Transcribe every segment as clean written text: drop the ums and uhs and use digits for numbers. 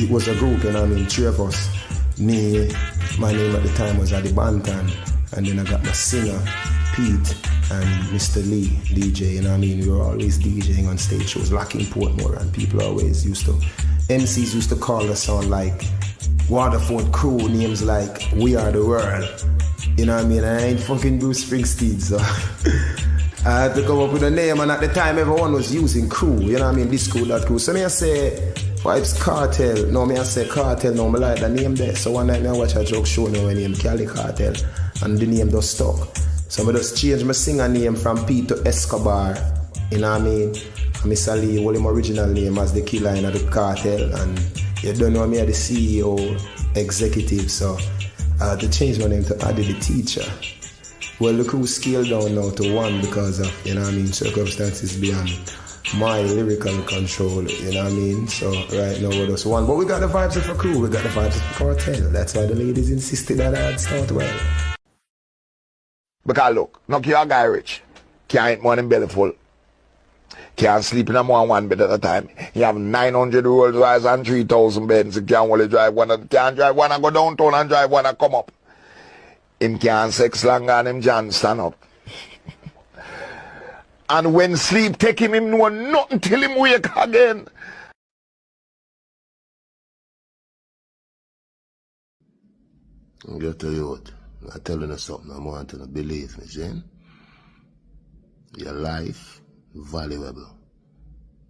it was a group, you know what I mean, three of us. Me, my name at the time was Adi Bantan, and then I got my singer, Pete, and Mr. Lee, DJ, you know what I mean? We were always DJing on stage shows, Locking Portmore, and people always MCs used to call us on like Waterford crew, names like We Are the World, you know what I mean? I ain't fucking Bruce Springsteen, so I had to come up with a name, and at the time everyone was using crew, you know what I mean? This crew, that crew. So me I say Vybz Kartel, no me I say Kartel, no me like the name there. So one night me I watch a joke show now when name Cali Kartel, and the name just stuck. So I just change my singer name from Pete to Escobar, you know what I mean? And Mr. Lee, hold him original name as the killer in the cartel, and you don't know me as the CEO, executive, so I had to change my name to Adi the Teacher. Well, the crew scaled down now to one because of, you know what I mean, circumstances beyond my lyrical control, you know what I mean? So right now we're just one. But we got the vibes of a crew, we got the vibes of Kartel. That's why the ladies insisted that I'd start well. Because look, knock your guy rich, can't eat more than belly full, can't sleep in a more than one bed at a time. You have 900 Rolls Royce and 3,000 beds. You can't only drive one, can't drive one and go downtown and drive one and come up. Him can't sex longer and him John stand up. And when sleep take him know nothing till him wake again. I'll get to you what. I'm telling you something I want you to believe me, see? Your life, valuable.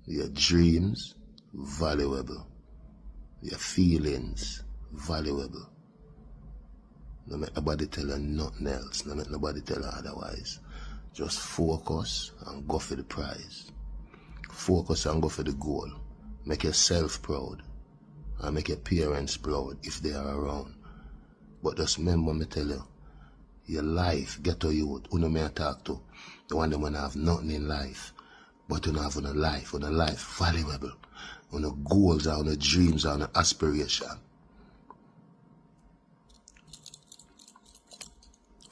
Your dreams, valuable. Your feelings, valuable. Don't make nobody tell you nothing else. Don't make nobody tell you otherwise. Just focus and go for the prize. Focus and go for the goal. Make yourself proud. And make your parents proud if they are around. But just remember me tell you, your life, get to youth, who no may talk to. The one that when have nothing in life, but you have on a life valuable. On the goals, on the dreams, on the aspiration.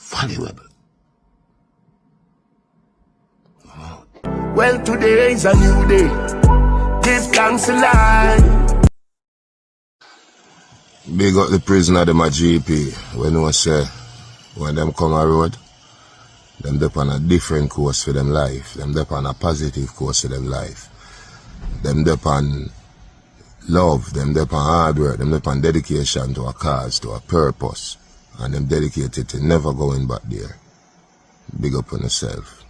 Valuable. Well, today is a new day. Give thanks a lie. Big up the prisoner, them a GP. When we say, when them come a road, them dep on a different course for them life. Them dep on a positive course for them life. Them dep on love, them dep on hard work, them dep on dedication to a cause, to a purpose. And them dedicated to never going back there. Big up on yourself.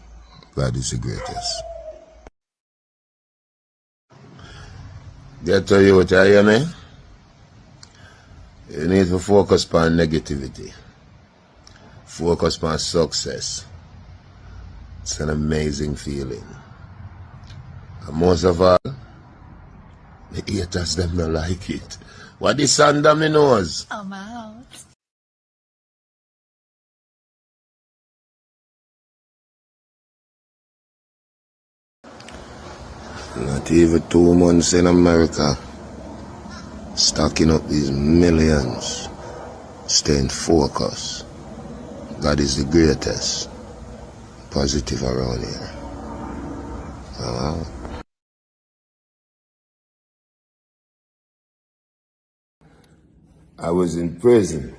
God is the greatest. Get to you, what you hear me? You need to focus on negativity. Focus on success. It's an amazing feeling. And most of all, the haters them don't like it. What this under me nose? Oh my house. Not even 2 months in America. Stacking up these millions. Staying focused. God is the greatest. Positive around here. I was in prison.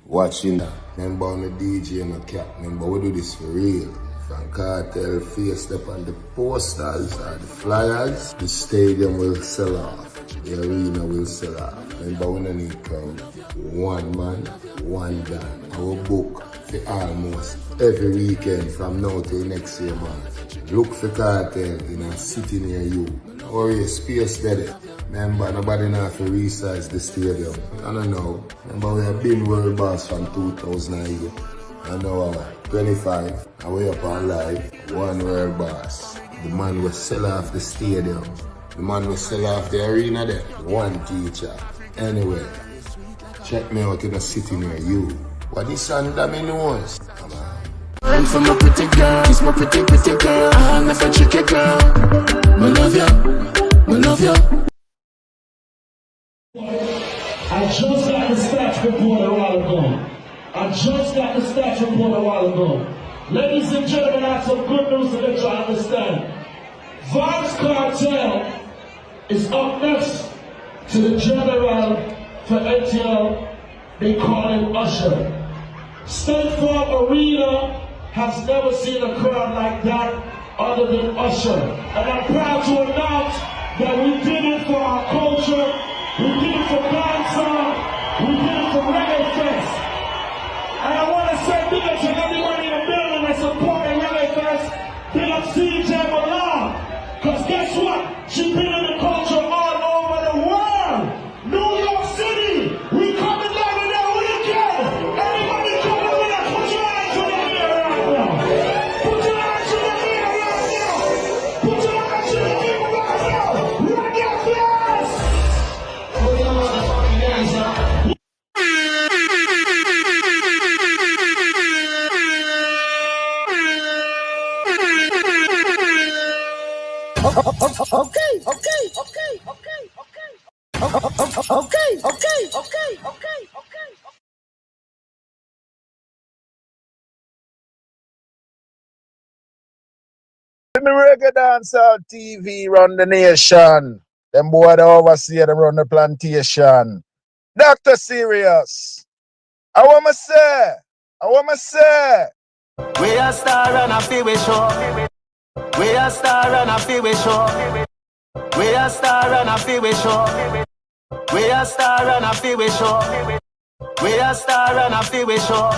Watching. Remember on the DJ and the cap. Remember we do this for real. From Kartel faced up on the posters or the flyers, the stadium will sell off, the arena will sell off. Remember we don't need crowd. One man, one gun. Our book for almost every weekend from now till next year, man. Look for Kartel in a city near you. Or a space there. Remember, nobody know to resize the stadium. I don't know. Remember we have been world boss from 2008. And now 25, and we up on live, one world boss. The man will sell off the stadium. The man will sell off the arena there. One teacher. Anyway, check me out in a city near you. What is under me nose? Come on. I'm for my pretty girl, it's my pretty girl. I'll never trick a girl. I love you, I love you. I just got the stats report a while ago. Ladies and gentlemen, I have some good news to let you understand. Vybz Kartel is up next to the general for ATL, they call him Usher. State Farm Arena has never seen a crowd like that other than Usher. And I'm proud to announce that we did it for our culture, we did it for dancehall, we did it for Reggae Fest. And I want to say big up to everybody in the building that's supporting Reggae Fest. Big up CJ Malone. Because guess what? She's been in the culture all over the world. New York City, we coming down in that weekend. Everybody come up with us. Put your hands in the air right now. Put your hands in the air right now. Put your hands in the air right now. Reggae Fest. Put your motherfucking hands up. Let me reggae dancehall TV run the nation. Them boy the overseer them run the plantation. Dr. Serious. I want to say. We a star and a feel we show. We a star and a feel we show. We a star and a feel we show. We a star and a feel we show. We a star and a feel we show.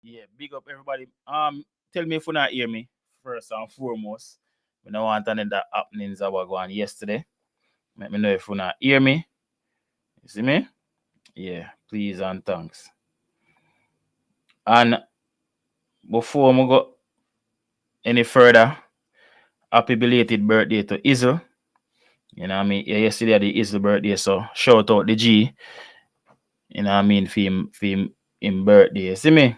Yeah, big up everybody. Tell me if you not hear me first and foremost. We don't want any that happenings that were going yesterday. Let me know if you not hear me. You see me? Yeah, please and thanks. And before we go any further, happy belated birthday to Izzle. You know what I mean? Yeah, yesterday the Izzle birthday, so shout out the G. You know what I mean? For him birthday. See me?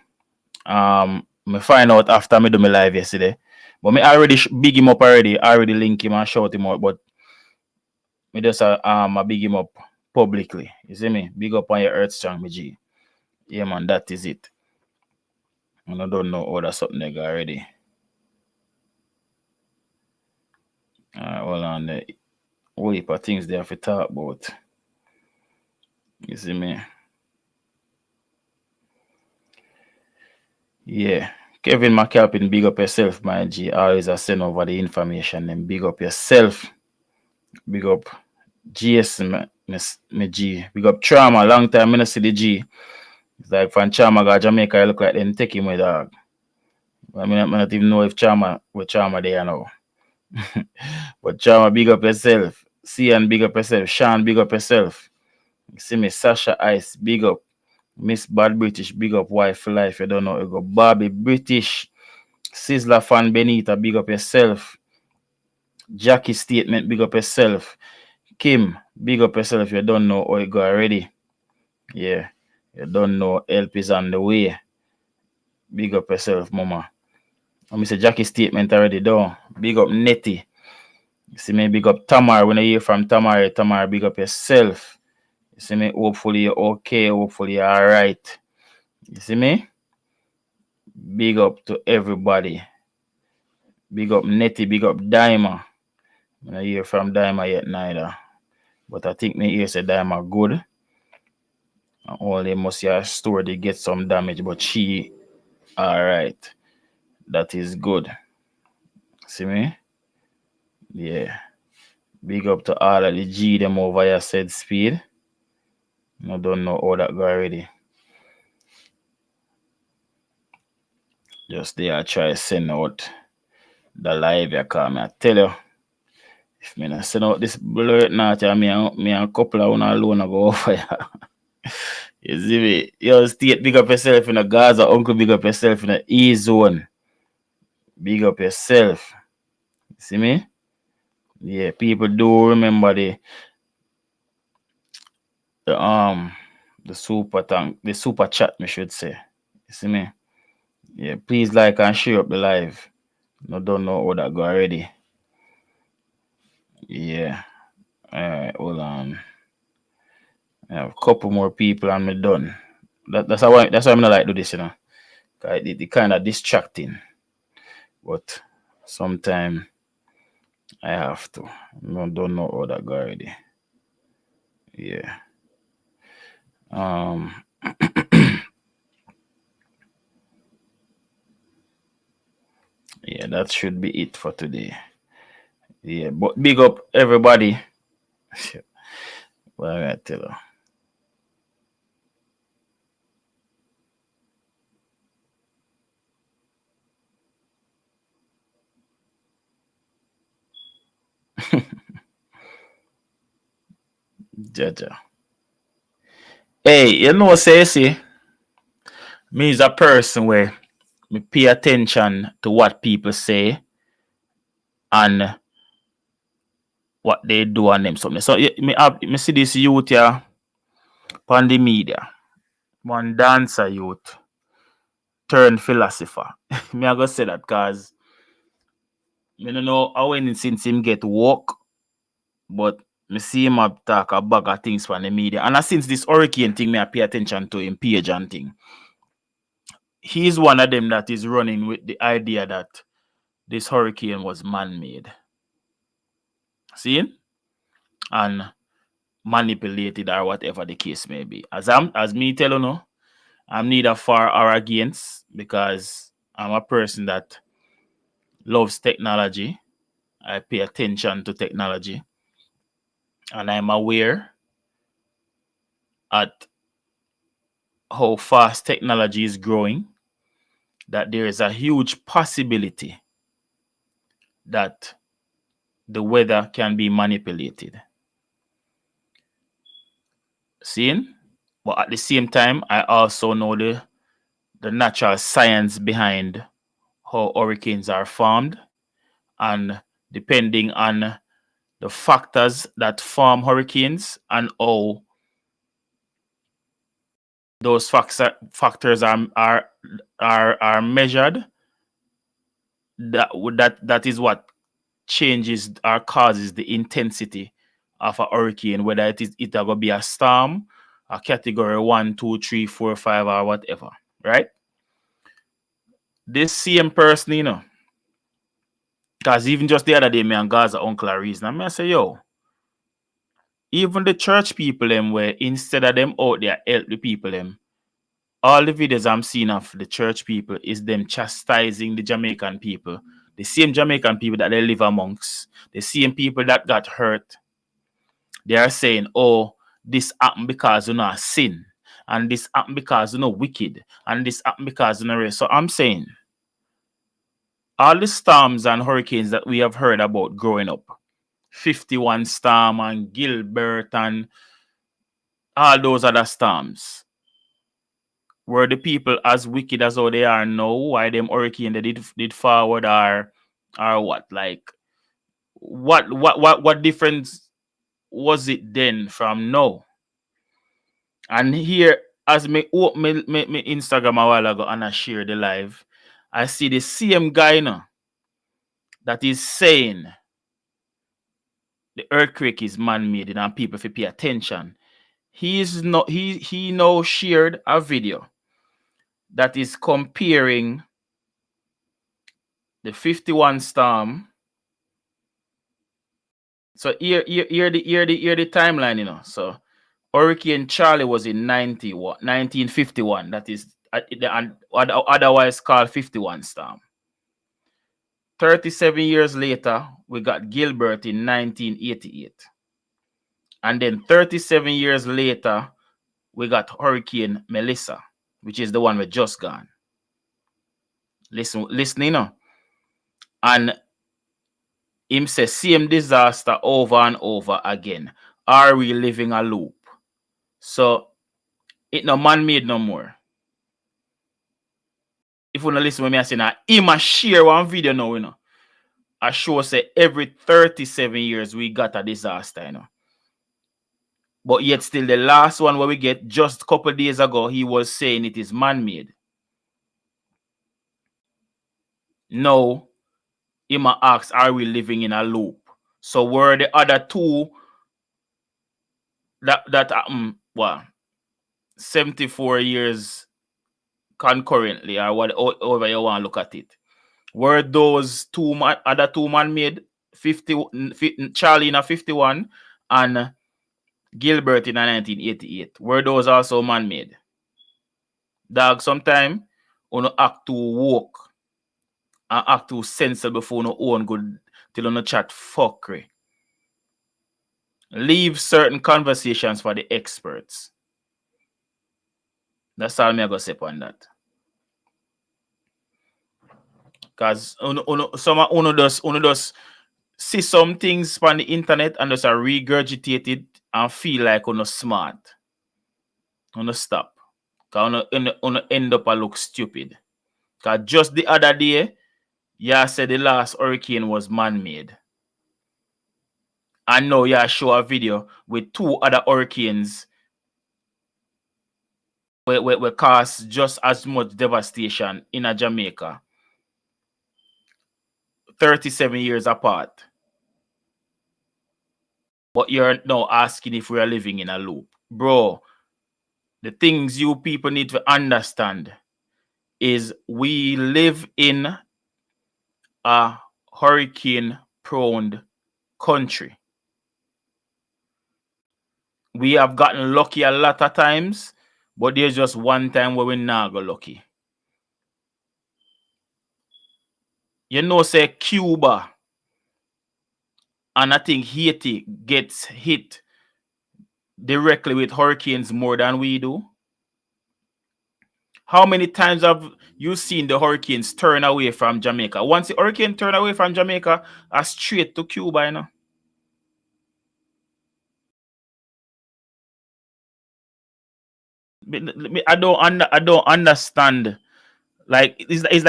Me find out after me do my live yesterday. But me already big him up already. I already link him and shout him out. But me just I big him up publicly. You see me? Big up on your earth strong, me G. Yeah man, that is it. And I don't know all that something they got already. Hold on there. Whole heap of things they have to talk about. You see me? Yeah. Kevin McAlpin, big up yourself, my G. Always I send over the information and big up yourself. Big up GS, me G. Big up Trauma. Long time I don't see the G. It's like from Trauma got Jamaica, I look like them take him with dog. I not even know if Trauma there now. But Trauma, big up yourself. Cian, big up yourself. Sean, big up yourself. You see me, Sasha Ice, big up. Miss Bad British, big up Wife for Life. You don't know, you go Bobby British. Sizzler Fan Benita, big up yourself. Jackie Statement, big up yourself. Kim, big up yourself. You don't know, or you go already. Yeah, you don't know, help is on the way. Big up yourself, mama. I say Jackie Statement already done. Big up Nettie. You see me, big up Tamar. When I hear from Tamar, big up yourself. You see me, hopefully you're okay. Hopefully you're alright. You see me? Big up to everybody. Big up Nettie, big up Daima. When I hear from Daima yet neither. But I think me hear say Daima good. And only must your store they get some damage, but she alright. That is good. See me? Yeah. Big up to all of the G them over here said speed. I don't know how that go already. Just there I try send out the live you call me. I tell you. If me not send out this blur now, me and a couple of one alone I go over here. You see me? Yo, State, big up yourself in the Gaza. Uncle, big up yourself in the E zone. Big up yourself. You see me? Yeah, people do remember the super tank, the super chat, me should say. You see me? Yeah, please like and share up the live. No, don't know how that go already. Yeah. Alright, hold on. I have a couple more people and me done. That's why I'm not like do this, you know. It kind of distracting. But sometimes I have to. No, don't know how that go already. Yeah. Yeah, that should be it for today. Yeah, but big up everybody. What I gotta tell you. Jaja. Hey, you know, see, me is a person where me pay attention to what people say and what they do on them something. So me see this youth here on the media. One dancer youth turned philosopher. Me I go say that because me don't know how when since him get woke, but me see him up talk a bag of things from the media. And since this hurricane thing, me I pay attention to him page and thing. He's one of them that is running with the idea that this hurricane was man-made. See? And manipulated or whatever the case may be. As me tell you no, I'm neither for or against because I'm a person that loves technology. I pay attention to technology. And I'm aware at how fast technology is growing that there is a huge possibility that the weather can be manipulated. Seeing? But at the same time, I also know the natural science behind how hurricanes are formed, and depending on the factors that form hurricanes and how those factors are measured, that is what changes or causes the intensity of a hurricane, whether it gonna be a storm, a category 1, 2, 3, 4, 5, or whatever, right? This same person, you know, because even just the other day, me and Gaza uncle are reason, and I say, yo, even the church people them where instead of them out there help the people them, all the videos I'm seeing of the church people is them chastising the Jamaican people. The same Jamaican people that they live amongst, the same people that got hurt. They are saying, oh, this happened because you know sin, and this happened because you know wicked, and this happened because you know race. So I'm saying all the storms and hurricanes that we have heard about growing up, 51 storm and Gilbert and all those other storms, were the people as wicked as how they are now? Why them hurricane they did forward or what? Like what difference was it then from now? And here, as me open me Instagram a while ago and I share the live, I see the same guy now that is saying the earthquake is man-made and people if you pay attention. He now shared a video that is comparing the 51 storm. So here the timeline, you know. So Hurricane Charlie was in 1951. That is otherwise called 51 storm. 37 years later, we got Gilbert in 1988. And then 37 years later, we got Hurricane Melissa, which is the one we just gone. Listen, you know. And him says, same disaster over and over again. Are we living a loop? So, it no man-made no more. If you don't listen to me, I say, now, him a share one video now, you know. I sure say every 37 years we got a disaster, you know. But yet still the last one where we get just a couple days ago, he was saying it is man-made. No, him asks, are we living in a loop? So were the other two that 74 years concurrently, or whatever you want to look at it, were those other two man-made, 50 Charlie in a 51 and Gilbert in a 1988, were those also man-made? Dog, sometime you act too woke and act too sensible before you own good till you chat fuckery. Leave certain conversations for the experts. That's all me I go say on that. Because uno just see some things on the internet and just are regurgitated and feel like uno smart. Uno stop. Because uno end up a look stupid. Because just the other day, yeah, said the last hurricane was man-made. And now yeah, show a video with two other hurricanes where cause just as much devastation in a Jamaica. 37 years apart. But you're now asking if we are living in a loop. Bro, the things you people need to understand is we live in a hurricane-prone country. We have gotten lucky a lot of times, but there's just one time where we not go lucky. You know, say Cuba and I think Haiti gets hit directly with hurricanes more than we do. How many times have you seen the hurricanes turn away from Jamaica? Once the hurricane turn away from Jamaica, straight to Cuba, you know. I don't understand. Like it's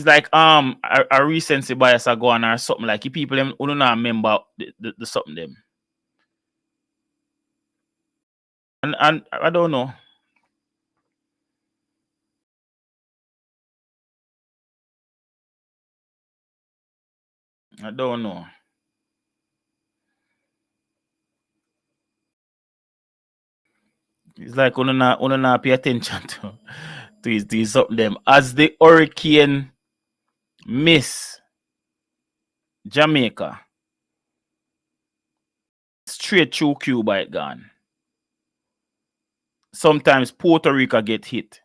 like a recency bias are going or something, like people them who don't remember the something them. And I don't know. I don't know. It's like we not pay attention to something them. As the hurricane miss Jamaica, straight through Cuba it gone. Sometimes Puerto Rico get hit.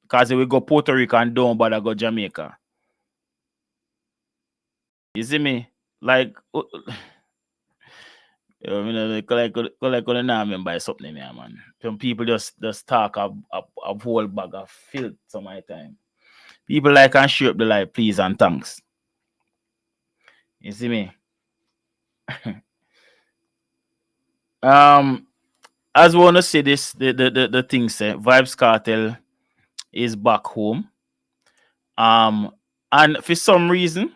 Because we go Puerto Rico and don't bother go Jamaica. You see me? Like like remember something there, man. Some people just talk a whole bag of filth some of the time. People like and share up the life, please and thanks. You see me? As we want to say this, the thing say Vybz Kartel is back home. And for some reason,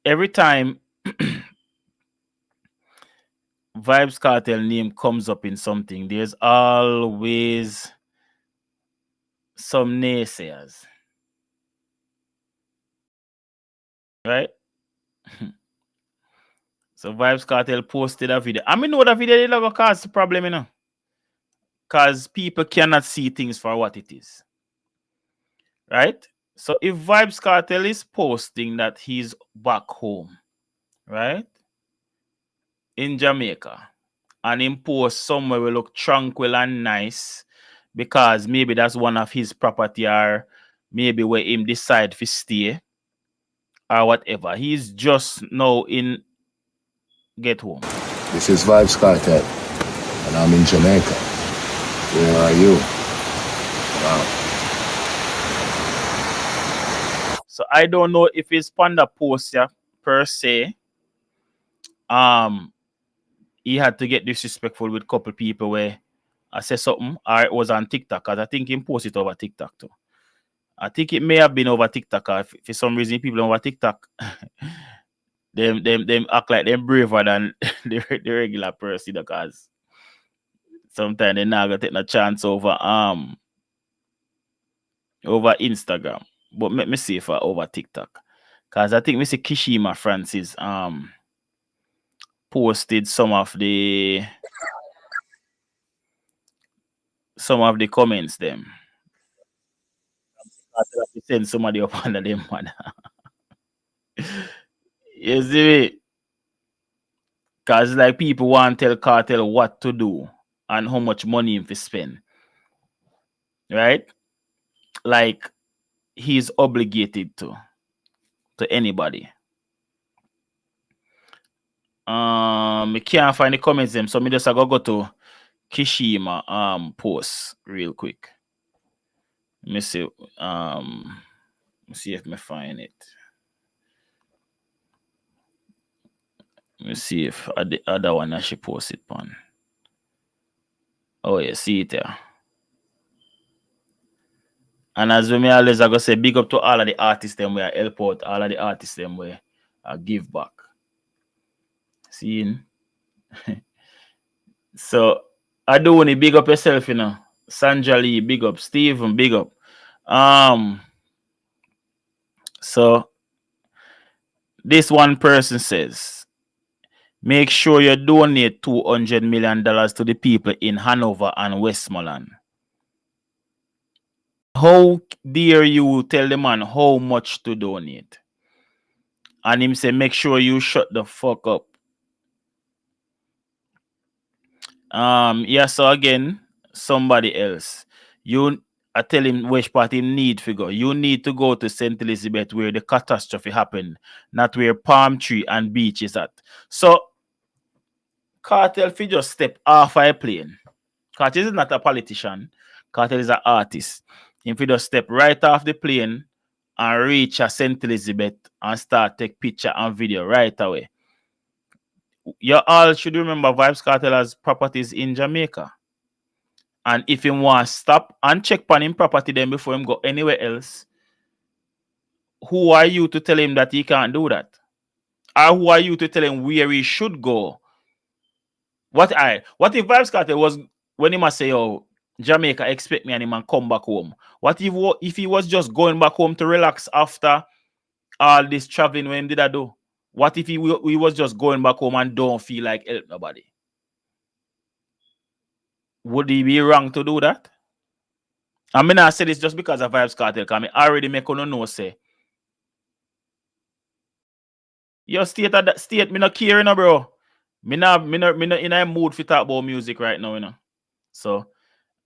every time Vybz Kartel name comes up in something, there's always some naysayers. Right? So Vybz Kartel posted a video. I mean, know that video did not cause the problem, you know. Because people cannot see things for what it is. Right? So if Vybz Kartel is posting that he's back home, right? In Jamaica, and him post somewhere will look tranquil and nice, because maybe that's one of his property, or maybe where him decide to stay or whatever. He's just now in get home. This is Vybz Kartel, and I'm in Jamaica. Where are you? Wow. So I don't know if it's Panda post per se. He had to get disrespectful with a couple people where I said something, or it was on TikTok, because I think he posted it over TikTok too. I think it may have been over TikTok, or if for some reason people over TikTok them act like they're braver than the regular person, because sometimes they're not gonna take no chance over Instagram. But let me see if over TikTok. Because I think Mr. Kishima Francis posted some of the comments them. I send somebody up under them, man. You see me? Because like people want to tell Cartel what to do and how much money him to spend. Right? Like he's obligated to anybody. I can't find the comments them, so me just go to Kishima post real quick. Let me see. See if I find it. Let me see if the other one that she posted on. Oh yeah, see it there. And as we always I go say, big up to all of the artists them where I help out, all of the artists them where I give back. Seeing. So I do want to big up yourself, you know. Sandra Lee, big up. Steven, big up. So this one person says, make sure you donate $200 million to the people in Hanover and Westmoreland. How dare you tell the man how much to donate? And him say, make sure you shut the fuck up. Yeah, so again, somebody else. I tell him which part he need to go. You need to go to St. Elizabeth where the catastrophe happened, not where Palm Tree and Beach is at. So, Cartel fi just step off a plane. Cartel is not a politician. Cartel is an artist. If he just step right off the plane and reach a St. Elizabeth and start take picture and video right away. You all should remember Vybz Kartel has properties in Jamaica. And if he want to stop and check on him property then before him go anywhere else, who are you to tell him that he can't do that? Or who are you to tell him where he should go? What if Vybz Kartel was when he must say, oh, Jamaica expect me and him and come back home? What if he was just going back home to relax after all this traveling when did I do? What if he was just going back home and don't feel like help nobody? Would he be wrong to do that? I mean, I said this just because of Vybz Kartel, because I already make on no say. Your state, me not care, you know, bro. Me not in a mood to talk about music right now, you know. So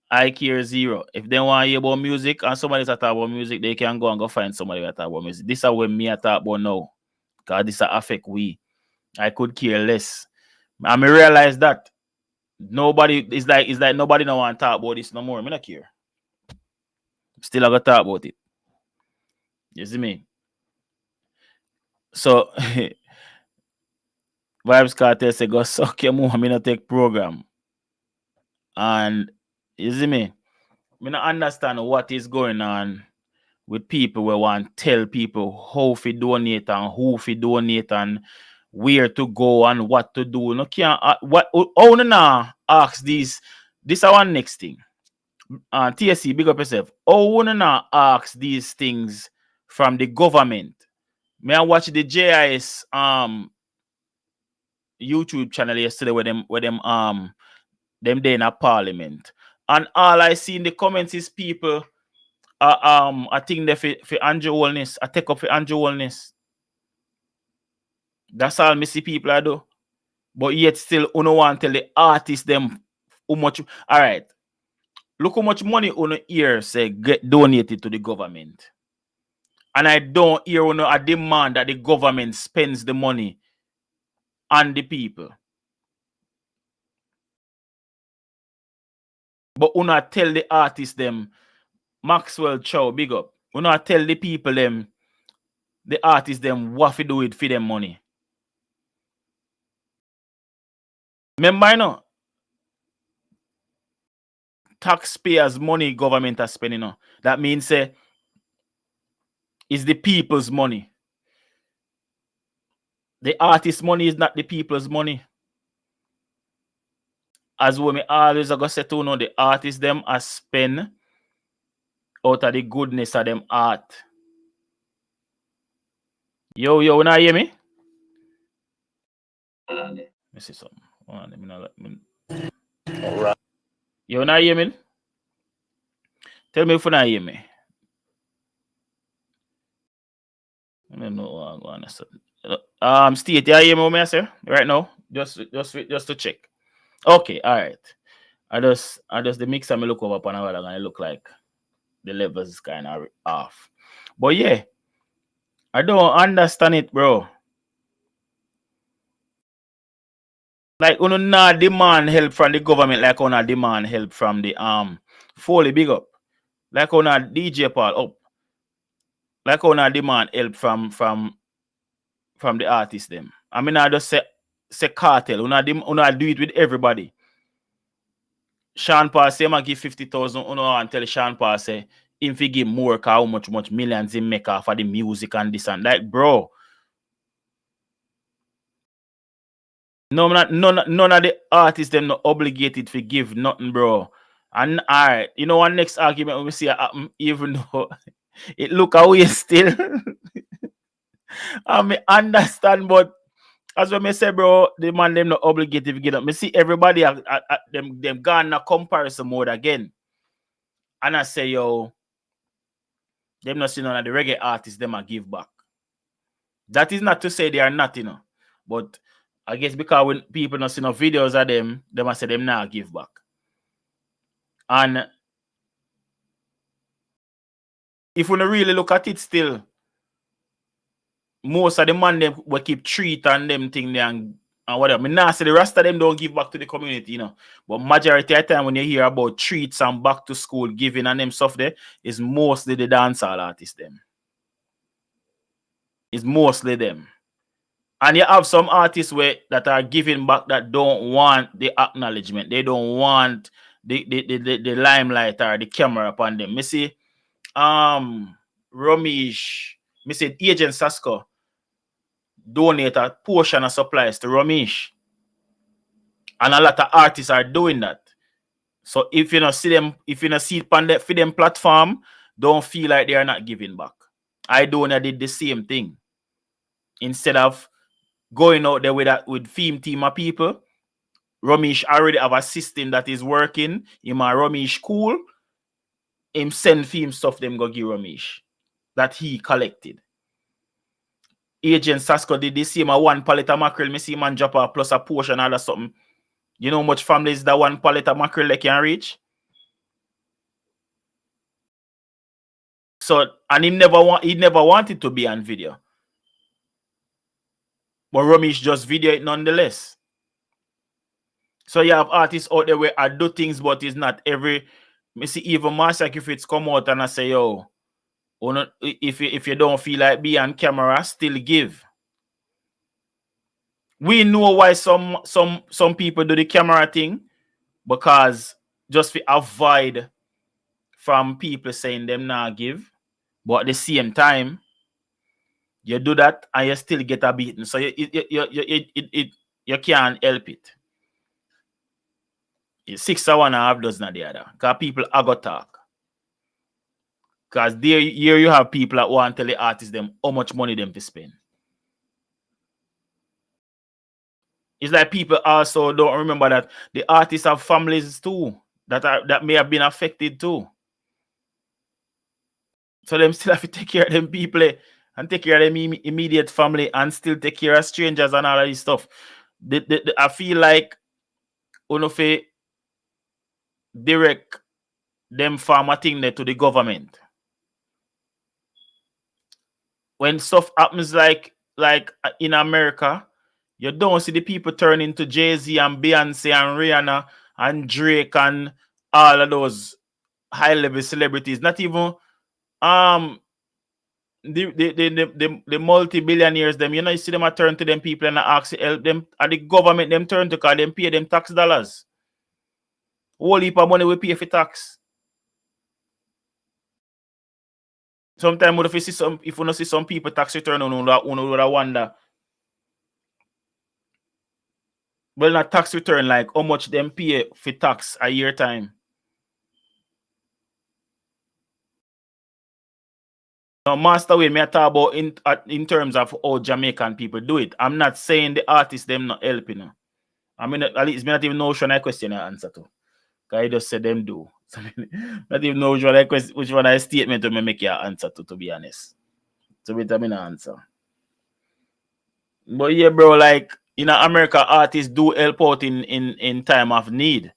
I care zero. If they want to hear about music and somebody talk about music, they can go find somebody that talk about music. This is what me I talk about now. Because this affect we. I could care less. I may realize that nobody it's like nobody don't want to talk about this no more. Me not care. Still I gotta talk about it. You see me? So Vybz Kartel say go suck your move, me not take program. And you see me? Me not understand what is going on with people who want to tell people how to donate and who to donate and where to go and what to do. No can't how no ask these. This is our next thing. TSC, big up yourself. How no ask these things from the government? May I watch the JIS YouTube channel yesterday where them day in a parliament. And all I see in the comments is people I think they for Andrew Wellness. I take up for Andrew Wellness. That's all me see people I do. But yet still uno want tell the artists them how much. All right. Look how much money on here say get donated to the government. And I don't hear a demand that the government spends the money on the people. But una tell the artists them, Maxwell Chow, big up. Una tell the people them, the artists them, what to do it for them money. Remember, you know, taxpayers' money government are spending on. That means it's the people's money. The artist money is not the people's money. As we always go say to the artists them are spend out of the goodness of them art. Yo, you not hear me? Let me see something. You not hear me? Tell me if you not hear me. I don't know what I'm going to say. State, you hear me what I say right now? Just to check. Okay, all right. I just the mixer me look over upon a while and it look like the levels is kind of off. But yeah, I don't understand it, bro. Like uno not demand help from the government, like uno demand help from the Foley big up. Like uno DJ Paul up. Like uno demand help from the artists them. I mean I just say cartel. Uno do it with everybody. Sean Paul say I give 50,000 and tell Sean Paul say if he give more how much millions he make for the music and this and like bro. No, none of the artists them not obligated to give nothing, bro. And alright, you know what next argument we see happen, even though it look away still. I mean understand, but as we may say, bro, the man them not obligated to give up. Me see everybody at them gone a comparison mode again. And I say, yo, them not see none of the reggae artists them a give back. That is not to say they are not, you know. But I guess because when people not see no videos of them must say them not give back. And if we don't really look at it still, most of the man them will keep treating them thing there and whatever. I mean, now say the rest of them don't give back to the community, you know. But majority of the time when you hear about treats and back to school giving and them stuff there, is mostly the dancehall artists them. It's mostly them. And you have some artists that are giving back that don't want the acknowledgement. They don't want the limelight or the camera upon them. Me see Romish, me see Agent Sasko donate a portion of supplies to Romish. And a lot of artists are doing that. So if you not see them, if you not see it on for them platform, don't feel like they are not giving back. I did the same thing. Instead of going out there with theme team of people, Romish already have a system that is working in my Romish school. Him send theme stuff them go give Romish that he collected. Agent Sasko did the same a one pallet of mackerel. Me see man drop a plus a portion or something. You know how much families that one pallet of mackerel they can reach? So and he never wanted to be on video. But Romish just video it nonetheless. So you have artists out there where I do things, but it's not every. Me see even Master if it's come out and I say, yo, if you don't feel like be on camera, still give. We know why some people do the camera thing, because just to avoid from people saying them not give, but at the same time, you do that and you still get a beating. So you can't help it. 6 of one and a half dozen of the other. Because people are going to talk. Because here you have people that want to tell the artists them how much money them to spend. It's like people also don't remember that the artists have families too that may have been affected too. So them still have to take care of them people and take care of them immediate family and still take care of strangers and all of this stuff. I feel like unofe direct them farm a thing there to the government. When stuff happens like in America, you don't see the people turn into Jay-Z and Beyonce and Rihanna and Drake and all of those high-level celebrities. Not even the multi-billionaires, them, you see them a turn to them people and ask to help them, and the government them turn to, cause them pay them tax dollars. Whole heap of money we pay for tax. Sometimes if you don't see some people tax return, you would wonder. Well, not tax return, like how much them pay for tax a year time. Now, master way me I talk about in terms of how Jamaican people do it. I'm not saying the artists them not helping. I mean, at least me not even know which one I question I answer to. Cause I just said them do. So, not even know which one I statement to me make your answer to be honest. So we tell me no answer. But yeah, bro, like in America, artists do help out in time of need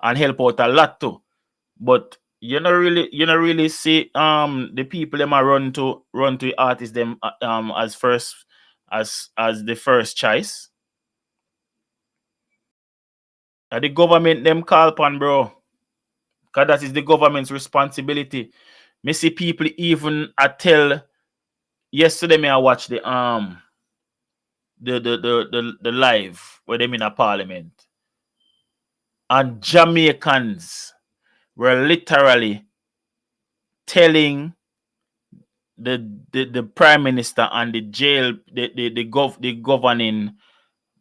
and help out a lot too. But you not really see the people them are run to artists them as the first choice. The government them call upon, bro. Because that is the government's responsibility. Me see people even tell yesterday me I watch the live where them in a parliament. And Jamaicans were literally telling the prime minister and the governing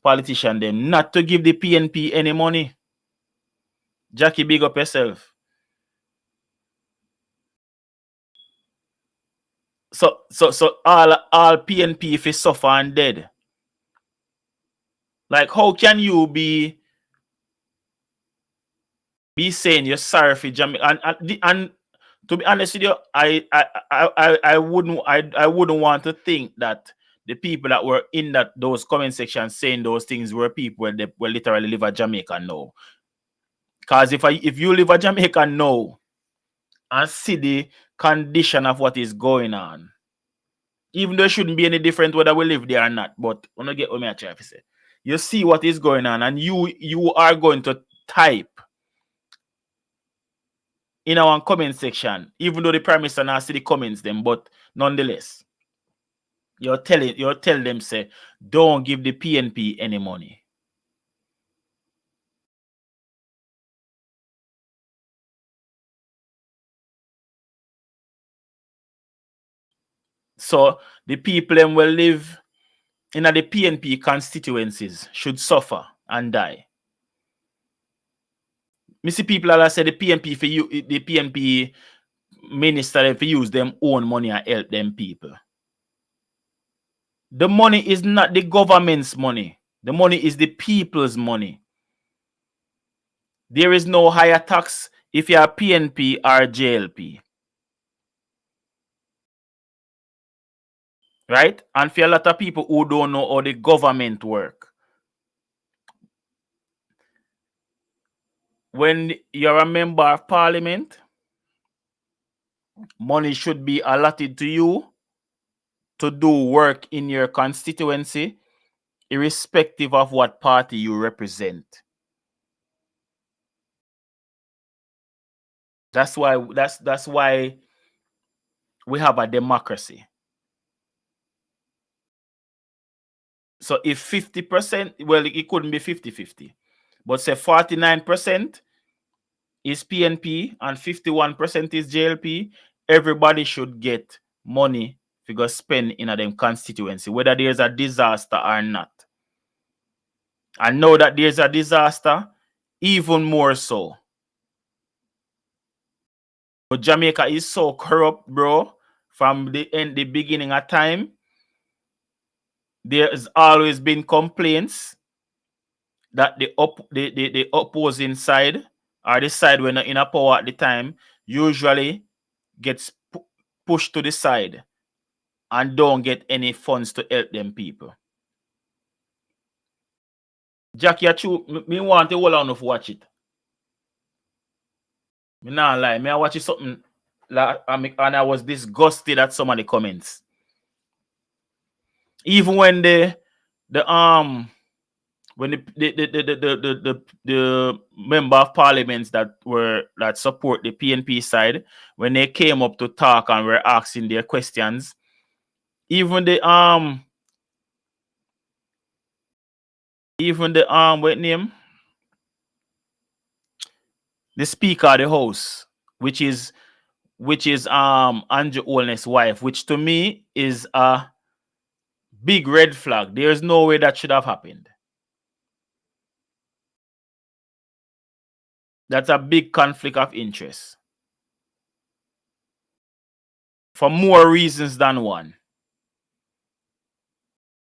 politician them not to give the PNP any money. Jackie, big up yourself. So all PNP if suffer and dead. Like, how can you be saying you're sorry for Jamaica? And to be honest with you, I wouldn't want to think that the people that were in those comment sections saying those things were people that were literally live at Jamaica now. Because if you live at Jamaica now and see the condition of what is going on, even though it shouldn't be any different whether we live there or not, but when I get what I try to say, you see what is going on, and you are going to type in our comment section, even though the prime minister not see the comments them, but nonetheless, you're telling them say, don't give the PNP any money. So the people them will live in the PNP constituencies should suffer and die. Me see people that say the PNP for you, the PNP minister if use them own money and help them people. The money is not the government's money. The money is the people's money. There is no higher tax if you are PNP or JLP. Right? And for a lot of people who don't know how the government work, when you're a member of parliament, money should be allotted to you to do work in your constituency, irrespective of what party you represent. That's why we have a democracy. So if 50%, well, it couldn't be 50-50, but say 49% is PNP and 51% is JLP, everybody should get money to go spend in a them constituency, whether there's a disaster or not. And now that there's a disaster, even more so. But Jamaica is so corrupt, bro, from the beginning of time. There has always been complaints that the opposing side or the side when in a power at the time usually gets pushed to the side and don't get any funds to help them people. Jackie, me want to hold on to watch it. Me not lie. Me I watch something and I was disgusted at some of the comments. Even when the when the member of parliaments that support the PNP side, when they came up to talk and were asking their questions, even the what name, the speaker of the house, which is Andrew Holness' wife, which to me is a big red flag. There's no way that should have happened. That's a big conflict of interest for more reasons than one.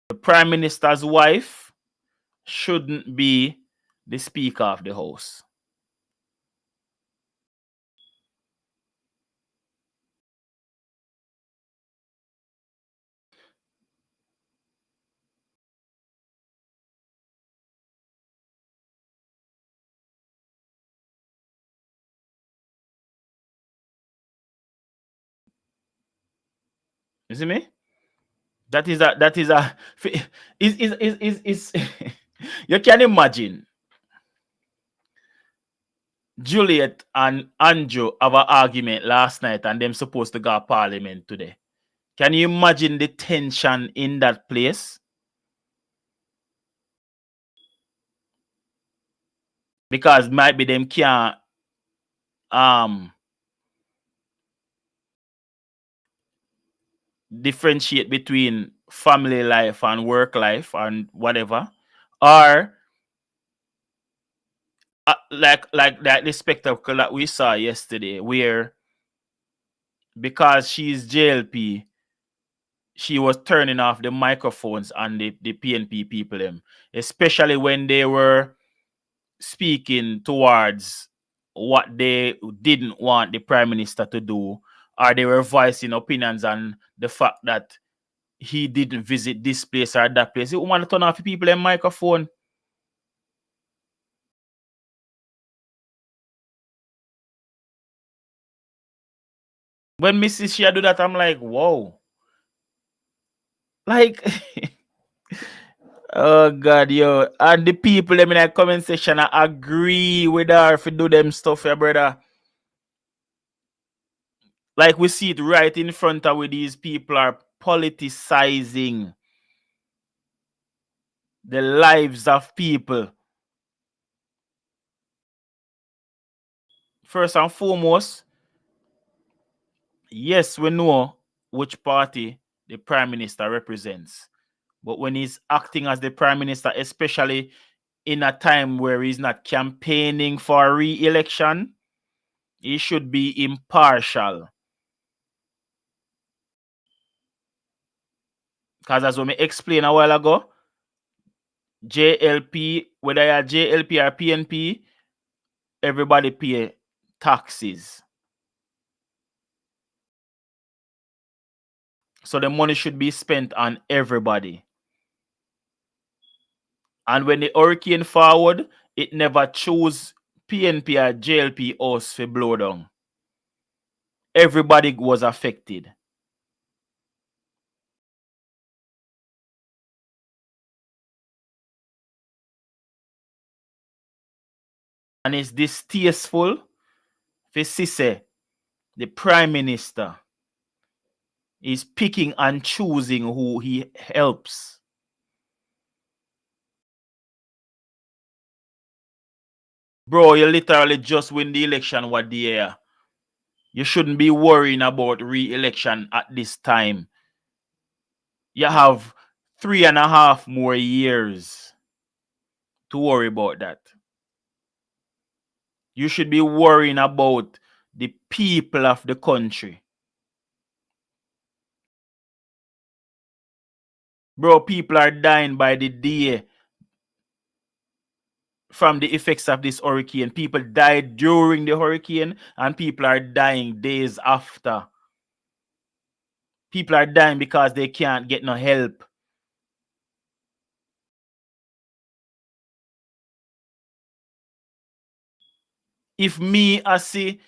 The Prime Minister's wife shouldn't be the Speaker of the House. You see me? That is you can imagine Juliet and Andrew have an argument last night and them supposed to go to Parliament today. Can you imagine the tension in that place? Because might be them can't differentiate between family life and work life and whatever, or like the spectacle that we saw yesterday, where because she's JLP, she was turning off the microphones on the PNP people, them, especially when they were speaking towards what they didn't want the Prime Minister to do, or they were voicing opinions on the fact that he didn't visit this place or that place. You want to turn off the people in microphone. When Mrs. Shia do that, I'm like, whoa. Like, oh God, yo. And the people in that comment section I agree with her if you do them stuff, yeah, brother. Like we see it right in front of where these people are politicizing the lives of people. First and foremost, yes, we know which party the Prime Minister represents. But when he's acting as the Prime Minister, especially in a time where he's not campaigning for re-election, he should be impartial. Because as we explained a while ago, JLP, whether you're JLP or PNP, everybody pay taxes. So the money should be spent on everybody. And when the hurricane forward, it never chose PNP or JLP house for blow down. Everybody was affected. And it's distasteful for Sise, the Prime Minister, is picking and choosing who he helps. Bro, you literally just win the election what the year. You shouldn't be worrying about re-election at this time. You have 3.5 more years to worry about that. You should be worrying about the people of the country. Bro, people are dying by the day from the effects of this hurricane. People died during the hurricane and people are dying days after. People are dying because they can't get no help. If me, I see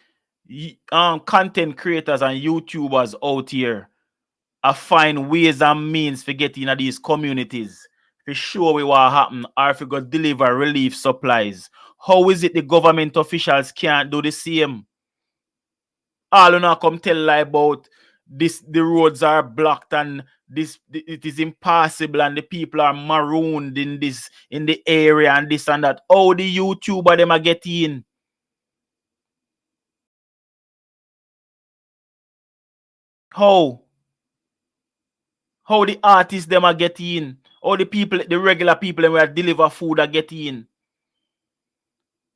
content creators and YouTubers out here are find ways and means for getting into these communities to show we what happen or if we go deliver relief supplies. How is it the government officials can't do the same? All you know come tell lie about this, the roads are blocked and this it is impossible and the people are marooned in this in the area and this and that. How the YouTuber them are getting? How? How the artists them are getting? How the people, the regular people them where deliver food are getting?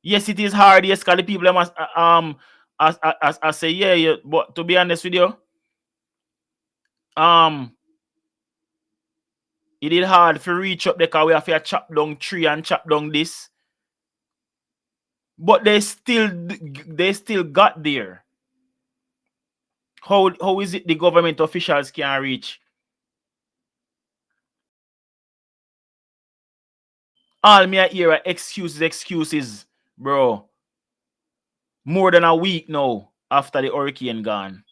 Yes, it is hard. Yes, because the people them as I say, yeah, but to be honest with you, it is hard to reach up there because we have to chop down tree and chop down this. But they still got there. How is it the government officials can't reach? All me hear are excuses, bro. More than a week now after the hurricane gone.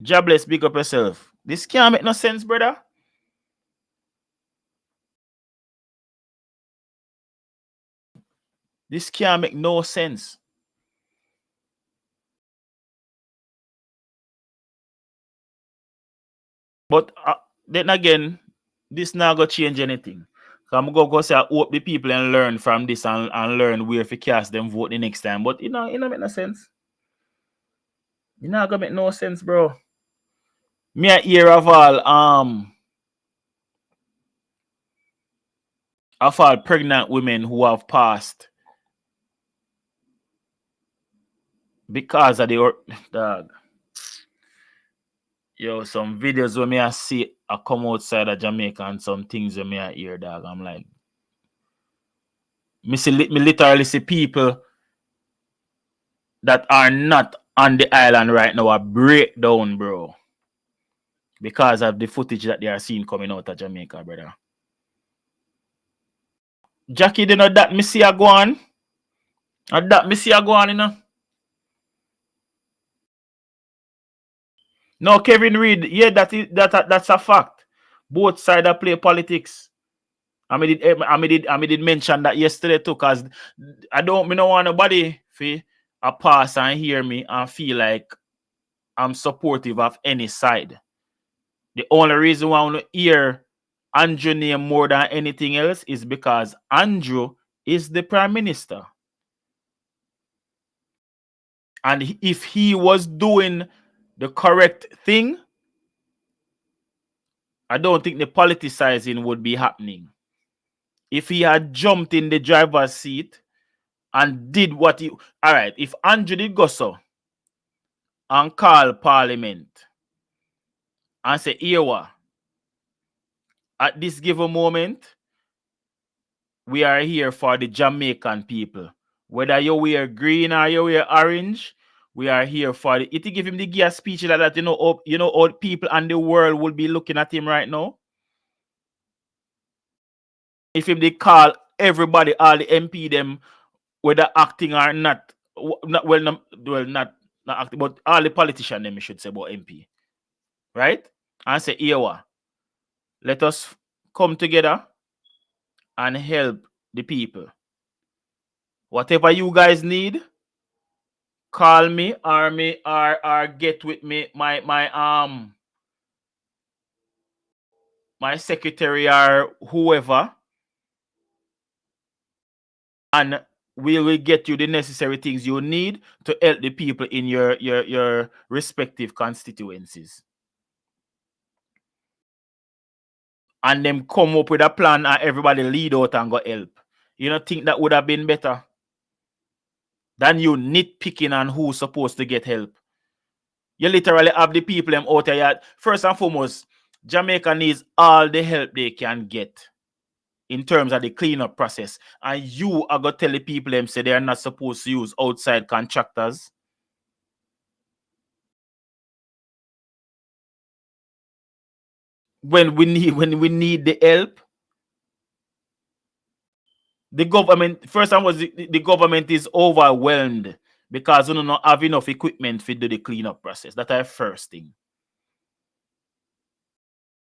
Jobless, big up yourself. This can't make no sense, brother. This can't make no sense. But then again, this not gonna change anything. So I'm gonna go say I hope the people and learn from this and learn where to cast them vote the next time. But it don't make no sense. It not gonna make no sense, bro. Me a hear of all pregnant women who have passed because of the dog. Yo, some videos when me I see I come outside of Jamaica and some things when me I hear, dog. I'm like, me literally see people that are not on the island right now are break down, bro. Because of the footage that they are seeing coming out of Jamaica, brother. Jackie, you know that me see a go on? That me see a go on, you know? No, Kevin Reed, yeah, that's a fact. Both sides play politics. I did mention that yesterday too, cause I don't want nobody to pass and hear me and feel like I'm supportive of any side. The only reason why I want to hear Andrew name more than anything else is because Andrew is the prime minister. And if he was doing the correct thing, I don't think the politicizing would be happening. If he had jumped in the driver's seat and did what he... All right, if Andrew did go so and call parliament and say, Ewa, at this given moment, we are here for the Jamaican people. Whether you wear green or you wear orange, we are here for the... If you give him the gear speech like that, all people and the world will be looking at him right now. If him they call everybody, all the MP them, whether acting or not acting, but all the politicians them, should say about MP, right? And say, Ewa, let us come together and help the people. Whatever you guys need, call me or get with me, my secretary or whoever, and we will get you the necessary things you need to help the people in your respective constituencies. And them come up with a plan and everybody lead out and go help. You don't think that would have been better than you nitpicking on who's supposed to get help? You literally have the people them out there. First and foremost, Jamaica needs all the help they can get in terms of the cleanup process. And you are going to tell the people them say they are not supposed to use outside contractors. When we need the help. The government, first time was the government is overwhelmed because you don't have enough equipment to do the cleanup process. That's the first thing.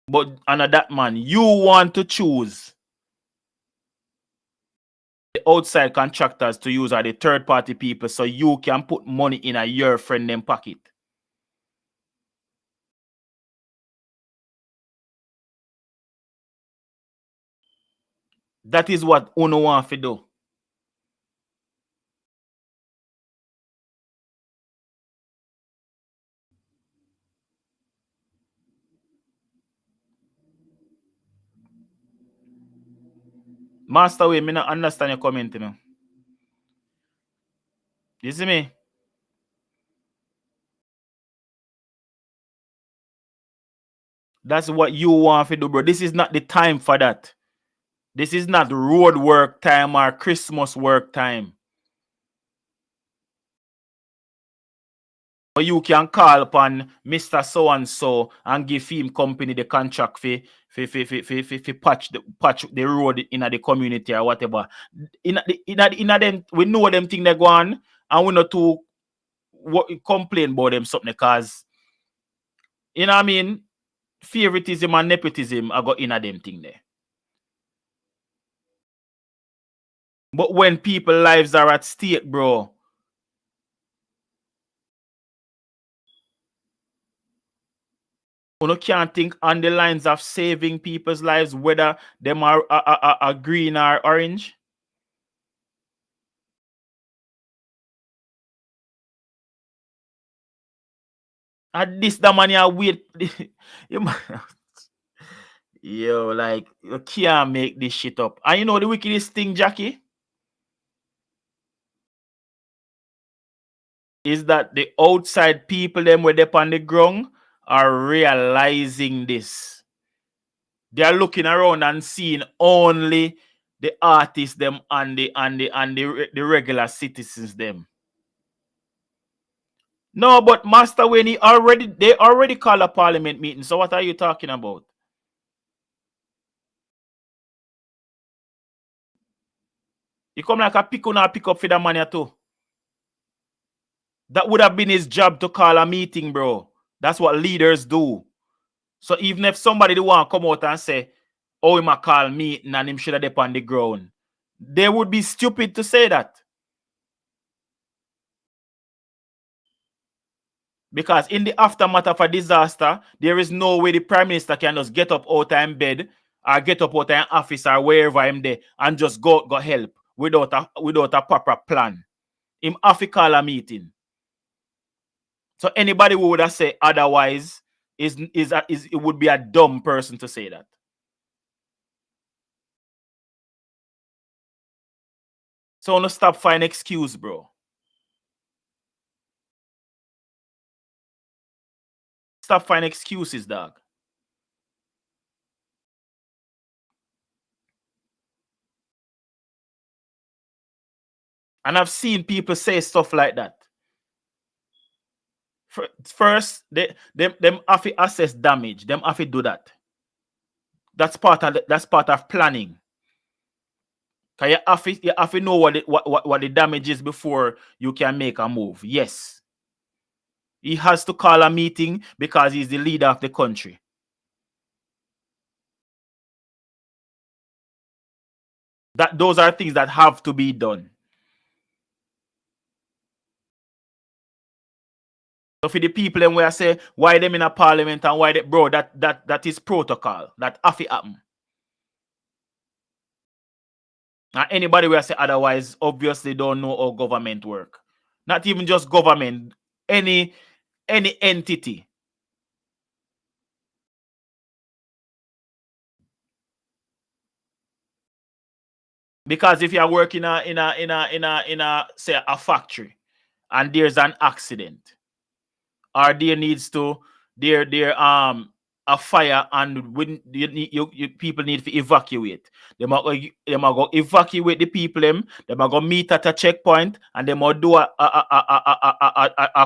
But under that man, you want to choose the outside contractors to use are the third party people so you can put money in your friend them pocket. That is what Uno want to do. Master way, me not understand your comment, you know. You see me? That's what you want to do, bro. This is not the time for that. This is not road work time or Christmas work time. But you can call upon Mr. So-and-so and give him company the contract for patch the road in the community or whatever. In them, we know them thing they go on and we not to complain about them something because, you know what I mean, favoritism and nepotism I got in them thing there. But when people's lives are at stake, bro, you can't think on the lines of saving people's lives, whether them are green or orange. At this, the money I wait. Yo, like, you can't make this shit up. And you know the wickedest thing, Jackie? Is that the outside people, them where they're on the ground, are realizing this. They are looking around and seeing only the artists, them and the regular citizens, them. No, but Master Wayne, they already called a parliament meeting. So what are you talking about? You come like a pick up for the money too. That would have been his job to call a meeting, bro. That's what leaders do. So even if somebody want to come out and say, oh, he might call meeting and him should have on the ground, they would be stupid to say that. Because in the aftermath of a disaster, there is no way the Prime Minister can just get up out of bed or get up out of office or wherever I'm there and just go help without a proper plan. Him have to call a meeting. So anybody who would have said otherwise it would be a dumb person to say that. So no stop finding excuse, bro. Stop finding excuses, dog. And I've seen people say stuff like that. First, them have to assess damage. Them have to do that. That's part of planning. Cause you have to know what the damage is before you can make a move. Yes. He has to call a meeting because he's the leader of the country. Those are things that have to be done. So for the people and where I say why them in a parliament and why they, bro, that is protocol. That have to happen. And anybody will say otherwise obviously don't know how government work. Not even just government, any entity. Because if you are working in a say a factory and there's an accident, or there needs to a fire and when you people need to evacuate. They might go evacuate the people them. They might go meet at a checkpoint and they might do a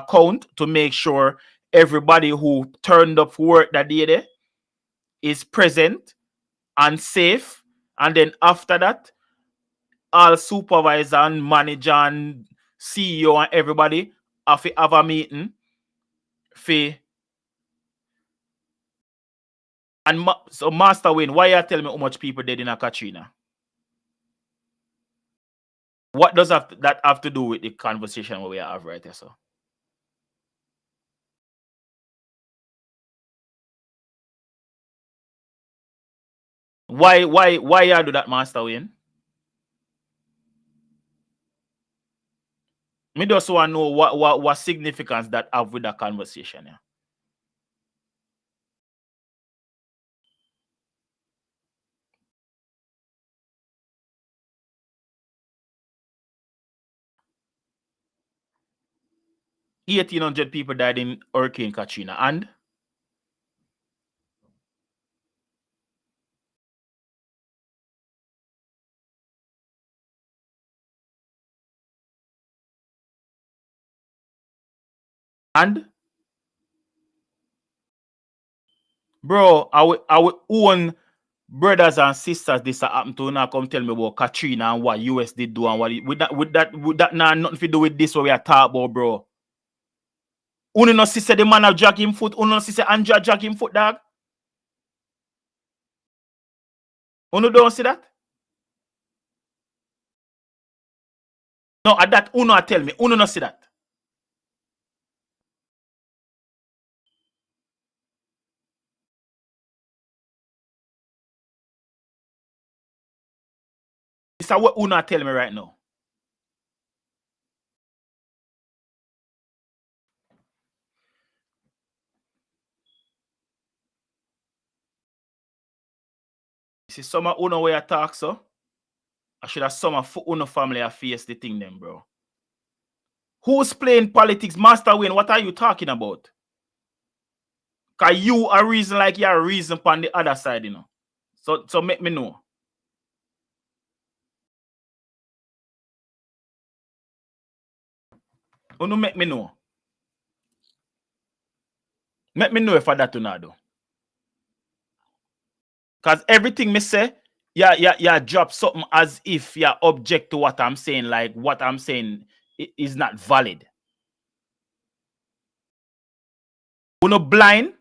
count to make sure everybody who turned up for work that day there is present and safe. And then after that, all supervisor and manager and CEO and everybody have to have a meeting so Master Wayne, why you tell me how much people dead in a Katrina? What does that have to do with the conversation we have right here, sir? Why you do that, Master Wayne? Me just want to know what significance that have with that conversation, yeah. $1,800 people died in Hurricane Katrina, and bro, our own brothers and sisters this happen to now come tell me about Katrina and what US did do and what with that now nothing to do with this what we are talking about, bro. Uno no see say the man have drag him foot, uno no see say Andrea drag him foot, dog. Uno don't see that? No, at that uno tell me, uno no see that. This is what uno tell me right now. This is some of uno way I talk, so I should have some of uno family I face the thing them, bro. Who's playing politics? Master Wayne, what are you talking about? Cause you a reason like you're a reason on the other side, you know. So make me know. Uno make me know. Make me know if I that to not do. Cause everything me say, yeah, drop something as if you object to what I'm saying, like what I'm saying is not valid. Uno blind.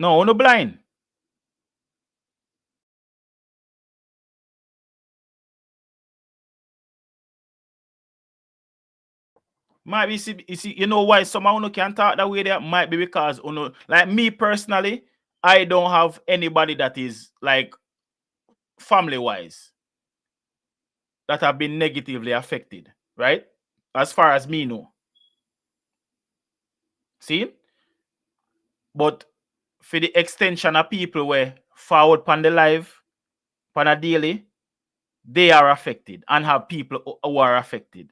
No, uno blind. Might be you know why someone uno can't talk that way there? Might be because uno, like me personally, I don't have anybody that is like family wise that have been negatively affected, right? As far as me know. See? But for the extension of people where forward pan the live, pan a daily, they are affected and have people who are affected.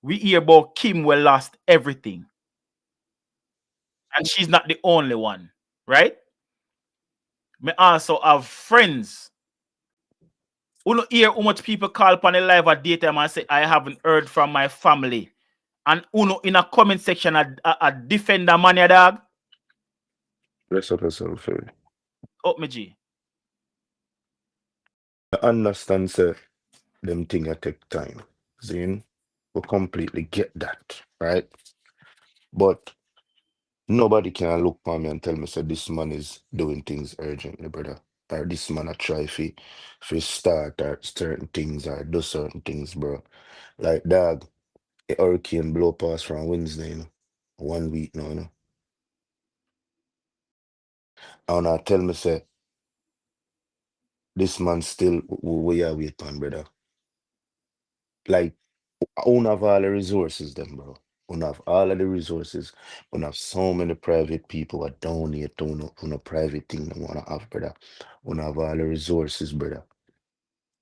We hear about Kim who lost everything. And she's not the only one, right? Me also have friends. You don't hear how much people call upon the live at daytime and say, I haven't heard from my family. And uno in a comment section a defend the man, ya dog. Rest up yourself, Phil. Up me G. I understand, sir, them thing take time. Zin, we completely get that, right? But nobody can look for me and tell me, say, this man is doing things urgently, brother. Or this man a try fi start or certain things or do certain things, bro. Like, dog, a hurricane blow past from Wednesday, you know. 1 week now, you know. And I tell me, say, this man still we are waiting, brother. Like, I don't have all the resources, them, bro. We have all of the resources. We have so many private people that donate to no private thing they want to have, brother. We have all the resources, brother.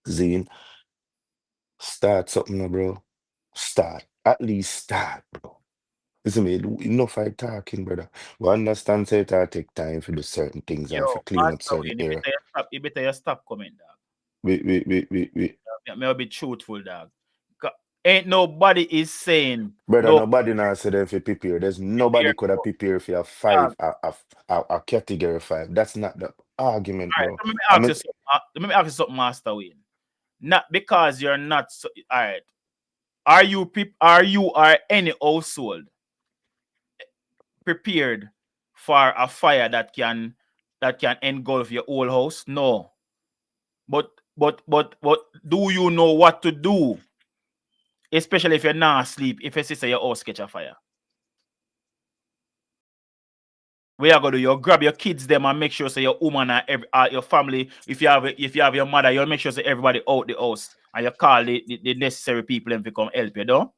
Zine, start something, now, bro. Start. At least start, bro. Listen, me, enough I talking, brother. We understand say it take time for do certain things Yo, and for clean up Master certain Wayne, area. you better stop comment, dog. We. May I be truthful, dog. Ain't nobody is saying Brother, no nobody now said them for prepare. There's nobody prepare, could have bro. prepared for Dog. a category 5. That's not the argument, All right, bro. so let me I ask mean, you something. Let me ask you something, Master Wayne. Not because you're not so, all right. Are you or any household prepared for a fire that can engulf your whole house? No. But do you know what to do? Especially if you're not asleep, if your sister your house catch a fire. Where you gonna do? You grab your kids them and make sure so your woman and your family, if you have your mother, you'll make sure so everybody out the house and you call the necessary people and to come help you, though.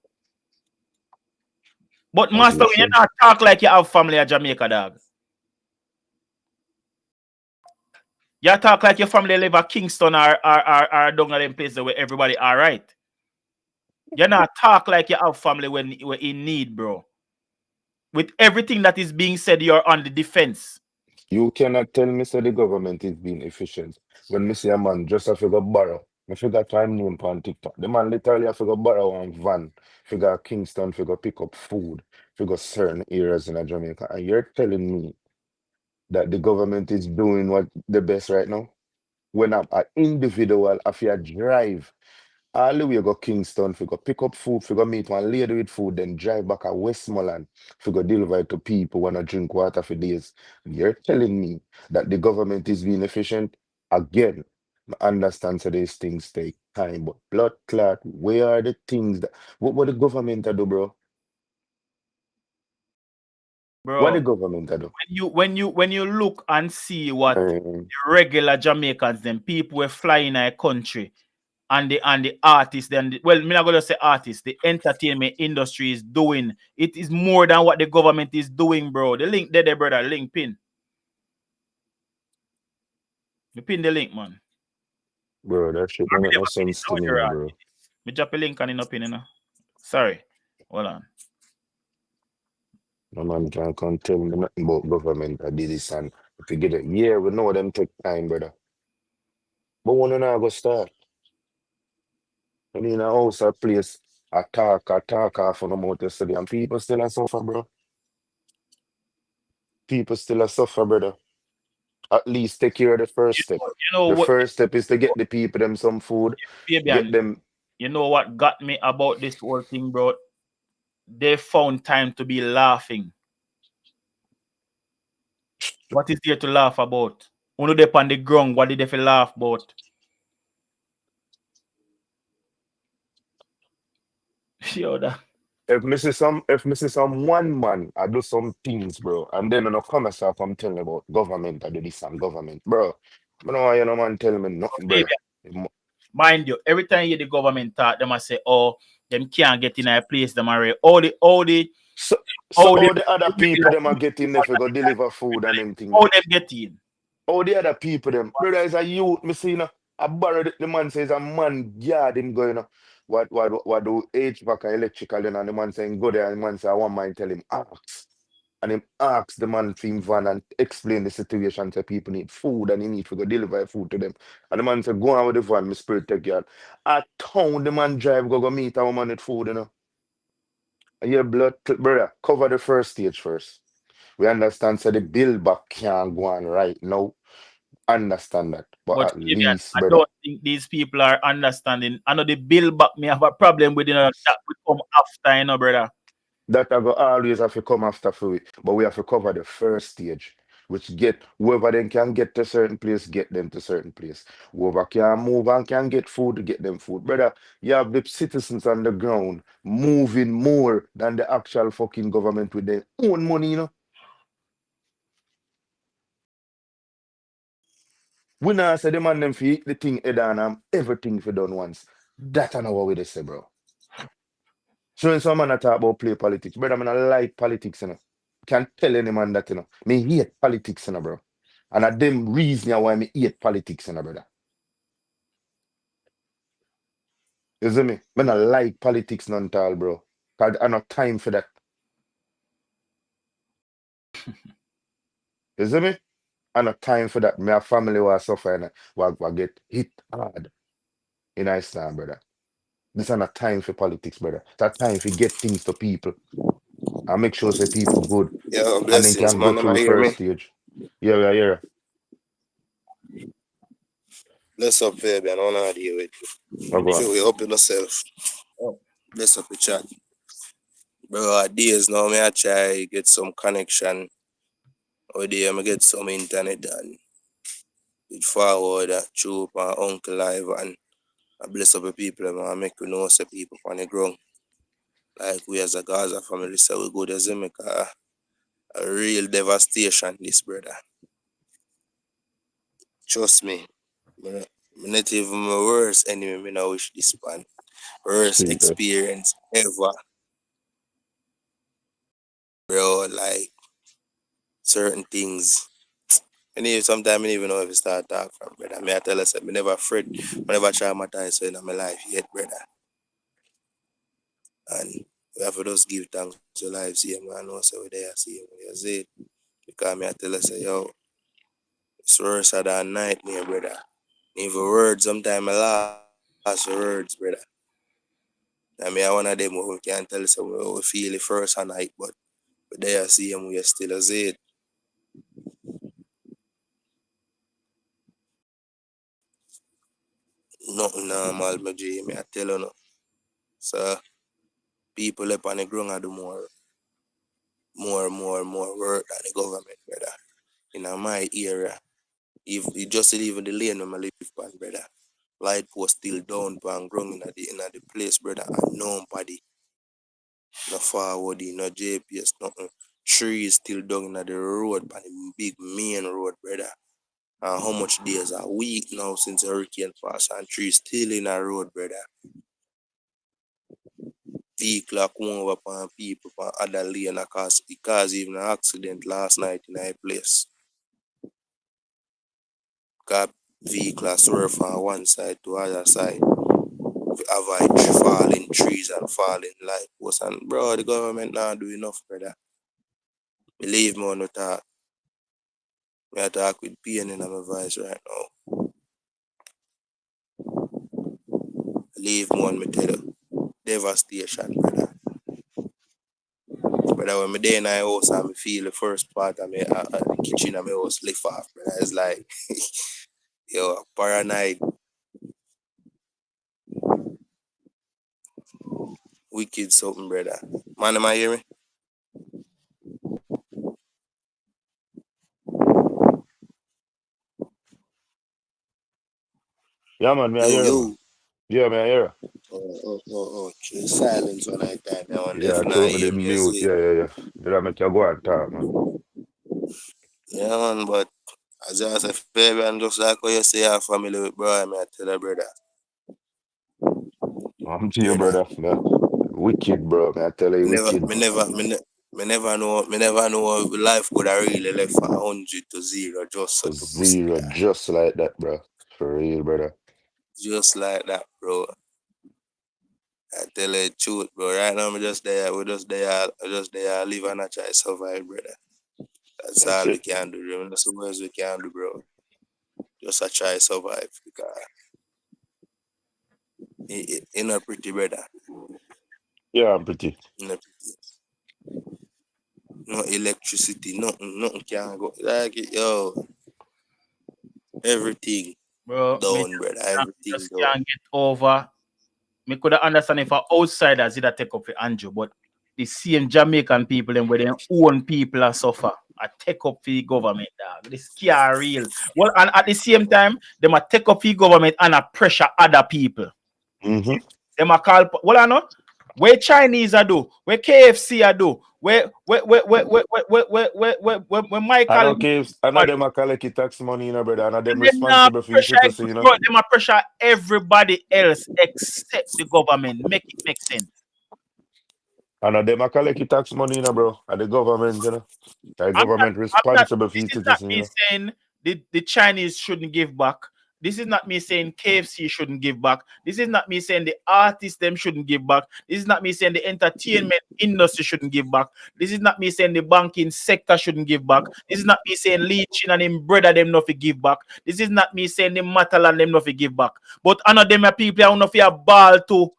But as Master, you when you should. not talk like you have family at Jamaica, dog. You talk like your family live at Kingston or down at them places where everybody all right. You not talk like you have family when in need, bro. With everything that is being said, you're on the defense. You cannot tell me say the government is being efficient. When me see a man just have to go borrow, me figure time name on TikTok. The man literally have to go borrow one van, figure Kingston, figure pick up food, figure certain areas in Jamaica. And you're telling me that the government is doing what the best right now? When I'm an individual, if you drive all the way go Kingston, fi go pick up food, fi go meet one lady with food, then drive back at Westmoreland, fi go deliver it to people wanna drink water for days. You're telling me that the government is being efficient? Again, I understand so these things take time, but blood clot, where are the things that what the government a do, bro? What the Bro, government a do? when you look and see what Um, the regular Jamaicans, them people were flying in a country and the artists, then well, me not gonna say artists, the entertainment industry is doing. It is more than what the government is doing, bro. The link there, brother. Link pin. You pin the link, man. bro, that shit I don't make really no have pin it. sense to Now me, you're no, right. bro. Me drop a link and it up in, Sorry. Hold on. No man can't come tell me nothing about government I did this and if you get it, yeah, we know them take time, brother. But when you not go start, I mean, a house or place, attack off on the mouth yesterday, and people still a suffer, bro. People still a suffer, brother. At least take care of the first step. You know The what, first step is to get the people them some food, get Fabian? them. You know what got me about this whole thing, bro? They found time to be laughing. What is there to laugh about? When they on the ground, what did they feel laugh about? Yo, that. If me see some one man, I do some things, bro, and then in the comments I come telling about government, I do this and government, bro. I don't want you no man tell me nothing, bro. Mind you, every time you hear the government talk, them I say, oh, them can't get in a place, them are So, so all the all the other people them are getting there for go deliver food and them thing how there. them get in. All the other people them, brother is a youth, me see I borrow the man says a man yard him going what do HVAC and electrical and the man saying go there and the man say I want mine tell him ask. And him ask the man for him van and explain the situation to people need food and he need to go deliver food to them. And the man said, go on with the van, my spirit take you out. At town the man drive go meet a woman with food, And your brother, cover the first stage first. We understand so the build back can't go on right now. Understand that. But But at Fabian, least, I brother, don't think these people are understanding. I know the bill back me have a problem with that will come after, brother. that I go always have to come after for it. But we have to cover the first stage, which get whoever then can get to certain place, get them to certain place. Whoever can move and can get food, get them food. Brother, you have the citizens on the ground moving more than the actual fucking government with their own money. We now say the man them fi eat the thing head on and everything fi done once. That I know what we dey say, bro. So when some man a talk about play politics, brother, I like politics. Can't tell any man that. Me hate politics, bro. And a them reason why me hate politics, brother. You see me? Me not like politics none at all, bro. Cause I no time for that. You see me? I no time for that. Me a family who suffer and wa get hit hard in Iceland, brother. This is not time for politics, brother. It's a time for get things to people and make sure say people good Yeah, and then blessings, can go man. Am I through hear first me? stage. Yeah, yeah, yeah. Bless up, Fabian. I want to deal with Oh, go you. on. Feel we up in yourself. Oh, bless up the chat. Bro, days now, me I try get some connection. Or there, I get some internet and it forward through my uncle live and I bless up the people, man. I make you know some people on the ground. Like we as a Gaza family, so we go to Jamaica. A real devastation, this brother. Trust me. Me not even my worst enemy, me now wish this man. Worst Jesus. experience ever, bro. Like certain things. And even sometimes I don't even know if it start talk from brother. Me I tell us that me never afraid, me never traumatize in my life yet, brother. And we have to just give thanks to life, see man. I know so we there, see him, we see it. Because me I tell us that yo, it's worse than nightmare, brother. Even words, sometimes I lost the words, brother. I mean, I one of them who can tell us how we feel the first night, but there see him, we still as it. Nothing normal, my G, me I tell you no. So people up on the ground are do more work than the government, brother. In my area, if you just even the lane where I live on, brother. Light post still down pan ground in the place, brother, and nobody. No forward, no GPS, nothing. Trees still down in the road, pan the big main road, brother. And how much days a week now since hurricane pass and trees still in the road, brother. Vehicle come over upon people from other lane it caused even an accident last night in a place. Got vehicle swerve from one side to other side. Avoid falling trees and falling light posts. And bro, the government not do enough, brother. Believe me when I talk. I talk with pain in my voice right now. Believe me when I tell you. Devastation, brother. Brother, when I day in my house and I feel the first part of me, the kitchen of my house lift off, brother. It's like, yo, paranoid, wicked something, brother. Man, am I hear me? Yeah, man, me I Yo, hear you, man. yo. Yeah, me I hear you. Silence when I time now and if Yeah, not throw me hear the me, I mute. say, Yeah, yeah, yeah. Did I make you go and talk, man? yeah, man, but as I say, Fabian, just like how you say your family with bro, I mean, I tell a brother, I'm to you, brother. Yeah. Wicked, bro. Man, I tell you, me never, wicked. me never, me never know life could have really left from 100 to 0 just so to pussy Zero, car. just like that, bro. For real, brother. Just like that, bro. I tell you the truth, bro. Right now, we just there, live and I try survive, brother. That's That's all we it. can do, bro. That's the worst we can do, bro. Just a try survive because it not pretty, brother. Yeah, I'm pretty. Not pretty. No electricity, nothing can go. Like it, yo, everything Bro, me down, brother. Everything just down. can't get over. Me could understand if a outsiders did take up for Andrew, but the same Jamaican people and where their own people are suffer. I take up for the government, dog. This scare real. Well, and at the same time, them a take up for the government and a pressure other people. Mm-hmm. Them a call. Well, I know where Chinese are do, where KFC are do, where Michael. I know them a collect tax money, you know, brother. And them And them now responsible for your pressure, citizen, you know. bro, them a pressure everybody else except the government. Make it make sense. I know them a collect tax money, you know, bro. And the government, you know. The I'm not, government I'm not, responsible for this your is not citizen, you me know. saying the Chinese shouldn't give back. This is not me saying KFC shouldn't give back. This is not me saying the artists them shouldn't give back. This is not me saying the entertainment industry shouldn't give back. This is not me saying the banking sector shouldn't give back. This is not me saying Lee Chin and him brother them not to give back. This is not me saying the Matalan them not to give back. But I know them are people who not a ball too.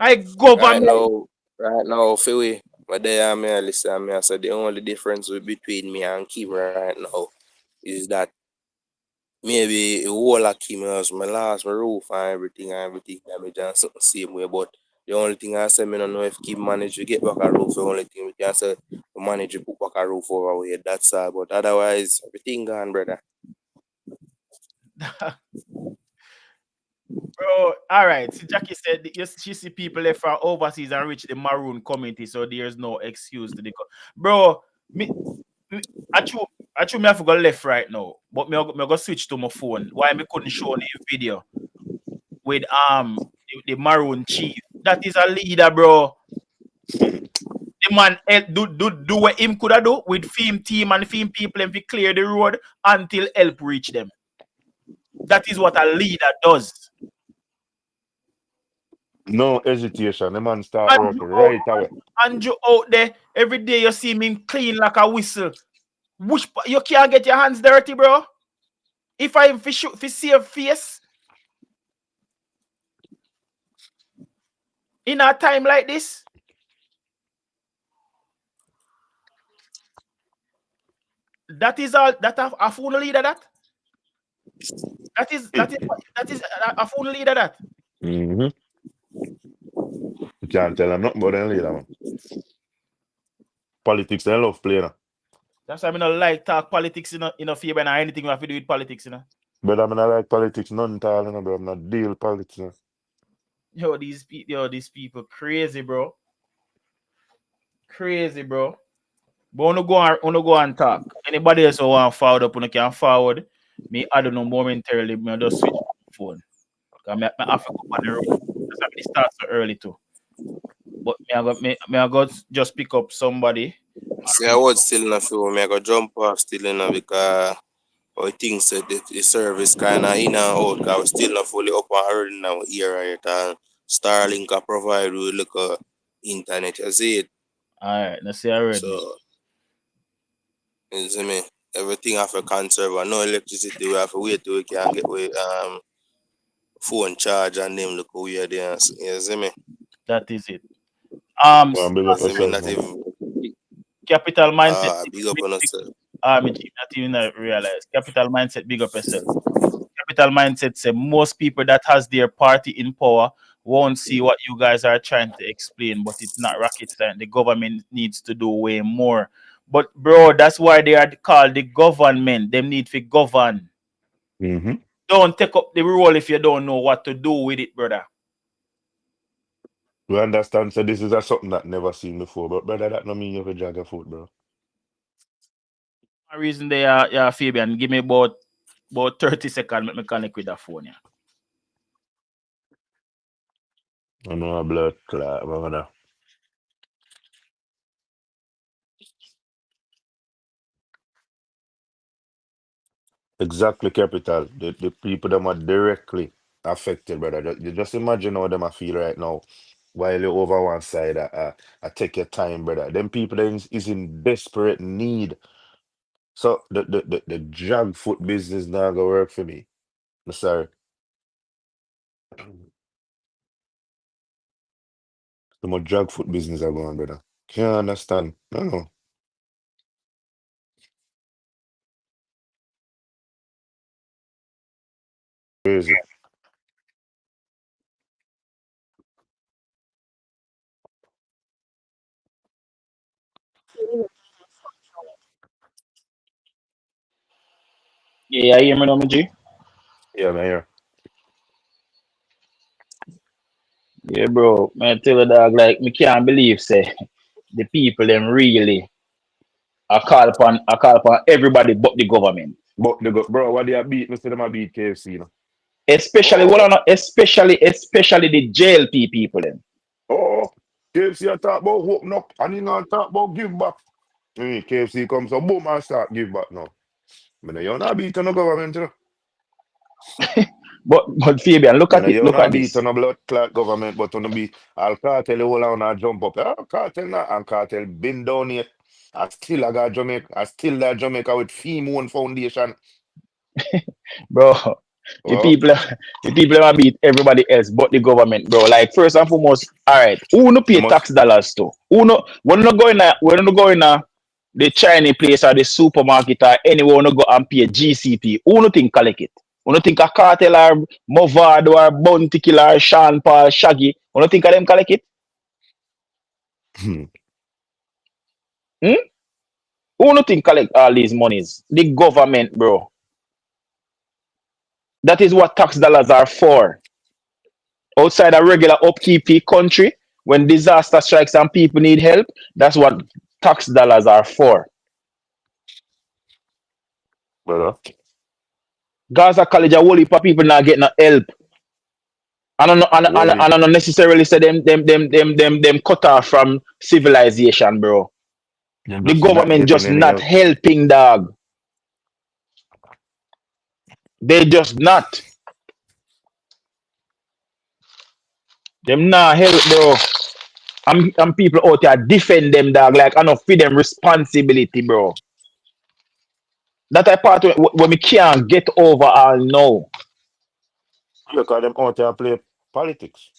I government. Right now, Philly, but there I mean, listen, I said the only difference between me and Kim right now is that maybe a whole of Kim house, my last, my roof and everything damage and something same way. But the only thing I say, I don't know if Kim managed to get back a roof. The only thing we can say, we manage to put back a roof over here. That's all. But otherwise, everything gone, brother. Bro, all right. See, Jackie said she see people left from overseas and reach the maroon community, so there's no excuse to the bro. Me actually me have to go left right now, but me go switch to my phone. Why me couldn't show the video with the maroon chief? That is a leader, bro. The man do what him coulda do with film team and film people and we clear the road until help reach them. That is what a leader does. No hesitation. The man start working right away. Andrew out there, every day you see him clean like a whistle. You can't get your hands dirty, bro. If I see a face in a time like this, that is all. That a phone leader. That is a phone leader. That. Mm-hmm. You can't tell them nothing about them leader, man. Politics, they love playing. That's why I don't like talk politics in a favor and anything we have to do with politics, you know. But I mean, I like politics, none tall, you know, bro. I'm not deal politics, you know. These people crazy, bro. Crazy, bro. But wanna go and talk. Anybody else who want forward up, can forward. Me, I don't know momentarily. Me just switch my phone. Cause me have to go on the road. That's why it starts so early too. But I got just pick up somebody. See, I was still in a few. I got jump off still in a because I think so the service kind of in and out. Cause I was still not fully up and early now here right and Starlink can provide with like internet. You see it. Alright, let's see already. So you see me. Everything have to conserve and no electricity. We have to wait till we can get with phone charge and them look how we are there. You see me. That is it. Big up yourself, not even capital mindset. Big up on yourself. Not even realize. Capital mindset, big up yourself. Capital mindset say most people that has their party in power won't see what you guys are trying to explain, but it's not rocket science. The government needs to do way more. But bro, that's why they are called the government. They need to govern. Mm-hmm. Don't take up the role if you don't know what to do with it, brother. We understand, so this is something that never seen before, but brother, that no mean you have a jagger foot, bro. The reason they are Fabian, give me about 30 seconds, let me connect with that phone, yeah. I know a blood clot, brother. Exactly, capital. The people that are directly affected, brother. You just imagine how them I feel right now. While you're over one side, I take your time, brother. Them people that is in desperate need. So the drag foot business not gonna work for me. I'm sorry. The more drag foot business are going, brother. Can't understand. No. Crazy. Yeah, you hear me now, G? Yeah, man. Yeah. Yeah, bro. Man, tell you dog, like me can't believe say the people them really I call upon everybody but the government. But bro, what they are beat, me say them a beat KFC, you know. Especially especially the JLP people them. Oh, KFC I talk about open up, and he not talk about give back. KFC comes so boom and start give back now. But you not beat on the government, you know. But Fabian, look at it. You Look not at beat this. on a blood clot government, but on the beat I'll cartel you all on jump up. Cartel not and cartel been down here. I still got Jamaica. I still got Jamaica with Fee Moon Foundation. Bro, The Well, people, the people want beat everybody else but the government, bro. Like first and foremost, all right, who no you pay must tax dollars to? Who no? When no go in the Chinese place or the supermarket or anywhere, no go and pay GCP. Who no think collect it? Who no think a Cartel or Movado or Bounty Killer or Sean Paul Shaggy? Who no think of them collect it? Hmm? Who no think collect all these monies? The government, bro. That is what tax dollars are for. Outside a regular upkeep country, when disaster strikes and people need help, that's what tax dollars are for. brother. Gaza College, a whole heap of people not getting no help. And Well, I don't necessarily say them cut off from civilization, bro. you're The just not government getting just any not help. helping, dog. They just not. Them not help, bro. And people out there defend them, dog. Like I know for them responsibility, bro. That I part when we can't get over all now. Look at them out there play politics.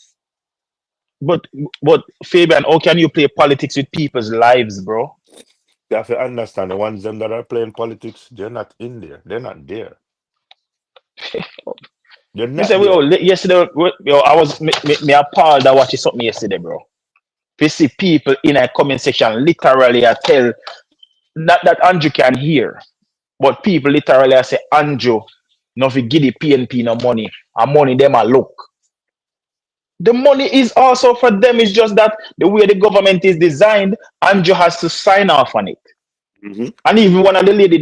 But but Fabian, how can you play politics with people's lives, bro? You have to understand the ones them that are playing politics, they're not in there. They're not there. They're Me not say, there. yesterday, I was me appalled at watching something yesterday, bro. You see people in a comment section literally I tell that Andrew can hear, but people literally I say Andrew, no fi give the PNP no money, and money them a look. The money is also for them. It's just that the way the government is designed, Andrew has to sign off on it. Hmm. And even one of the lady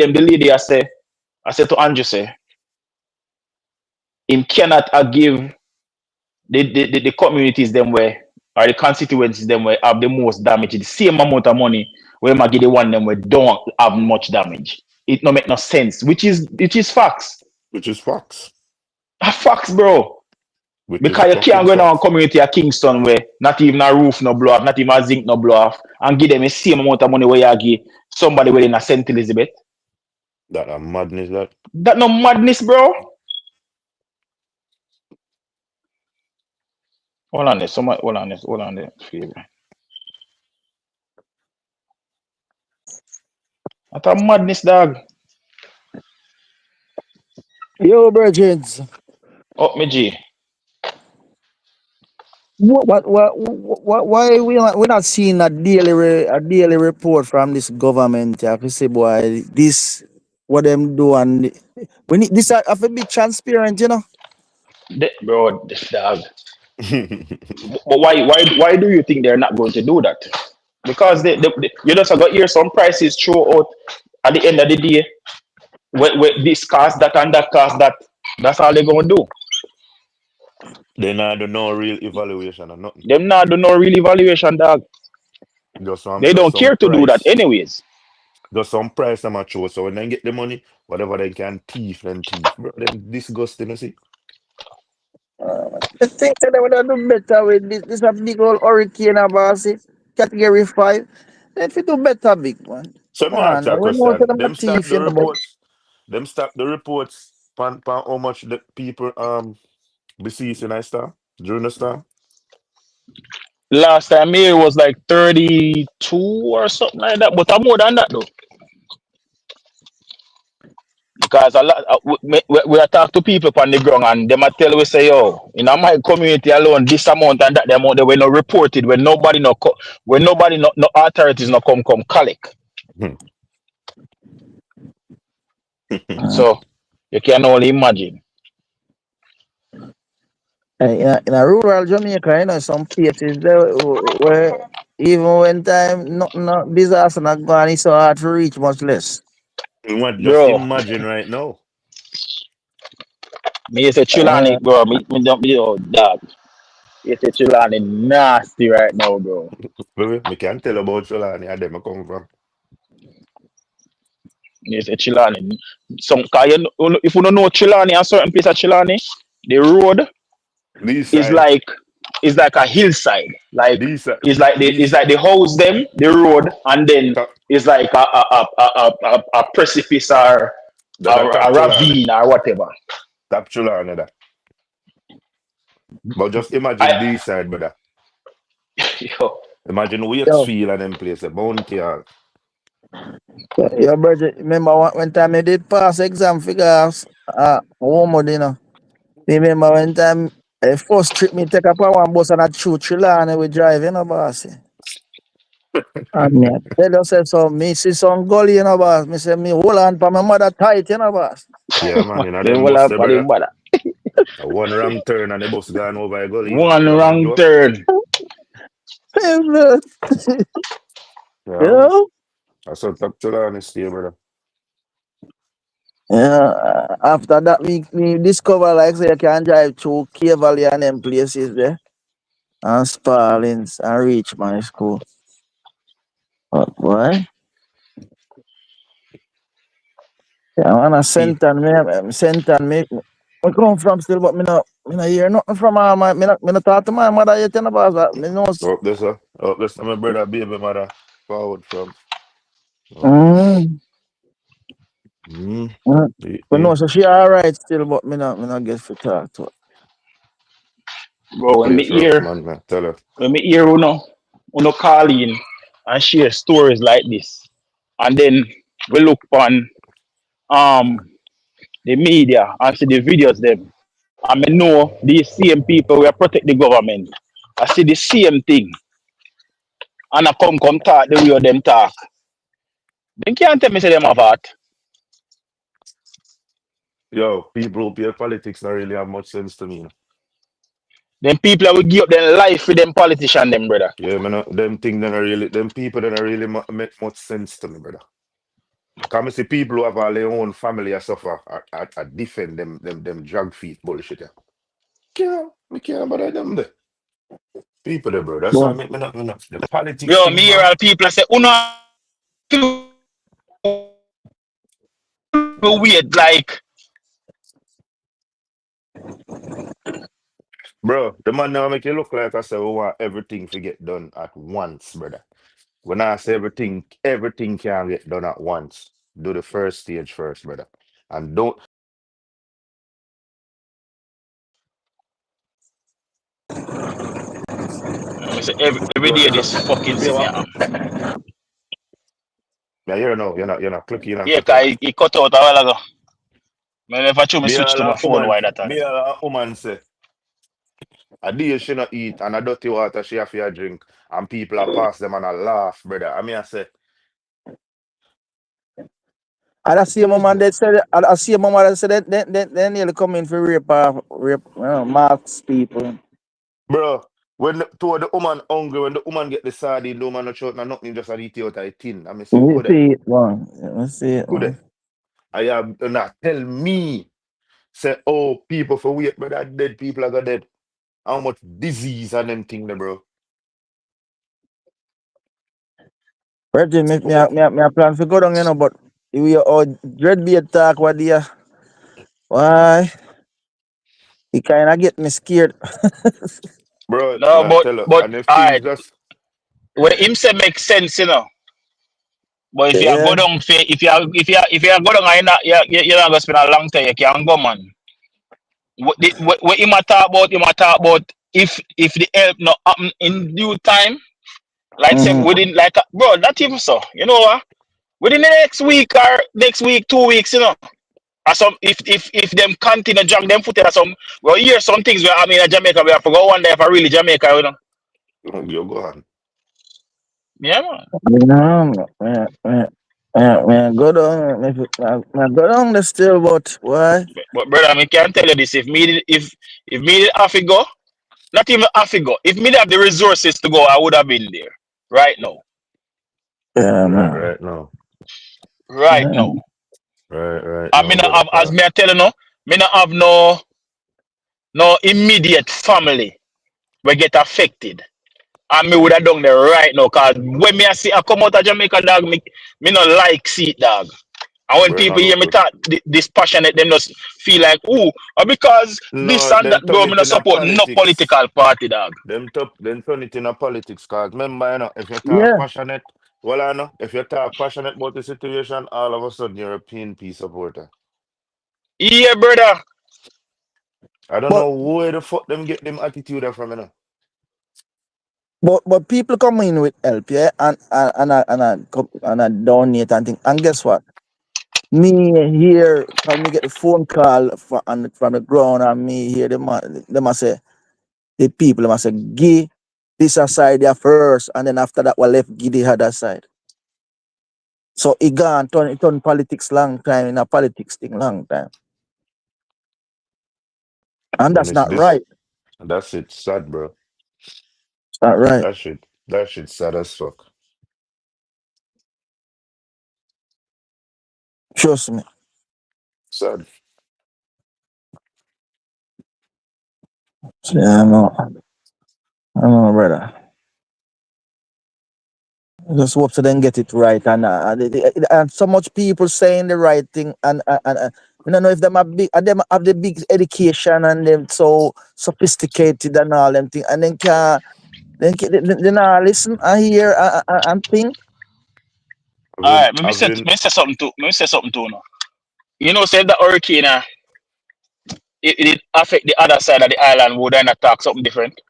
I said to Andrew, say, him cannot give the communities them where or the constituencies them where have the most damage the same amount of money where might give the one them where don't have much damage. It no make no sense, which is facts. Which is facts. Facts, bro. Which is Because you fucking can't go in a facts. community at Kingston where not even a roof no blow off, not even a zinc no blow off, and give them the same amount of money where you give somebody within a St. Elizabeth. That a madness that. That no madness, bro. Hold on there. Somebody, hold on there. That's a madness, dog. Yo, Virgins. Oh, me G. Why we not seeing a daily report from this government? I say, boy, this what them do, and we need this have to be transparent, you know. Bro, this dog. But why do you think they're not going to do that? Because you just got here some prices throw out at the end of the day. Where this cost that and that cost that. That's all they're gonna do. They not do no real evaluation or nothing. Them not do no real evaluation, dog. They Just don't some care to do that price. anyways. Just some price I'm show. So when they get the money, whatever they can thief, then thief. Bro, them disgusting, you see. I think that they would have do better with this. This a big old hurricane about it, category 5. Then if you do better, big one. So Come me ask on, you a we know that question. I'm a Them stop thief, the you know, but reports. Them stop the reports pan how much the people besieged in I star during the storm. Last time here was like 32 or something like that, but I'm more than that though. Because a lot we are talk to people on the ground and them a tell we say, yo, in my community alone, this amount and that the amount they were not reported when nobody when nobody no authorities no come collect. Hmm. So you can only imagine. in a rural Jamaica, you know, some places there where even when time no disaster not gone, it's so hard to reach, much less. What? Just Bro, imagine right now. me say Chilani, bro, me don't be oh dog. You say Chilani nasty right now, bro. Baby, me can tell about Solani and them I come from. You say Chilani. Some cause if you don't know Chilani and certain place of Chilani, the road These is side, like a hillside. Like these side, it's these like the house them, the road, and then top, it's like a precipice or that a top a Solani. ravine or whatever. Top chula on that. But just imagine I this side, brother. yo, Imagine Yo, Wakefield and them place, a bounty all. yo, brother, remember one time I did pass exam figures homework, you know. Remember one time first trip me take up one bus and I shoot Trillane we drive, you know, boss. And me I tell you say so me see some gully, you know, boss. Me say me hold on for my mother tight, you know, boss. Yeah, man, you know they them will bus have there, for the brother. mother. A one wrong turn and the bus gone over a gully, you know. One You man wrong know? turn. Hey, man. You Yeah, man. know? I saw top chula on the stay, brother. Yeah, after that we discover like say you can drive through K Valley and them places there. And Sparlings and reach my school. But boy, yeah, man, a Peep. Senton me. I come from still, but me no hear nothing from my me no talk to my mother yet, you know, boss. Me know. Up there, sir. Up there, sir. My brother, baby mother, forward from. Oh. Mm, Mm. mm. But Yeah. no, so she alright still, but me not get to talk to her. Bro, Place rough, man. Tell her. when me hear uno call in and share stories like this, and then we look on um the media and see the videos them, and me know these same people will protect the government. I see the same thing, and I come talk the way them talk. They can't tell me say them have heart. Yo, people who play politics don't really have much sense to me. You know? Them people that will give up their life for them politician, them brother. Yeah, man. Them thing that are really, them people that are really make much sense to me, brother. Come see people who have all their own family and suffer. I defend them drug feet bullshit. Yeah. We can't bother them there. People there, bro. That's why I But make me not. The politics Yo, me thing, hear man. all people say, uno feel weird, like Bro, the man now make you look like I say we want everything to get done at once, brother. When I say everything can get done at once. Do the first stage first, brother. And don't I say every bro, day there's a this fucking me have thing a- happen. yeah, you know, you're not clicking and Yeah, cut cause out. he cut out a while ago. Man, if I try me Me switch all to my a phone, woman, why that me time? all a woman say a day she not eat and a dirty water she have to drink and people are pass them and a laugh, brother. I mean I say, I see a who's mama that? that said I see a mama that said that they nearly come in for rape marks people. Bro, when the woman hungry, when the woman get the sardine, the woman not short and nothing, just a eat it out of a tin. I mean say, You could it? see it, man. You see it, Could man. it? I have not tell me, say, oh, people for wait, brother, dead people are got dead. How much disease and them thing there, bro. Virgin, Woman, me plan to go down, you know, but we all dread be attack what they why? It kinda get me scared. bro, No, not tell her. but And if things alright. just When him say make sense, you know. But if you go Yeah. down if you go down and you're not gonna spend a long time, you can't go man. What him a talk about if the help not happen in due time, like say Mm-hmm. within like bro, not even so. You know what? Within the next week or next week, 2 weeks, you know. Or some if them continue drag them foot or some well hear some things where I mean in Jamaica we have to go one day if I really Jamaica, you know. you go on. Yeah man. Yeah, go down, go down there still, but why? But brother, I mean can tell you this if me did have to go, not even have to go. If me did have the resources to go, I would have been there right now. Yeah, man. Right now. Right now. Yeah. Right I now, mean I brother. have as me I tell you no, me not have no immediate family will get affected. And me would have done there right now. Cause when me I see I come out of Jamaica dog, me not like see it dog. And when We're not people hear look me good. talk this passionate, them just feel like, ooh, because this No, and that, then turn bro, me it not in a support no politics. political party, dog. Then turn it in a politics, cause remember, you know, if you talk Yeah. passionate, well, I know, if you talk passionate about the situation, all of a sudden you're a PNP supporter. Yeah, brother. I don't But know where the fuck them get them attitude from, you know. but people come in with help, yeah, and I donate and thing. And guess what? Me here, when me get the phone call from the ground, and me hear them a say the people them a say give this aside there first, and then after that we left give the other side. So it gone turn politics long time in a politics thing long time, and When that's it's not this, right. that's it, sad, bro. It's not right. That shit sad as fuck. Trust me. Sad. Yeah, I know, brother. Just hope to then get it right, and so much people saying the right thing, and I don't know if them have the big education and them so sophisticated and all them thing, and then they not listen and hear and think. Alright, let Having me say something to now. You know, say the hurricane it affect the other side of the island, would I not talk something different?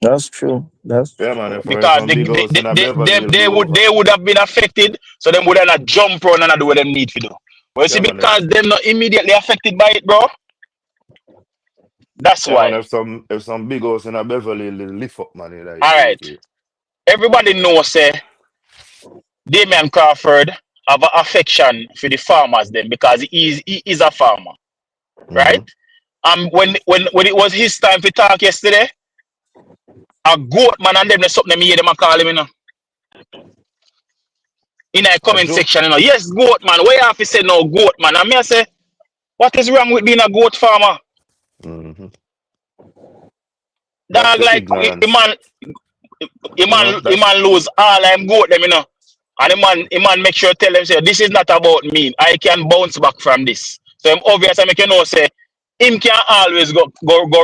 That's true. That's yeah, man, true. if Because some big house in a Beverly Hill they blow would over. they would have been affected, so them would have not jump on and do what them need to do. But you see, Yeah, man, because them not immediately affected by it, bro, that's yeah, man, why. if some big house in a Beverly Hill lift up, man, it like Alright. okay. Everybody knows say Damian Crawford have an affection for the farmers then because he is a farmer, right? Mm-hmm. When it was his time to talk yesterday, a goat man and them there's something me hear them a call him, in a A comment joke. section, Yes, goat man. Where you have to say no goat man? And me I say, what is wrong with being a goat farmer? Mm-hmm. That's Dog, the like ignorance. You know, he that's man lose all them goat them. And the man make sure tell them say this is not about me. I can bounce back from this. So him obviously make you know say him can always go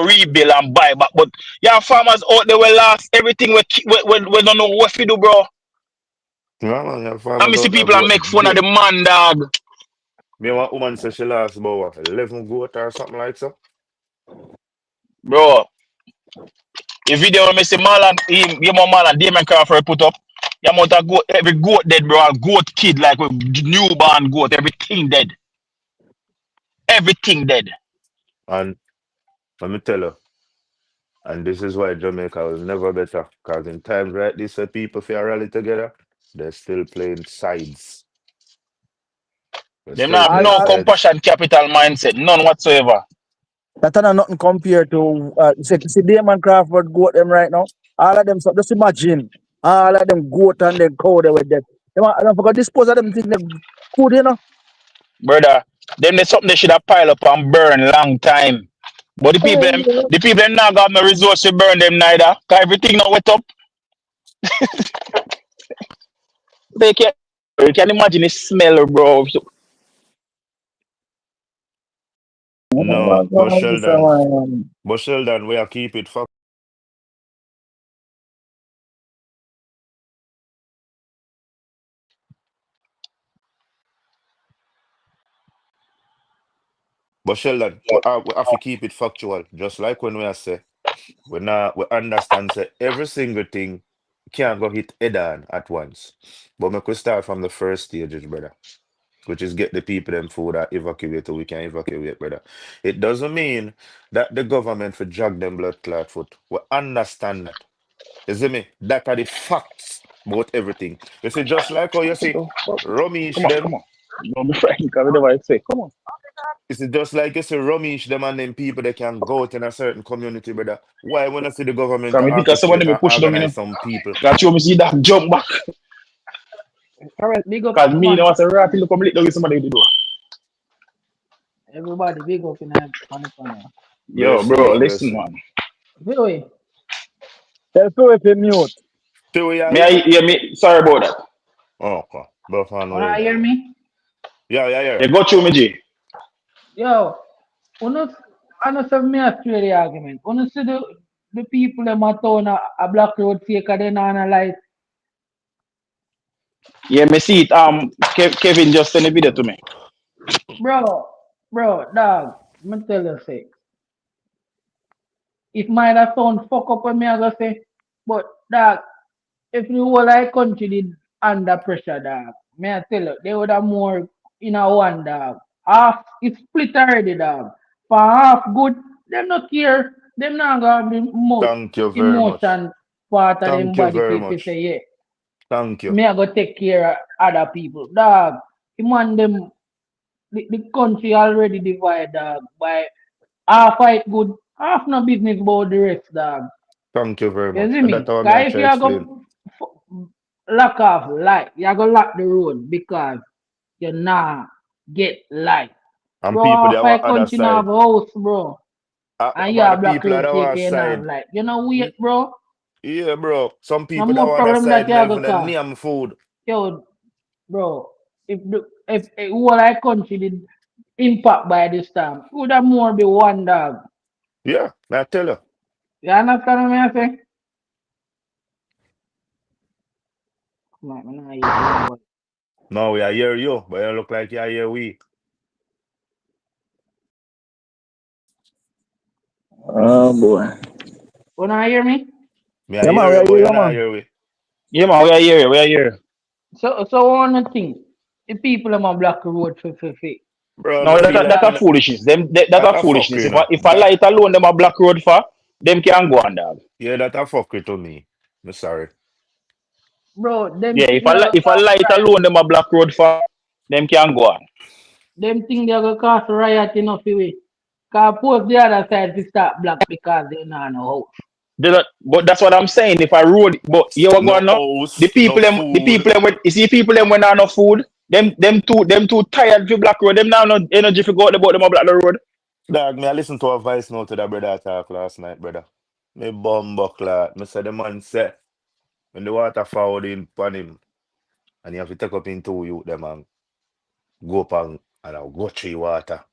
rebuild and buy back. But yeah, farmers out there will lost everything we don't know what to do, bro. yeah, man, your And farmers me see out there people and go make fun of the dead. man, dog. Me and one woman said she lost about what, 11 goat or something like so. Bro, the video when me see Marlon, him Marlon, Damon Crawford put up, the amount of goat, every goat dead, bro. A goat kid, like with newborn goat, everything dead. Everything dead. And let me tell you, and this is why Jamaica was never better. Because in times like this, where people feel rally together, they're still playing sides. They're Them still not have All, playing no all sides. compassion capital mindset, none whatsoever. that are nothing compared to see Damon Crawford goat them right now. All of them, so just imagine all of them goat and them cow they were dead. I don't forget dispose of them thing they good, Brother, them there's something they should have piled up and burn long time. But the people them not got no resource to burn them neither. Cause everything not wet up. They can You can imagine the smell, bro. No, but Sheldon, we are keep it fuck. But Sheldon, we have to keep it factual. Just like when we are say, we understand say every single thing can't go hit head on at once. But we could start from the first stages, brother, which is get the people them food and evacuate so we can evacuate, brother. It doesn't mean that the government for drag them blood clot foot. We understand that. You see me? That are the facts about everything. You see, just like how you see Romish them, Come on. Don't be frightened, because whatever I say. Come on. you see, just like you see Romish them and them people that can go out in a certain community, brother. Why when I see the government to Come, because somebody orchestrate me and push them, organize some people? Got you me see that jump back. Alright, big up, Because me, man. I was a rat, look come with somebody to do. Everybody, big up in on the corner. Yo, Bless bro, you, bless listen, you. man. Really? Tell people if you mute. Do we Me, hear me? sorry about that. Oh, okay. Buff and well Wanna hear done. me? Yeah, yeah, yeah. You go through me, G. Yo, uno, I know some me a straight the argument. Uno see the people them a town a black road fake they not a light. Yeah, me see it. Kevin just sent a video to me. Bro, dog, me tell you say. it might have sound fuck up when me I go say, but dog, if the whole like country did under pressure, dog, may I tell you, they would have more in a one dog. Half it's split already, dog. For half good, them not care. Them not gonna be much Thank you very much. emotion part of them Thank you body very if much. say yeah. Thank you. Me I go take care of other people. Dog, the man them the country already divided dog by half fight good, half no business about the rest dog. Thank you very You much. see And that's me? how I Cause if try to you explain. go lock off light, you go lock the road because you not get light. And Bro, people half there on fight other country now have side. a house, bro. And you But the have black people at road our TK now side. like you know wait y- bro. Yeah, bro. Some No people that more on other problem that side you not go even the cause. name food. Yo, bro, if whole like country did impact by this time, it would have more be one dog. Yeah, I tell you. You understand what I say? Like, man, I hear nobody. No, we are hear you, but you look like you are hear we. Oh boy. When I hear me? Me I Yeah man, hear we you, are but here, you not man. hear we. Yeah, man, we are here. We are here. So one thing, the people on my block road for Bro, No, me them feel that like dog. a foolishness. That that a a fuck foolishness. you know. If I That light alone, them a black road for them can go on, dog. yeah, that a fuck you to me. Me sorry. Bro, them Yeah, think they are gonna if I cause light riot. alone, them a black road for them can go on. Them think they are gonna cause riot enough way. Cause post the other side to start black because they not no house. But that's what I'm saying. If I road, but you are No going now. house, no The food. people them, you see people them when not no food. Them too tired for black road. Them now no energy for go out about them a black the road. Dog, me I listen to a voice note to that brother talk last night, brother. Me bum buckler. Me say the man say when the water forward in upon him and you have to take up into you them and go up and go through water.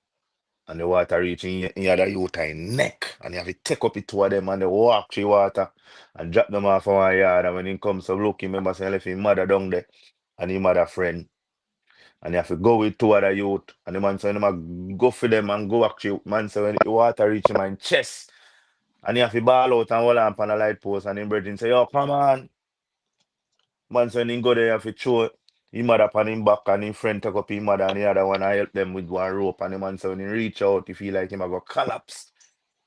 And the water reaching in other youth in neck. And you have to take up it two of them and they walk through water and drop them off on one yard. And when he comes to look, he remember saying left his mother down there and his mother friend. And you have to go with two other youth. And the man say, go for them and go actually. Man say when the water reach him in chest. And you have to ball out and hold on on a light post. And him brethren say, yo, come on. Man say when he go there, you have to throw him mother upon him back and his friend take up his mother and the other one I help them with one rope. And the man say when he reach out, he feel like him a go collapse.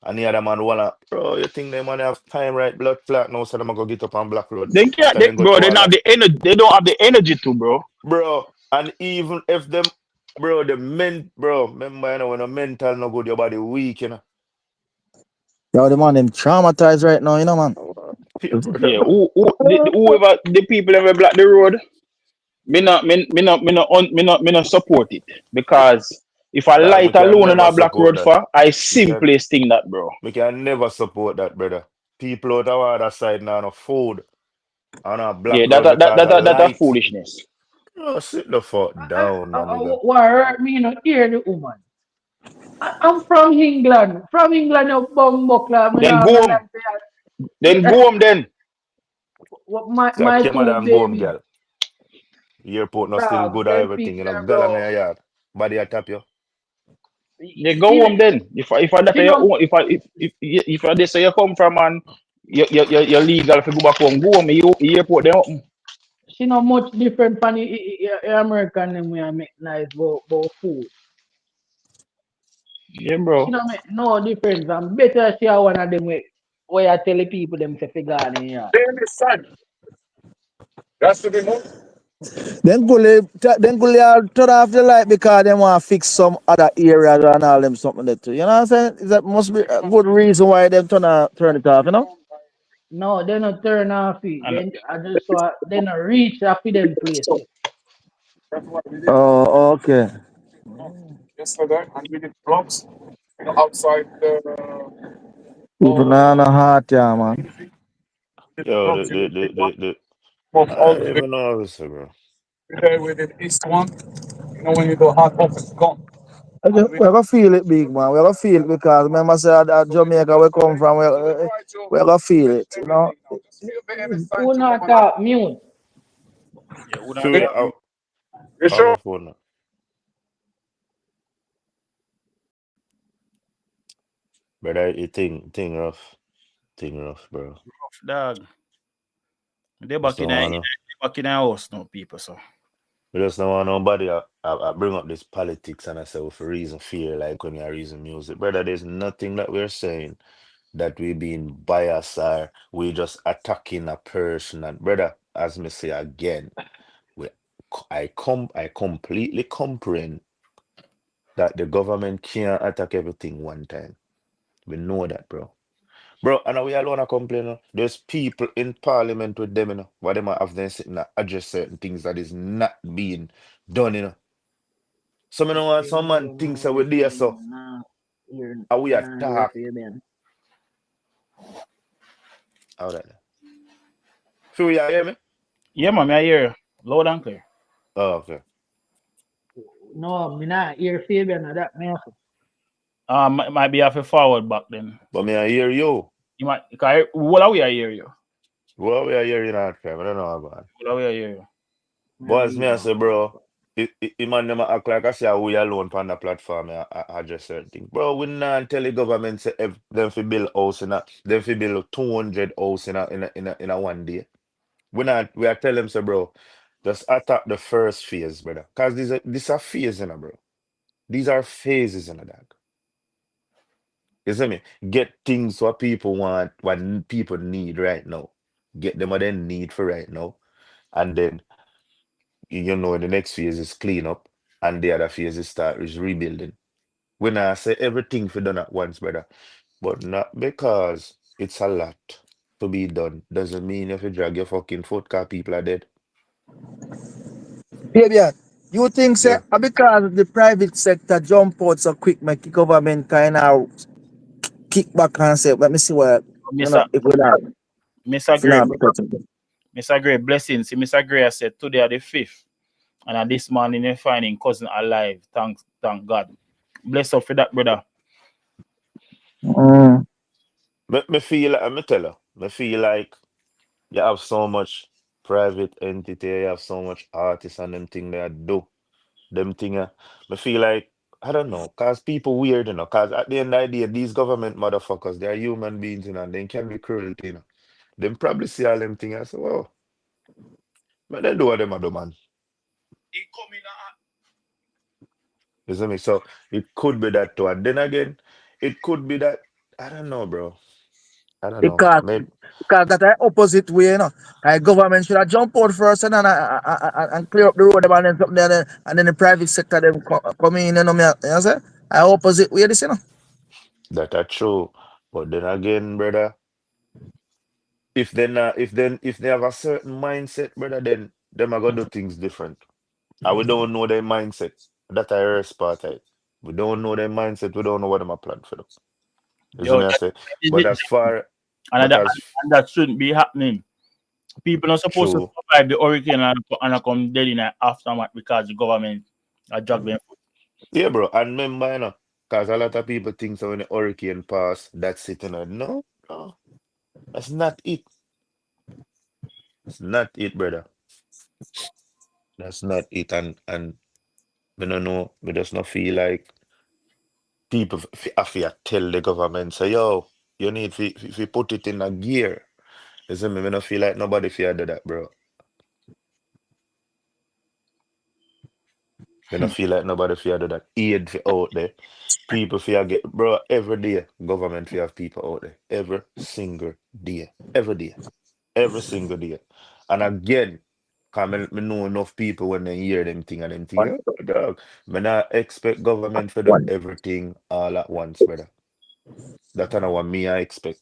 And the other man wanna, bro, you think they man have time right blood clot now, so them a go get up on Black Road. They can't, After them go bro. to They all don't have that. the energy. They don't have the energy to, bro. Bro, and even if them, bro, remember, you know, when a mental no good, your body weak, you know. Yo, the man them traumatized right now, you know man. Yeah, whoever the people ever block the road, me not support it because if I Dog, we light can alone on never a black support road that. for, I We can, simply sting that, bro. we can never support that, brother. People out our other side now no food on a Yeah, Black Road because of that a light. foolishness. Oh, sit the fuck down, my nigga. What hurt me, you know, hear the woman. I'm from England. From England, you bum buckler. Me Then not go gonna home. lie to you. Then go home. Then That My camera two and go home, babies, girl. Airport not still dog, good or them everything, people you know. there, Girl on bro. your yard. Body a tap you. they go Even, home. Then if I that she your know, own, if I say you come from and you're legal to go back home, go home. You airport there. she know much different from the American them we make nice about food. Yeah, She bro. don't make no difference. And better she are one of them where I tell the people them to figure out in here. Then Gully all turn off the light because they want to fix some other areas and all them something there too. You know what I'm saying? That must be a good reason why them turn it off, you know? No, they not turn off it. And Then I just saw they not reach after them places. Oh, okay. People now on a heart, yeah, man. Yo, I don't even know how to say, bro. We gonna feel it big, man. We gonna feel it because remember say that Jamaica we come from, we gonna feel it, you know? Who not talk mute? yeah, who not Feel it talk me? out on my phone now. Brother, you think rough. Thing rough, bro. Dog. They Just back in don't a wanna. back in a house now, people. So We just don't want nobody. I bring up this politics and I say for reason fear, like when you are reason music, brother. There's nothing that we're saying that we being biased or we just attacking a person. And brother, as me say again, we, I completely comprehend that the government can't attack everything one time. We know that, bro. Bro, and we alone are complaining. There's people in parliament with them, what them have them sitting and address certain things that is not being done. So me know want some man thinks that we there, so and we attack. How that? Feel you hear me? yeah, man, I hear you loud and clear. Oh, okay. No, me not hear Fabian or that me. Might be have to forward back then. But me I hear you. You might, cause what are we I hear you? Well, we are hearing that crap. I don't know about. What are we I hear you? Boys, me I say, bro, man them act like I say we alone on the platform. I just certain things. Bro, we not tell the government say if them fi build house them fi build 200 house in a one day. We are telling them say, bro, just attack the first phase, brother. Cause these are phases, bro. These are phases, dog. You see me? Get things what people want, what people need right now. Get them what they need for right now. And then, the next phase is clean up. And the other phase is rebuilding. When I say everything for done at once, brother. But not because it's a lot to be done. Doesn't mean if you drag your fucking foot, cause people are dead. Fabian, you think say Yeah. because the private sector jump out so quick, make the government kind of kick back and say, let me see what Mr. if we not Mr. if we Gray, not because of it. Mr. Gray, blessings. See, Mr. Gray I said today are the 5th. And this morning they finding cousin alive. Thank God. Bless up for that, brother. Mm. Me feel like, me tell you, me feel like you have so much private entity, you have so much artists and them thing they do. Them thing, me feel like, I don't know, cause people weird, cause at the end of the day, these government motherfuckers, they are human beings, and they can be cruel. Them probably see all them thing and say, well, but they do what them a do, man. You see me? So it could be that too. And then again, it could be that, I don't know, bro. I don't know. Because Maybe because that the opposite way. Like government should have jump out first and clear up the road them and then something and then the private sector them come in, say? I opposite way this. that are true. But then again, brother, if they have a certain mindset, brother, then them are gonna do things different. And we don't know their mindset. That I hear part of it. We don't know their mindset, we don't know what them are planned for them. You see Yo, me I say? But as far but as and that shouldn't be happening. People are supposed to true. survive the hurricane and come dead in the aftermath because the government are drag them. Yeah, bro. And remember, because a lot of people think so when the hurricane pass, that's it. No, no, that's not it. That's not it, brother. That's not it. And we don't know. We just not feel like people have to tell the government, say, yo, you need to put it in a gear. You see me? We don't feel like nobody fear do that, bro. We don't feel like nobody fear do that. Aid for out there. People fear get, bro, every day, government fear have people out there. Every single day. Every day. Every single day. And again, cause me know enough people when they hear them thing, oh, dog. Me not expect government to do everything all at once, brother. That's not what me I expect.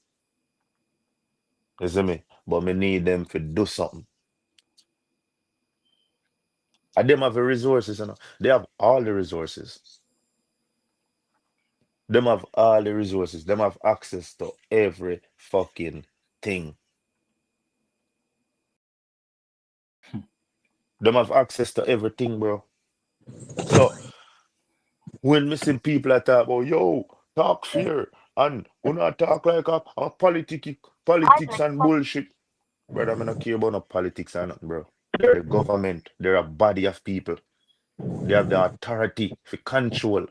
You see me? But me need them to do something. And them have the resources, They have all the resources. Them have all the resources. Them have access to every fucking thing. Them have access to everything, bro. So when missing people are talk about, yo, talk fear, and we not talk like a politics and bullshit. Brother, I don't care about no politics or nothing, bro. They're the government. They're a body of people. They have the authority to control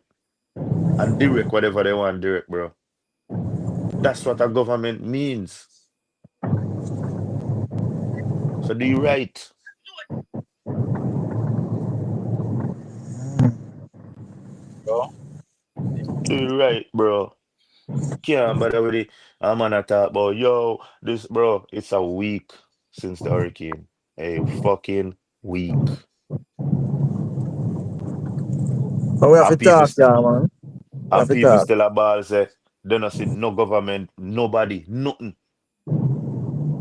and direct whatever they want to direct, bro. That's what a government means. So do you right. bro. Do you right, bro. Can't bother with it. I'm gonna talk about yo, this bro, it's a week since the hurricane. A fucking week. But we have to And people talk, st- yeah, man. We have and to people talk. still a ball say they not see no government, nobody, nothing.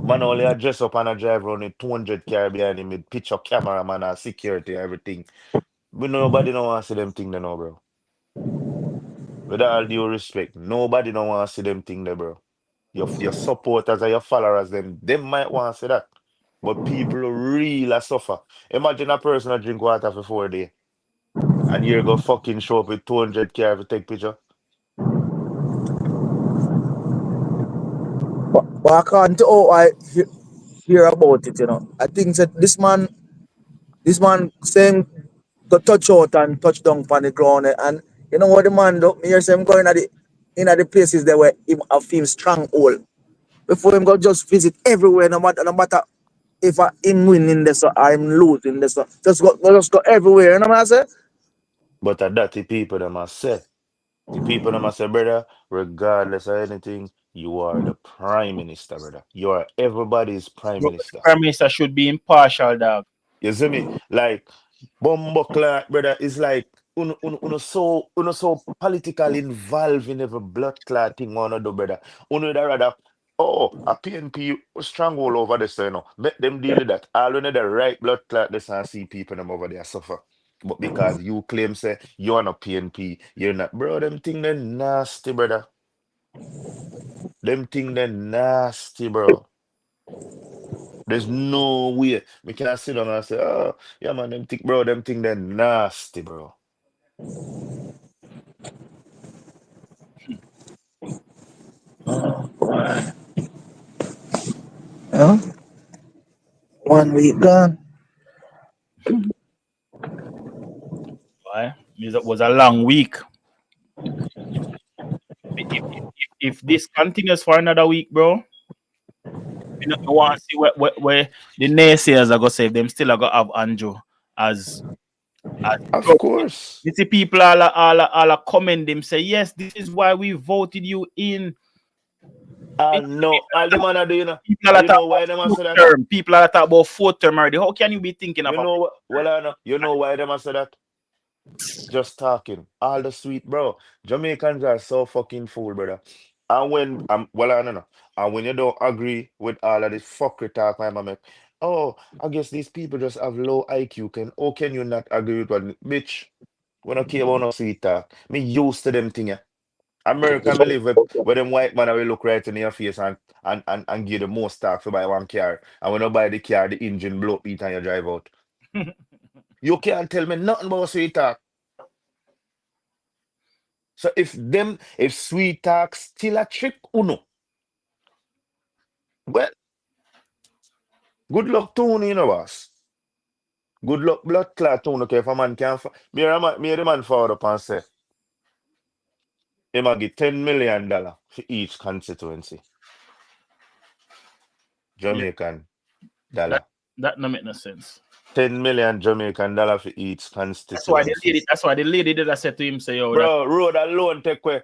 Man only a dress up and a drive around with 200 car behind him with picture cameraman and security and everything. But nobody don't want to see them thing there now, bro. With all due respect, nobody don't want to see them thing there, bro. Your supporters and your followers, them might want to see that. But people really suffer. Imagine a person that drink water for 4 days and you go fucking show up with 200 car to take picture. But I can't how I hear about it, you know. I think that this man saying to touch out and touch down on the ground, and you know what the man do? Me hear say him going at the places there where him have him stronghold. Before him go just visit everywhere, no matter if him winning this or I'm losing this. Just go everywhere. You know what I say? But that the people them must say. The people them must say, brother, regardless of anything, you are the prime minister, brother. You are everybody's prime Bro, the minister. Prime Minister should be impartial, dog. You see me? Like Bumbuckler, brother, is like uno so politically involved in every blood clot thing wanna do, brother. Uno da rather a PNP stronghold over this, you know. Let them deal with that. All when the right blood clot this and see people them over there suffer. But because you claim say you're not PNP, you're not, bro, them thing they nasty, brother. Them thing they nasty, bro. There's no way we can sit down and say, oh, yeah, man, them think they're nasty, bro. Yeah. 1 week gone. Why? It was a long week. If this continues for another week, bro, you know, I want to see where the naysayers are gonna say them still are gonna have Andrew as Of bro. course. You see people all are commend him, say yes, this is why we voted you in. I know. All the man are doing, People are you talking know about why them fourth say that? term. People are talking about fourth term already. How can you be thinking of You a know what? Well, I know. You know why them say that? Just talking. All the sweet, bro. Jamaicans are so fucking fool, brother. And when well, I don't know. And when you don't agree with all of this fuckery talk, my man make, oh, I guess these people just have low IQ. How can you not agree with what bitch? We don't care about no sweet talk. Me used to them thing, yeah. America, me live where them white man will look right in your face and give the most talk to buy one car. And when you buy the car, the engine blow beat and you drive out. You can't tell me nothing about sweet talk. So if sweet talk still a trick, uno, well, good luck to uno, you know, boss. Good luck, blood clot to uno, okay, if a man can't, me the man forward up and say, he might get $10 million for each constituency, yeah, Jamaican that dollar. that no make no sense. 10 million Jamaican dollar for each That's why the constituency. lady. That's why the lady did I said to him, say, yo, that Bro, road alone take away.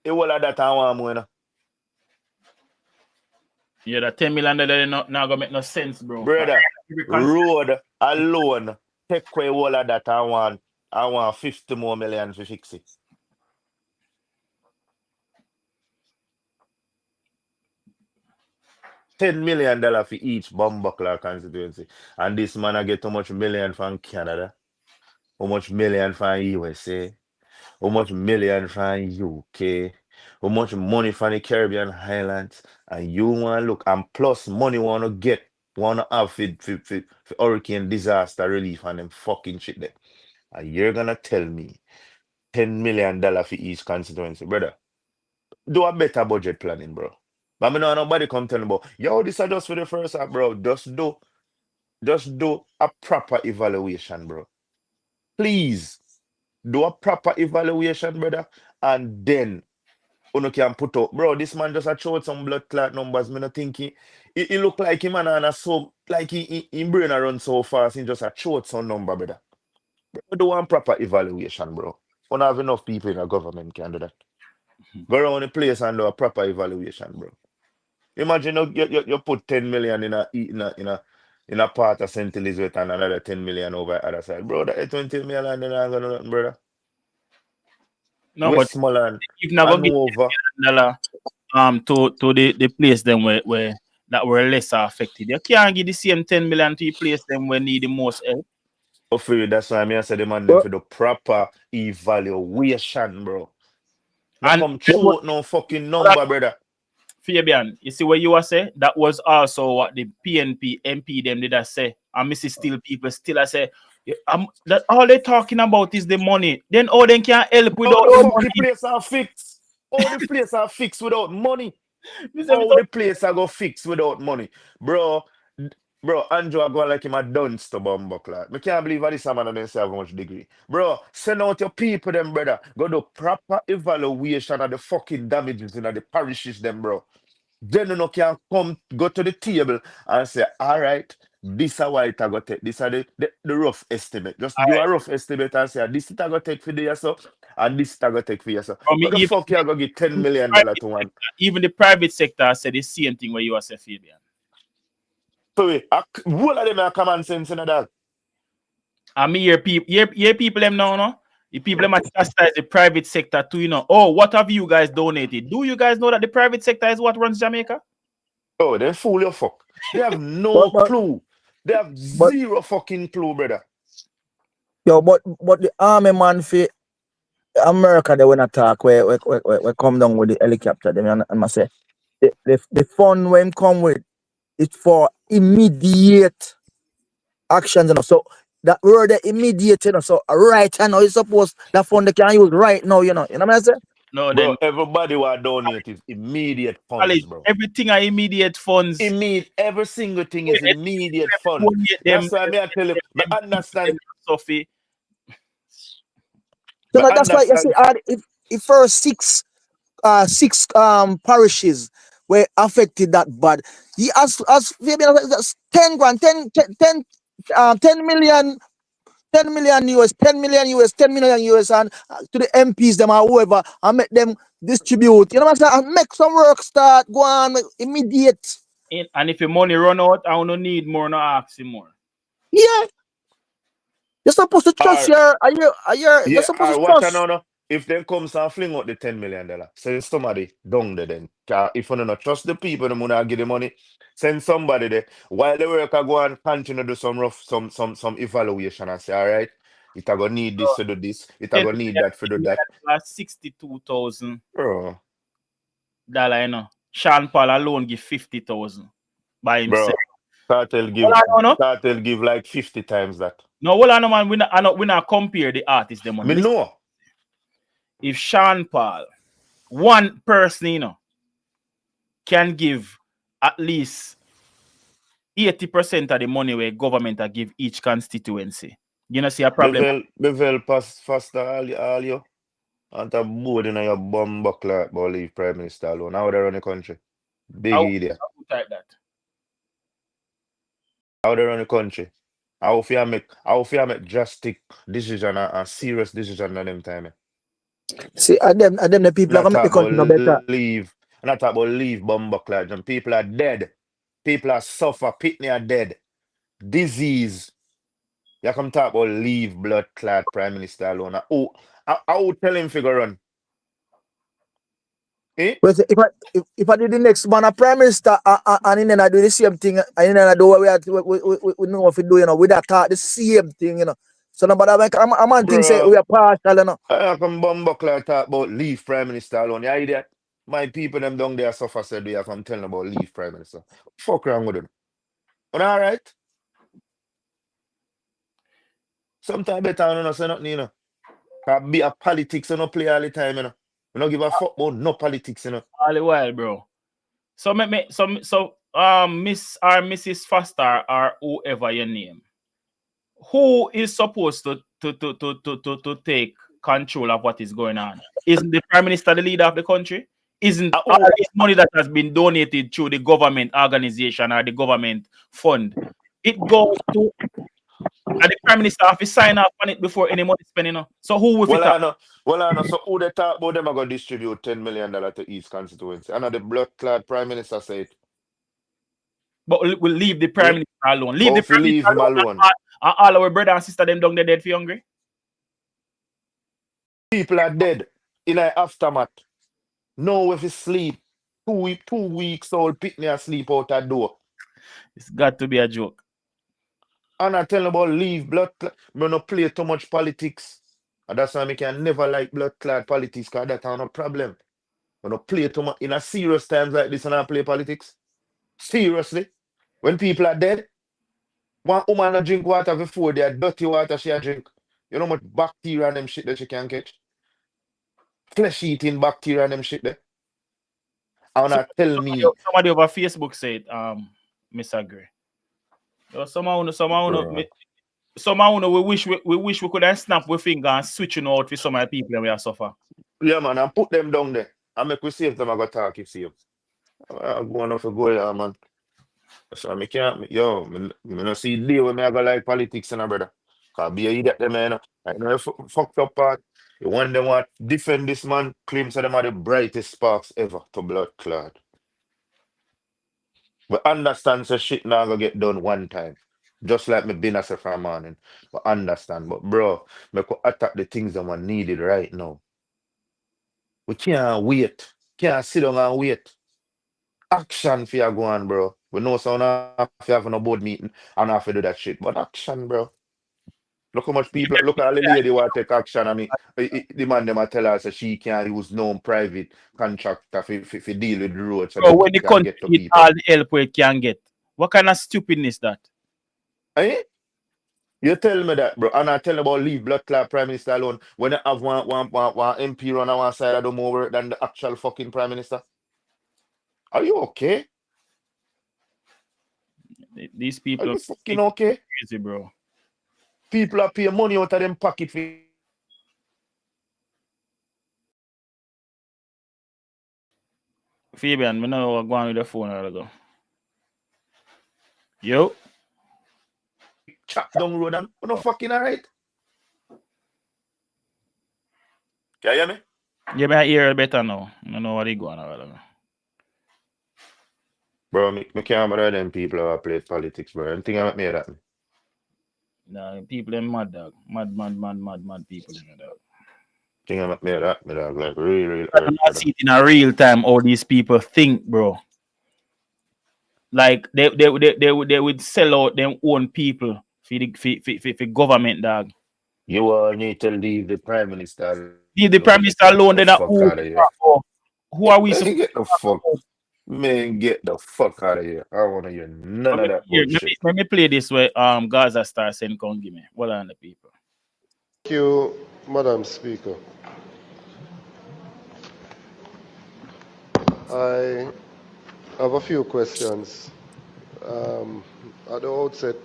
The whole of that I want more, you know. yeah, that 10 million dollar not gonna make no sense, bro. 'Cause Brother, every road alone take away all of that I want. I want 50 more million to fix it. $10 million for each bumbuckler constituency. And this man I get how much million from Canada? How much million from USA? How much million from UK? How much money from the Caribbean Highlands? And you want to look, and plus money want to have for hurricane disaster relief and them fucking shit there. And you're gonna tell me $10 million for each constituency, brother. Do a better budget planning, bro. But me know nobody come tell me about, yo, this is just for the first half, bro. Just do a proper evaluation, bro. Please do a proper evaluation, brother, and then Uno can put up. Bro, this man just a showed some blood clot numbers. Me not think he look like him and so like he brain a run so fast. He just a showed some number, brother. We do one proper evaluation, bro. We don't have enough people in the government can do that. Go around the place and do a proper evaluation, bro. Imagine you put 10 million in a part of St. Elizabeth and another 10 million over the other side. Bro, that 20 million then I'm gonna nothing, brother. No, but Westmoreland if not gonna and give over. $10 to the place them where that were lesser affected. You can't give the same 10 million to the place them where need the most help. For that's why I say the man them But, for the proper evaluation, bro. Now And come but, true no fucking number, brother. Fabian, you see what you were say? That was also what the PNP MP them did I say. And Mrs. Still people still I say that all they talking about is the money. Then all they can help How without the the fuck the money. place are fixed? How the place are fixed without money? Me say, How the place are go fixed without money? Bro, bro, Andrew are going like him a dunce to bumbuckler. I can't believe how this man don't say have much degree. Bro, send out your people them, brother. Go do proper evaluation of the fucking damages in the parishes them, bro. Then you know can come go to the table and say, all right, this is what it a go take. This is the rough estimate. Just give a rough estimate and say this is a go take for the so and this is a go take for you so. from What the even, fuck you go give $10 million private to one? sector, even the private sector said the same thing where you are saying, Fabian. So whole of them have common sense in that. I mean, your people them now, no? The people them are chastise the private sector too, you know. Oh, what have you guys donated? Do you guys know that the private sector is what runs Jamaica? Oh, they fool your fuck. They have but, no but, clue. They have but zero fucking clue, brother. yo, but the army man for America they wanna talk where come down with the helicopter. Them and I say the fund when come with it for immediate actions, you know. So that word the immediate, you know. So right now you suppose that fund they can use right now, you know. You know what I say? No, Bro, them everybody will donate is immediate funds, bro. everything are immediate funds. Every single thing is immediate fund. Donate them, That's why me I tell you, me understand, Sophie. So me now that's why you see understand. if first six parishes were affected that bad. He as Fabian that's 10 grand, 10 million, 10 million US, 10 million US, 10 million US, and to the MPs, them or whoever, and make them distribute. You know what I'm saying? And make some work start, go on, immediate. And if your money run out, I don't need more, no ask you more. Yeah. You're supposed to trust Or you're yeah, supposed or to watch trust. another. If them comes and fling out the $10 million, send somebody down there then. If you don't trust the people, them gonna give the money. Send somebody there. While the worker go and continue to do some rough, some evaluation and say, all right, it a gonna need this to do this, it a 10 gonna need that to do that. $62,000, Bro, you know. Sean Paul alone give 50,000 by himself. bro. Cartel Well, give I don't know. cartel give like 50 times that. No, well, I know, man. We not compare the artists, them Me man. Listen, know. if Sean Paul, one person, you know, can give at least 80% of the money where government give each constituency, you know, see a problem. Bevel pass faster all you. And a board in your bum buckler about leave Prime Minister alone. How they run the country? Big How idiot. type that? How they run the country? How if you make drastic decision and serious decision at them time? See, and them the people are Not gonna make the talk about country no better. leave. Not talk about leave bum buckler. Them people are dead. People are suffer. Pitney are dead. Disease. You come talk about leave blood clot Prime Minister alone. Oh, I would tell him figure run. Eh? But if I did the next man a prime minister and then I do the same thing and then I do what we know what we do, you know, with that thought the same thing, you know. So nobody make a man think say Bro. we are partial, you know. I come bumbuckler talk about leave Prime Minister alone. You idiot. My people them down there suffer said we have come telling about leave Prime Minister. Fuck wrong with them. But alright. Sometimes better I don't say nothing, you know. Cause be a politics and no play all the time, you know. We don't give a fuck about no politics, you know. All the while, bro. So Miss or Mrs. Foster or whoever your name, who is supposed to take control of what is going on? Isn't the Prime Minister the leader of the country? isn't Ah, all oh, this money that has been donated through the government organization or the government fund. It goes to and the prime minister have to sign off on it before any money spending. So who will fit well, up? I know. Well, I know. So who they talk about them are going to distribute $10 million to each constituency? I know the blood clot prime minister said, But we'll leave the yeah, prime minister alone. Leave but the if you prime minister leave him alone alone, and all our brother and sister them down there dead for hungry. people are dead in a aftermath. No, if you sleep, 2 weeks old, pick me asleep out that door. It's got to be a joke. And I tell you about leave blood clot. Me no play too much politics. And that's why I can never like blood clot politics, because that's not a problem. I no play too much in a serious times like this and I play politics. Seriously. When people are dead, one woman a drink water before they are dirty water she a drink. You know how much bacteria and them shit that she can catch? Flesh eating bacteria and them shit there. And So, I tell me, somebody over Facebook said, Mr. Gray. bro. Somehow we wish we could have snapped with finger and switching out for some of the people that we are suffer. Yeah, man, and put them down there. And make we save them, I got talk, you see. I'm going off a go, yeah, man. So I can't, yo, me no see the day when I go like politics and brother. Cause be a idiot them, man. I know you fucked up part. You want them what defend this man, claims that them are the brightest sparks ever to blood clot. But understand so shit now gonna get done one time. Just like me been as a from morning. But understand. But bro, me could attack the things that are needed right now. We can't wait. Can't sit down and wait. Action for you go on, bro. We know so now if you have a board meeting and have to do that shit. But action, bro. Look how much people, look at the lady who take action. I mean, the man them a tell her that she can't use no private contractor for deal with the road so So them when the can country get to need people. all the help we can get, what kind of stupidness that? Eh? You tell me that, bro. And I tell you about leave blood clot prime minister alone. When you have one MP run on one side, I do more work than the actual fucking prime minister. Are you okay? These Are people you fucking okay? crazy, bro. People are paying money out of them pocket for Fabian, me know what going with the phone a while ago. Yo, chop down road and we're not fucking alright. Can you hear me? you may hear better now. I know what he going on a while ago. Bro, me can't bother them people who play politics, bro. Anything about me that. Nah, people them mad dog. Mad people them dog. Thing about me that, me dog, like real I do earth, not brother. see it in a real time how these people think, bro. Like they would sell out them own people for government, dog. You all need to leave the prime minister Leave the prime alone. minister alone, The then fuck out of here. who are we supposed Get the fuck, to man, get the fuck out of here. I don't want to hear none let of me, that here, bullshit. let me play this way Gaza Star send come give me. What are the people? Thank you, Madam Speaker. I have a few questions. At the outset,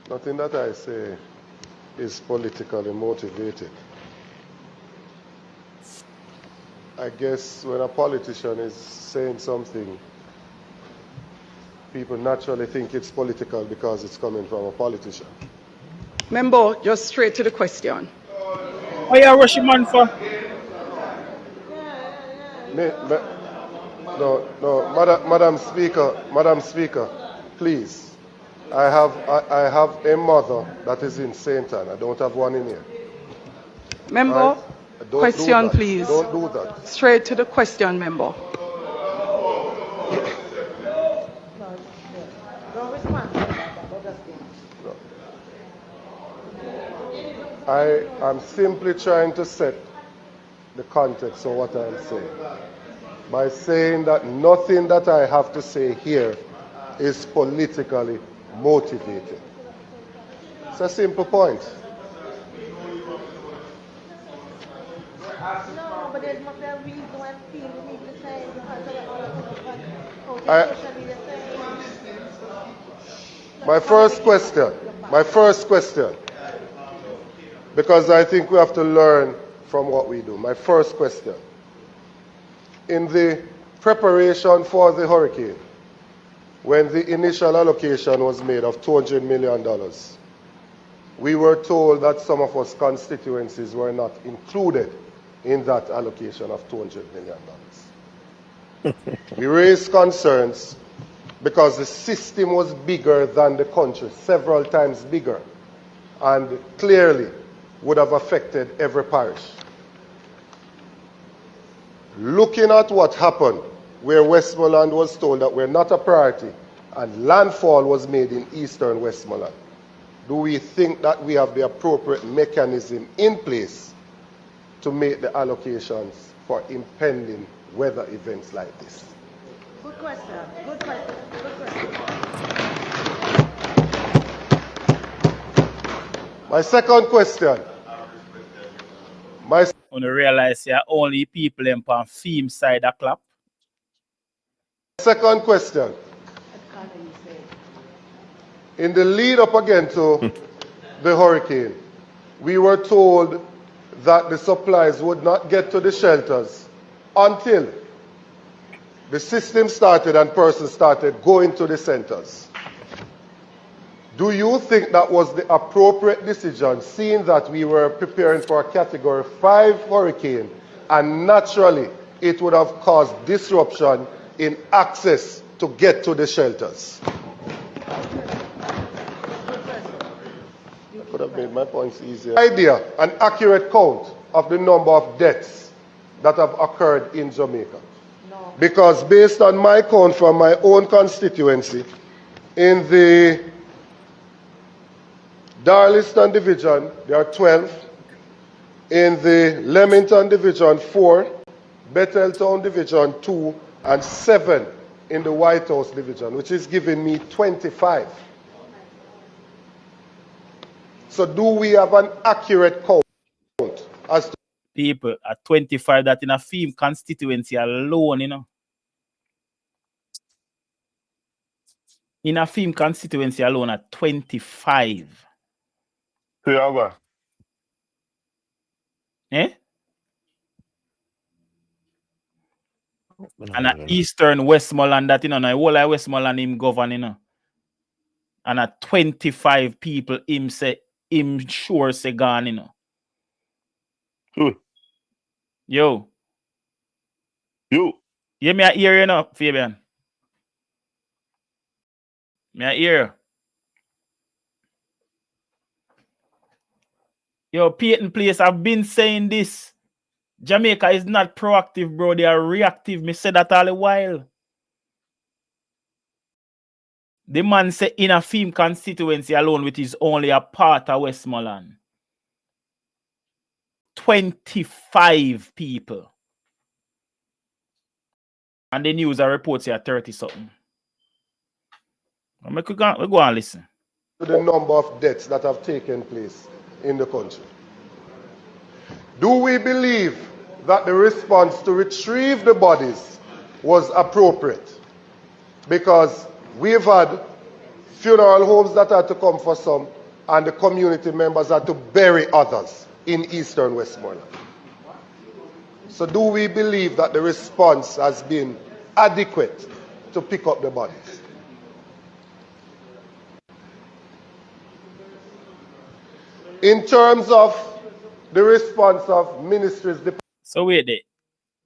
nothing that I say is politically motivated. I guess when a politician is saying something, people naturally think it's political because it's coming from a politician. Member, just straight to the question. Oh yeah, rushing man for No, Madam Speaker, please. I have a mother that is in St. Anne. I don't have one in here. Member, Right? Don't question do that. please. Don't do that. Straight to the question, member. I am simply trying to set the context of what I'm saying by saying that nothing that I have to say here is politically motivated. It's a simple point. No, but there must be a reason why I feel we need to say because of all of My first question, because I think we have to learn from what we do. My first question, In the preparation for the hurricane, when the initial allocation was made of $200 million, we were told that some of us constituencies were not included in that allocation of $200 million. We raised concerns because the system was bigger than the country, several times bigger, and clearly would have affected every parish. Looking at what happened, where Westmoreland was told that we're not a priority, and landfall was made in eastern Westmoreland, do we think that we have the appropriate mechanism in place to make the allocations for impending weather events like this? Good question. Good question. Good question. My second question. When you realize you're only people in on theme side of clap. Second question. In the lead up again to the hurricane, we were told that the supplies would not get to the shelters until the system started and persons started going to the centers. Do you think that was the appropriate decision, seeing that we were preparing for a Category 5 hurricane, and naturally it would have caused disruption in access to get to the shelters? I could have made my points easier. Idea, an accurate count of the number of deaths that have occurred in Jamaica. No. Because based on my count from my own constituency, in the Darliston division, there are 12. In the Leamington division, 4. Betheltown division, 2. And 7 in the White House division, which is giving me 25. So do we have an accurate count as to people at 25 that in a theme constituency alone, you know? In a theme constituency alone at 25. Eh? And at Eastern Westmoreland, that, you know, whole of Westmoreland him govern, you know. And at 25 people him say, him sure say gone, you know. Yo. Yeah, me a hear you now, Fabian. Me a hear you. Yo, Peyton Place, I've been saying this. Jamaica is not proactive, bro. They are reactive. Me said that all the while. The man said in a theme constituency alone, which is only a part of Westmoreland. 25 people. And the news reports here 30-something. We go and listen. the number of deaths that have taken place in the country? Do we believe that the response to retrieve the bodies was appropriate? Because we've had funeral homes that had to come for some, and the community members had to bury others in Eastern Westmoreland. So do we believe that the response has been adequate to pick up the bodies? In terms of the response of ministries... So wait there.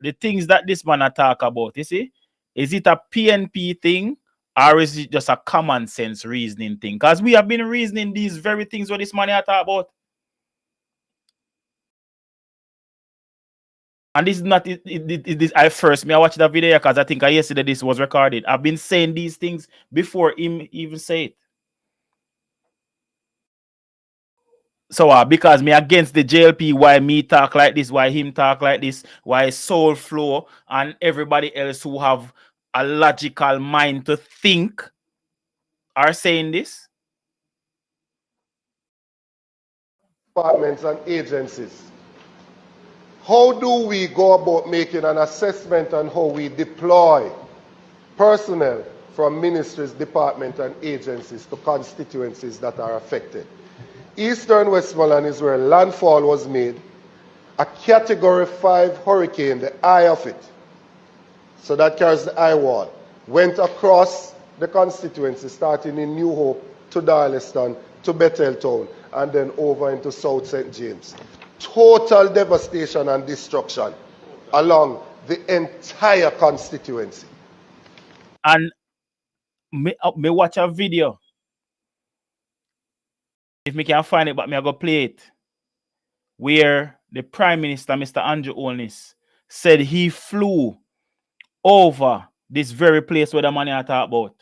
The things that this man talk about, you see, is it a PNP thing or is it just a common sense reasoning thing? Because we have been reasoning these very things what this man talk about. And this is not this. I watched the video because I think yesterday this was recorded. I've been saying these things before him even say it. So because me against the JLP, why me talk like this, why him talk like this, why Soul Flow and everybody else who have a logical mind to think are saying this? Departments and agencies. How do we go about making an assessment on how we deploy personnel from ministries, departments, and agencies to constituencies that are affected? Eastern Westmoreland is where landfall was made. A Category 5 hurricane, the eye of it, So that carries the eye wall. Went across the constituency, starting in New Hope to Darleston to Betheltown, and then over into South St. James. Total devastation and destruction along the entire constituency. And me watch a video. If me can find it, but me I go play it. Where the Prime Minister, Mr. Andrew Holness, said he flew over this very place where the money I talk about.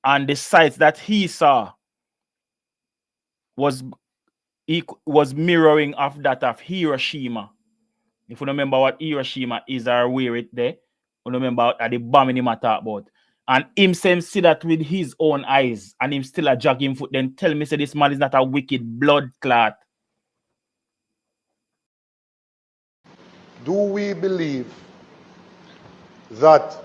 And the sites that he saw was mirroring of that of Hiroshima. If you remember what Hiroshima is or where it there, you remember the bombing him talk about. And him see that with his own eyes, and him still a jogging foot, then tell me say this man is not a wicked blood clot. Do we believe that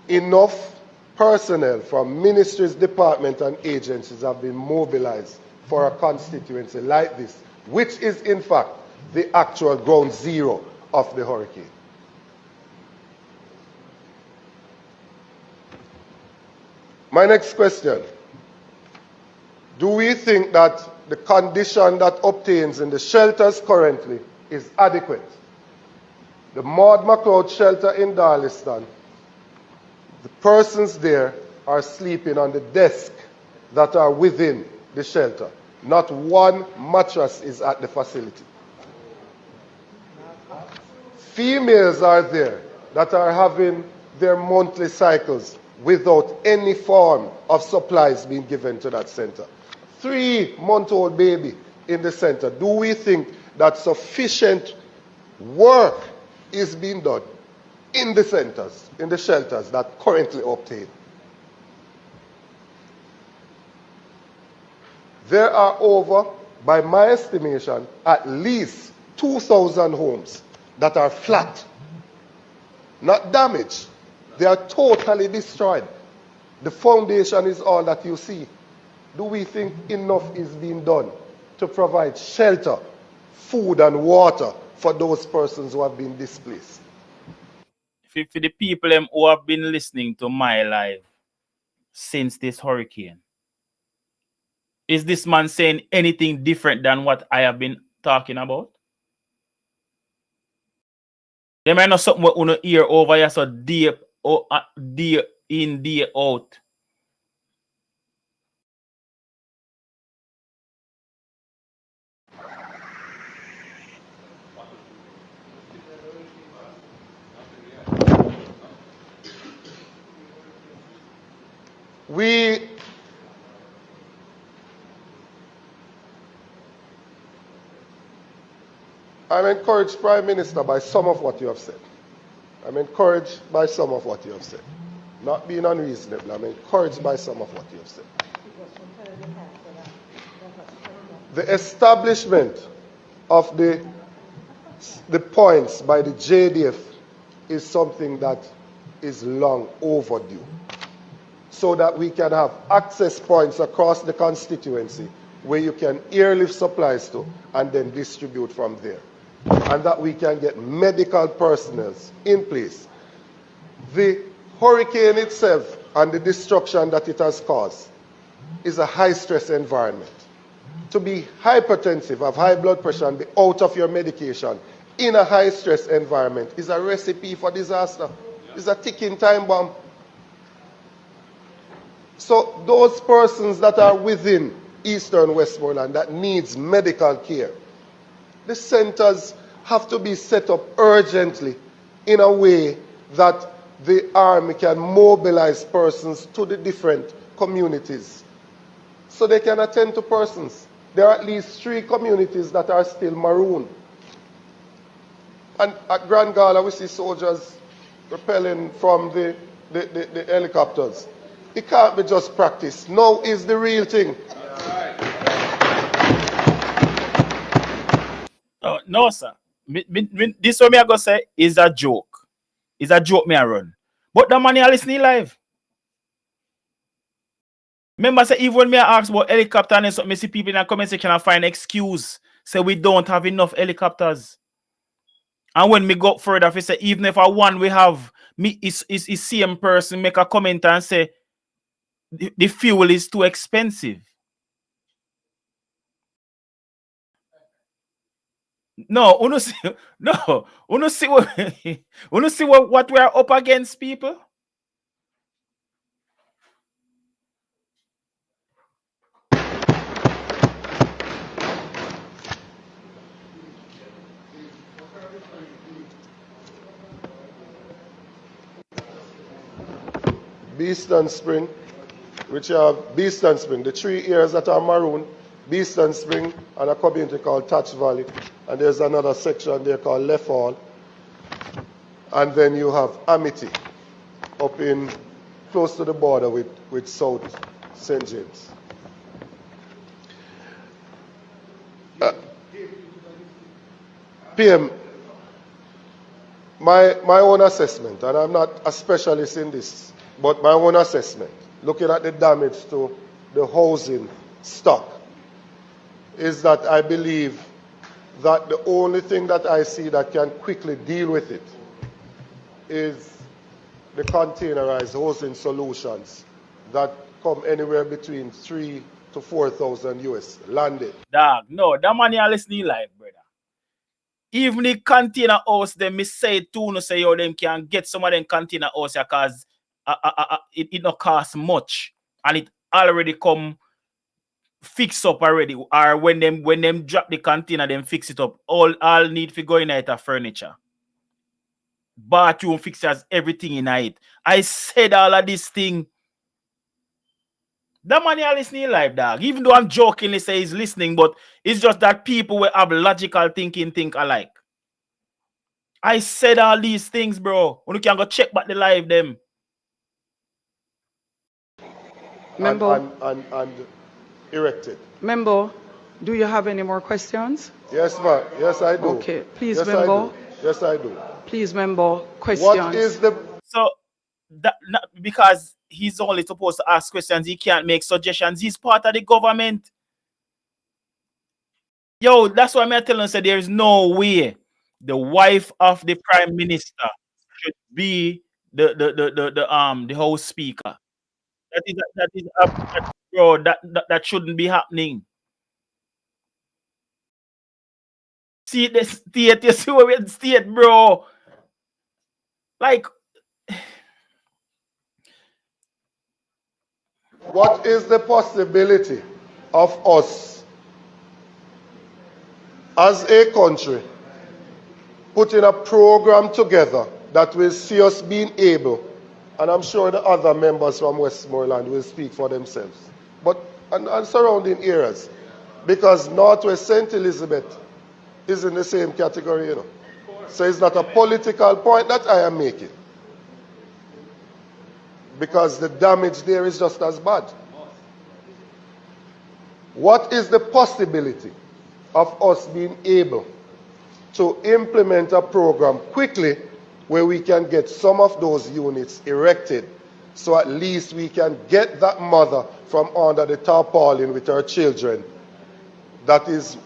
enough personnel from ministries, departments, and agencies have been mobilized for a constituency like this, which is in fact the actual ground zero of the hurricane? My next question: do we think that the condition that obtains in the shelters currently is adequate? The Maud McLeod shelter in Darleston, the persons there are sleeping on the desk that are within the shelter. Not one mattress is at the facility. Females are there that are having their monthly cycles without any form of supplies being given to that center. 3-month-old baby in the center. Do we think that sufficient work is being done in the centers, in the shelters that currently obtain? There are over, by my estimation, at least 2,000 homes that are flat, not damaged. They are totally destroyed. The foundation is all that you see. Do we think enough is being done to provide shelter, food, and water for those persons who have been displaced? For the people who have been listening to my live since this hurricane, is this man saying anything different than what I have been talking about? There might not something we want to hear over here so deep in, day out. I'm encouraged, Prime Minister, by some of what you have said. I'm encouraged by some of what you have said. Not being unreasonable, I'm encouraged by some of what you have said. The establishment of the points by the JDF is something that is long overdue, so that we can have access points across the constituency where you can airlift supplies to and then distribute from there, and that we can get medical personnel in place. The hurricane itself and the destruction that it has caused is a high-stress environment. To be hypertensive, have high blood pressure, and be out of your medication in a high-stress environment is a recipe for disaster. It's a ticking time bomb. So those persons that are within Eastern Westmoreland that needs medical care, the centers have to be set up urgently in a way that the army can mobilize persons to the different communities so they can attend to persons. There are at least 3 communities that are still marooned. And at Grand Gala, we see soldiers rappelling from the helicopters. It can't be just practice. Now is the real thing. No, sir. This one me I go say is a joke. It's a joke me I run. But the money I listening live. Remember, say even when me I ask about helicopter and something, me see people in the comment section and find excuse. Say we don't have enough helicopters. And when me go further, if say even if I one we have, me is same person make a comment and say the fuel is too expensive. No, uno see, no, uno see what uno see what we are up against, people. Beeston Spring, which are Beeston Spring, the 3 areas that are maroon, Beeston Spring and a community called Touch Valley. And there's another section there called Left Hall. And then you have Amity up in close to the border with South St. James. PM, my own assessment, and I'm not a specialist in this, but my own assessment, looking at the damage to the housing stock, is that I believe that the only thing that I see that can quickly deal with it is the containerized housing solutions that come anywhere between 3,000 to 4,000 US landed. Dog, no, that money are listening live, brother. Even the container house, them me say too, no say yo, them can get some of them container house because it not cost much and it already come fix up already. Or when them drop the container, them fix it up. All need for go in it a furniture. Bathroom fixtures, everything in it. I said all of this thing. That man are listening live, dog. Even though I'm jokingly say he's listening, but it's just that people will have logical thinking think alike. I said all these things, bro. When you can go check back the live them. Member, and erected. Member, do you have any more questions? Yes, ma'am. Yes, I do. Okay, please, yes, member. I do. Yes, I do. Please, member, questions. What is the... So, because he's only supposed to ask questions, he can't make suggestions. He's part of the government. Yo, that's why I'm telling you, there is no way the wife of the prime minister should be the House Speaker. Bro, that shouldn't be happening. See the state, you see what we're in state, bro. Like, what is the possibility of us as a country putting a program together that will see us being able, and I'm sure the other members from Westmoreland will speak for themselves, but and surrounding areas, because Northwest St. Elizabeth is in the same category, you know. So it's not a political point that I am making, because the damage there is just as bad. What is the possibility of us being able to implement a program quickly where we can get some of those units erected, so at least we can get that mother from under the tarpaulin with her children? That is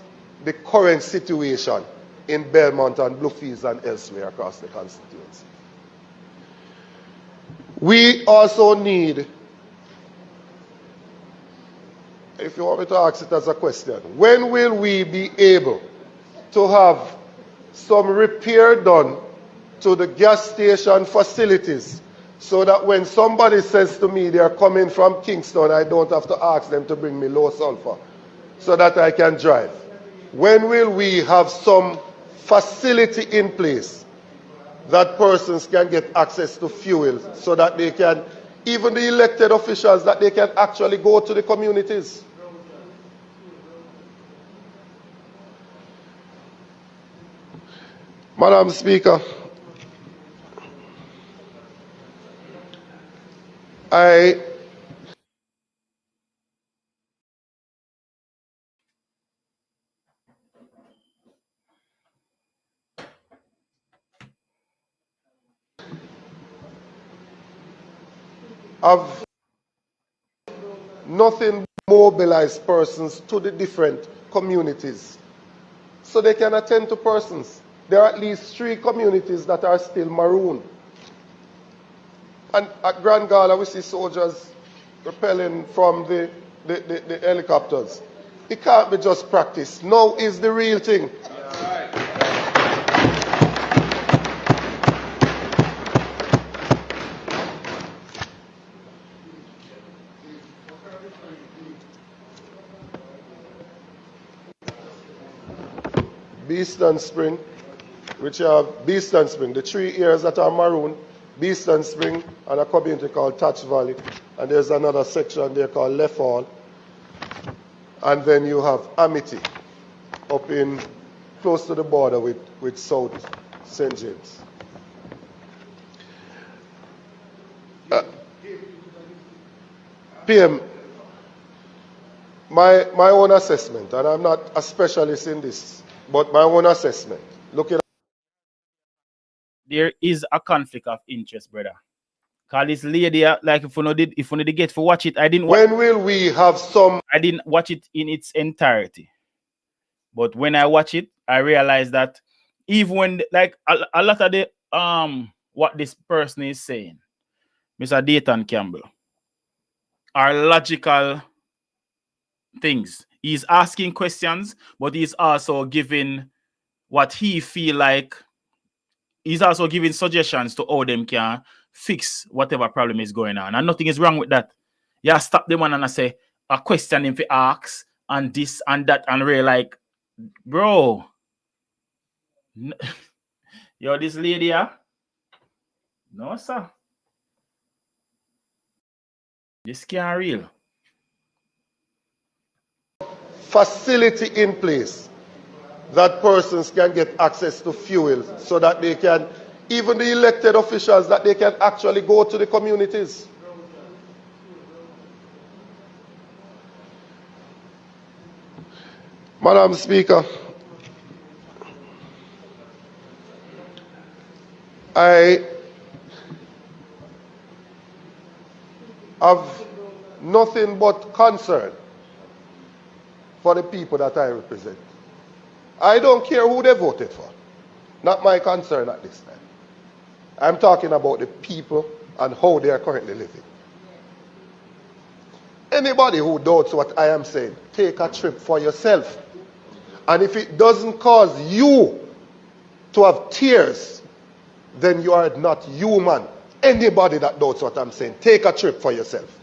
the current situation in Belmont and Bluefields and elsewhere across the constituency. We also need, if you want me to ask it as a question, when will we be able to have some repair done to the gas station facilities, so that when somebody says to me they are coming from Kingston, I don't have to ask them to bring me low sulfur so that I can drive? When will we have some facility in place that persons can get access to fuel, so that they can, even the elected officials, that they can actually go to the communities? Madam Speaker, I have nothing mobilized persons to the different communities so they can attend to persons. There are at least 3 communities that are still maroon. And at Grand Gala, we see soldiers repelling from the helicopters. It can't be just practice. Now is the real thing. Beast and Spring, which are Beast and Spring, the 3 areas that are maroon, Beast and Spring, and a community called Touch Valley. And there's another section there called Left Hall. And then you have Amity, up in close to the border with South St. James. PM, my own assessment, and I'm not a specialist in this, but my own assessment, looking at there is a conflict of interest, brother. Cause this lady, like if you did get to watch it, I didn't. When will we have some? I didn't watch it in its entirety, but when I watch it, I realized that even when like a lot of the what this person is saying, Mr. Dayton Campbell, are logical things. He's asking questions, but he's also giving what he feel like. He's also giving suggestions to how them can fix whatever problem is going on. And nothing is wrong with that. Yeah, stop the man and I say a question if he asks and this and that and really like, bro. Yo, this lady, yeah? No, sir. This can't real. Facility in place that persons can get access to fuel so that they can, even the elected officials, that they can actually go to the communities. Madam Speaker, I have nothing but concern for the people that I represent. I don't care who they voted for. Not my concern at this time. I'm talking about the people and how they are currently living. Anybody who doubts what I am saying, take a trip for yourself. And if it doesn't cause you to have tears, then you are not human. Anybody that doubts what I'm saying, take a trip for yourself.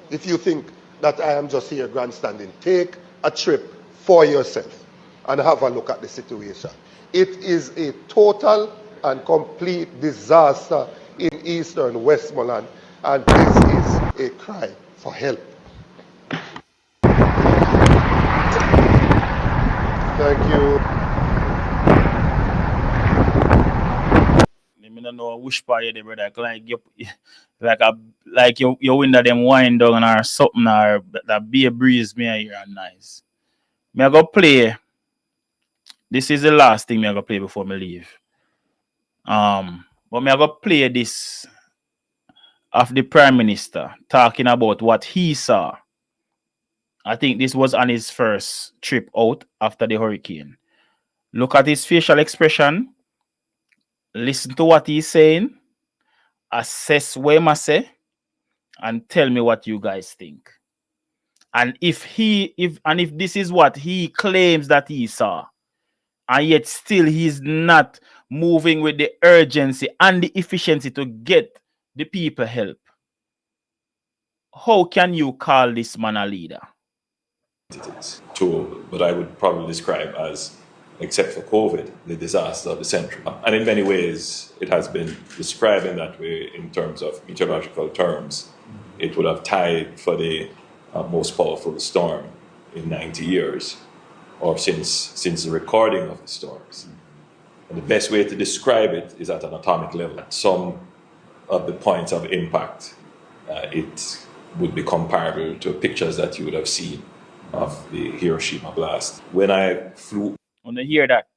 If you think that I am just here grandstanding, take a trip for yourself and have a look at the situation. It is a total and complete disaster in eastern Westmoreland, and this is a cry for help. Thank you. I don't know which part you brother. Like your window them wind down or something or that be a breeze me here and nice. Me I go play. This is the last thing me I go play before me leave. But me I go play this of the Prime Minister talking about what he saw. I think this was on his first trip out after the hurricane. Look at his facial expression. Listen to what he's saying. Assess what he say, and tell me what you guys think. And if this is what he claims that he saw, and yet still he's not moving with the urgency and the efficiency to get the people help, how can you call this man a leader? To what I would probably describe as, except for COVID, the disaster of the century. And in many ways, it has been described in that way in terms of meteorological terms. It would have tied for the most powerful storm in 90 years, or since the recording of the storms. And the best way to describe it is at an atomic level. At some of the points of impact, it would be comparable to pictures that you would have seen of the Hiroshima blast. When I flew... When I hear that,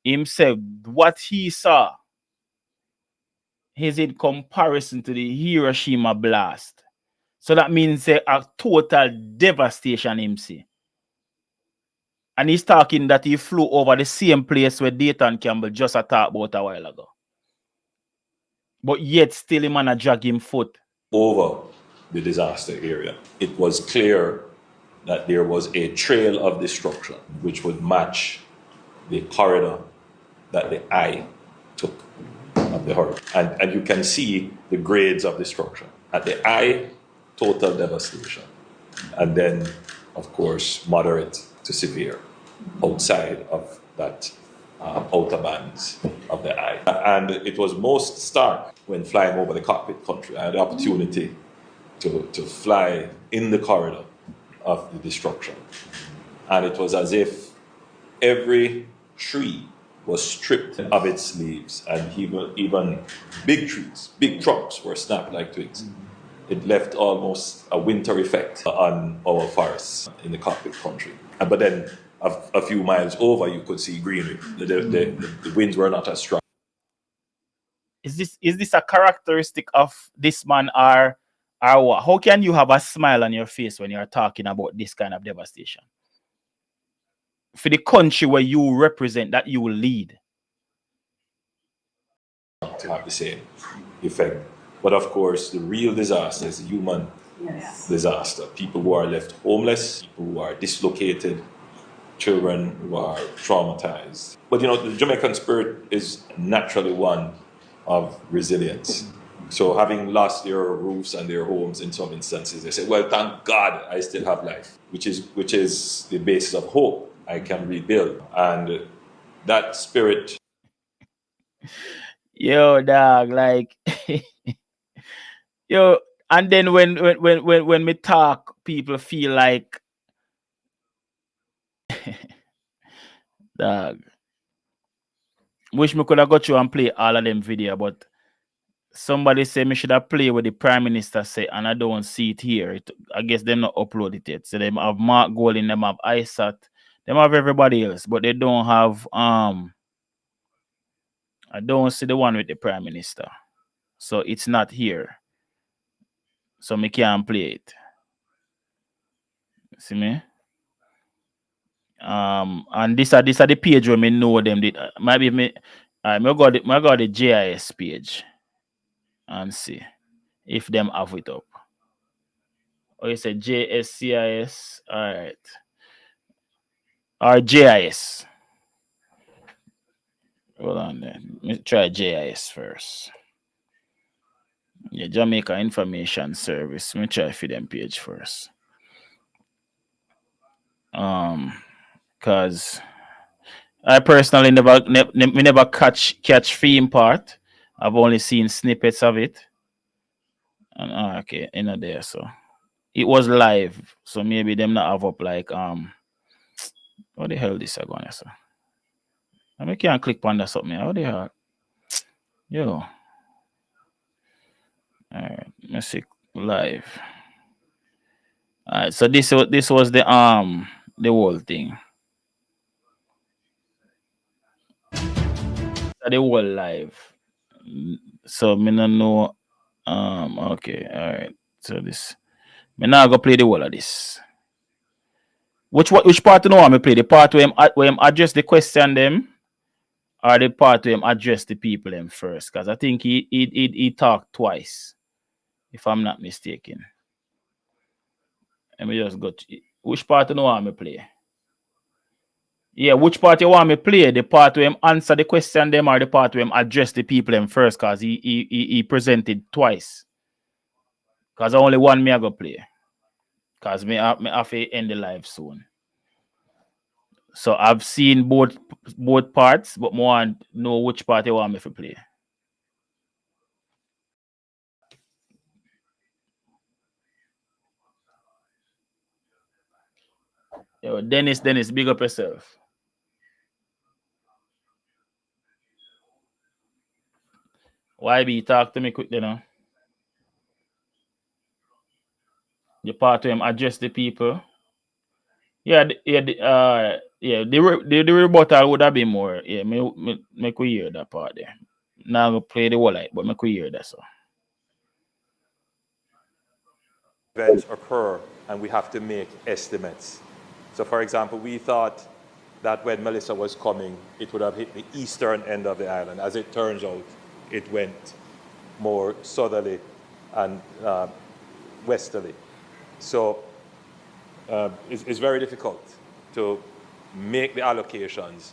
him said what he saw is in comparison to the Hiroshima blast. So that means a total devastation, him see. And he's talking that he flew over the same place where Dayton Campbell just talked about a while ago. But yet still him man a drag him foot over the disaster area. It was clear that there was a trail of destruction which would match the corridor that the eye took of the hurricane. And you can see the grades of destruction. At the eye, total devastation. And then, of course, moderate to severe outside of that outer bands of the eye. And it was most stark when flying over the cockpit country. I had the opportunity to fly in the corridor of the destruction. And it was as if every tree was stripped of its leaves, and even big trees, big trunks were snapped like twigs. It left almost a winter effect on our forests in the cockpit country. But then a few miles over, you could see greenery. The winds were not as strong. Is this a characteristic of this man, or what? How can you have a smile on your face when you're talking about this kind of devastation for the country where you represent, that you will lead? To have the same effect. But of course, the real disaster is the human disaster. People who are left homeless, people who are dislocated, children who are traumatized. But you know, the Jamaican spirit is naturally one of resilience. So having lost their roofs and their homes in some instances, they say, well, thank God I still have life, which is the basis of hope. I can rebuild. And that spirit. Yo, dog, like yo, and then when me talk, people feel like dog. Wish me could have got you and play all of them video, but somebody say me should have played with the Prime Minister say, and I don't see it here. I guess they not upload it yet. So they have Mark Golding, them have ISAT, them have everybody else, but they don't have I don't see the one with the Prime Minister. So it's not here. So me can't play it. See me? And this are the page where me know them. Maybe me go the GIS page and see if them have it up. Or you say JSCIS, all right, or GIS. Hold on then. Let me try GIS first. Yeah, Jamaica Information Service. Let me try for them page first. Cause I personally never catch theme part. I've only seen snippets of it. And okay, in there, so it was live. So maybe them not have up like what the hell this are going to say? I can't click on that something. How the hell? Yo. Alright, let's see live. Alright, so this was the whole thing. The whole live. So me no know. Okay, alright. So this me now go play the whole of this. Which part do you want me play? The part where him address the question them, or the part where him address the people them first? Because I think he talked twice, if I'm not mistaken. Let me just go to which part do you want me play? Yeah, which part you want me play? The part where him answer the question them, or the part where him address the people them first? Because he presented twice. Because only one me I go play. Because me have to end the live soon. So I've seen both parts, but more want to know which part you want me to play. Yo, Dennis, big up yourself. YB, talk to me quickly now. The part where him address the people. Yeah, the rebuttal would have been more. Yeah, make we hear that part there. Now go play the whole light, but make we hear that so. Events occur and we have to make estimates. So for example, we thought that when Melissa was coming, it would have hit the eastern end of the island. As it turns out, it went more southerly and westerly. So it's very difficult to make the allocations,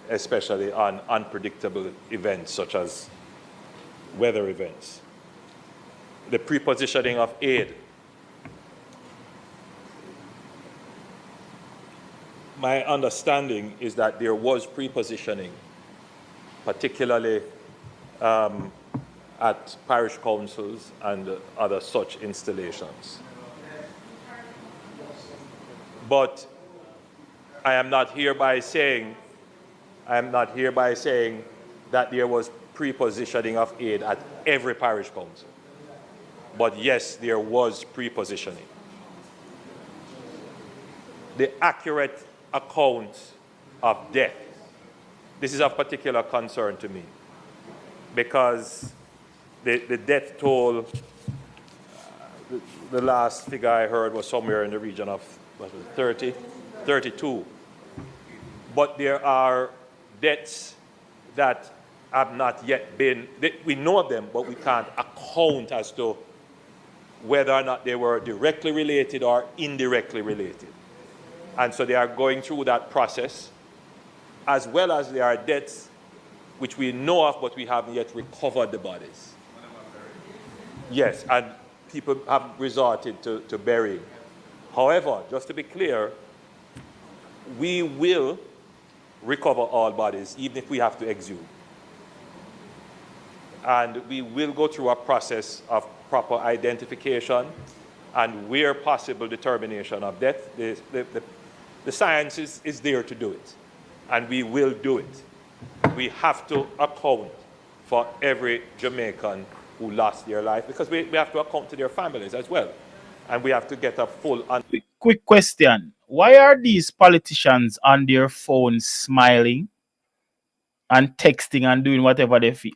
especially on unpredictable events such as weather events. The prepositioning of aid. My understanding is that there was prepositioning, particularly at parish councils and other such installations. But I am not hereby saying that there was prepositioning of aid at every parish council. But yes, there was prepositioning. The accurate account of death. This is of particular concern to me because the death toll, the last figure I heard was somewhere in the region of 30, 32. But there are deaths that have not yet been, we know them, but we can't account as to whether or not they were directly related or indirectly related. And so they are going through that process, as well as there are deaths which we know of, but we haven't yet recovered the bodies. Yes, and people have resorted to burying. However, just to be clear, we will recover all bodies, even if we have to exhume. And we will go through a process of proper identification and where possible determination of death. The science is there to do it, and we will do it. We have to account for every Jamaican who lost their life because we have to account to their families as well. And we have to get a full... Quick question. Why are these politicians on their phones smiling and texting and doing whatever they feel?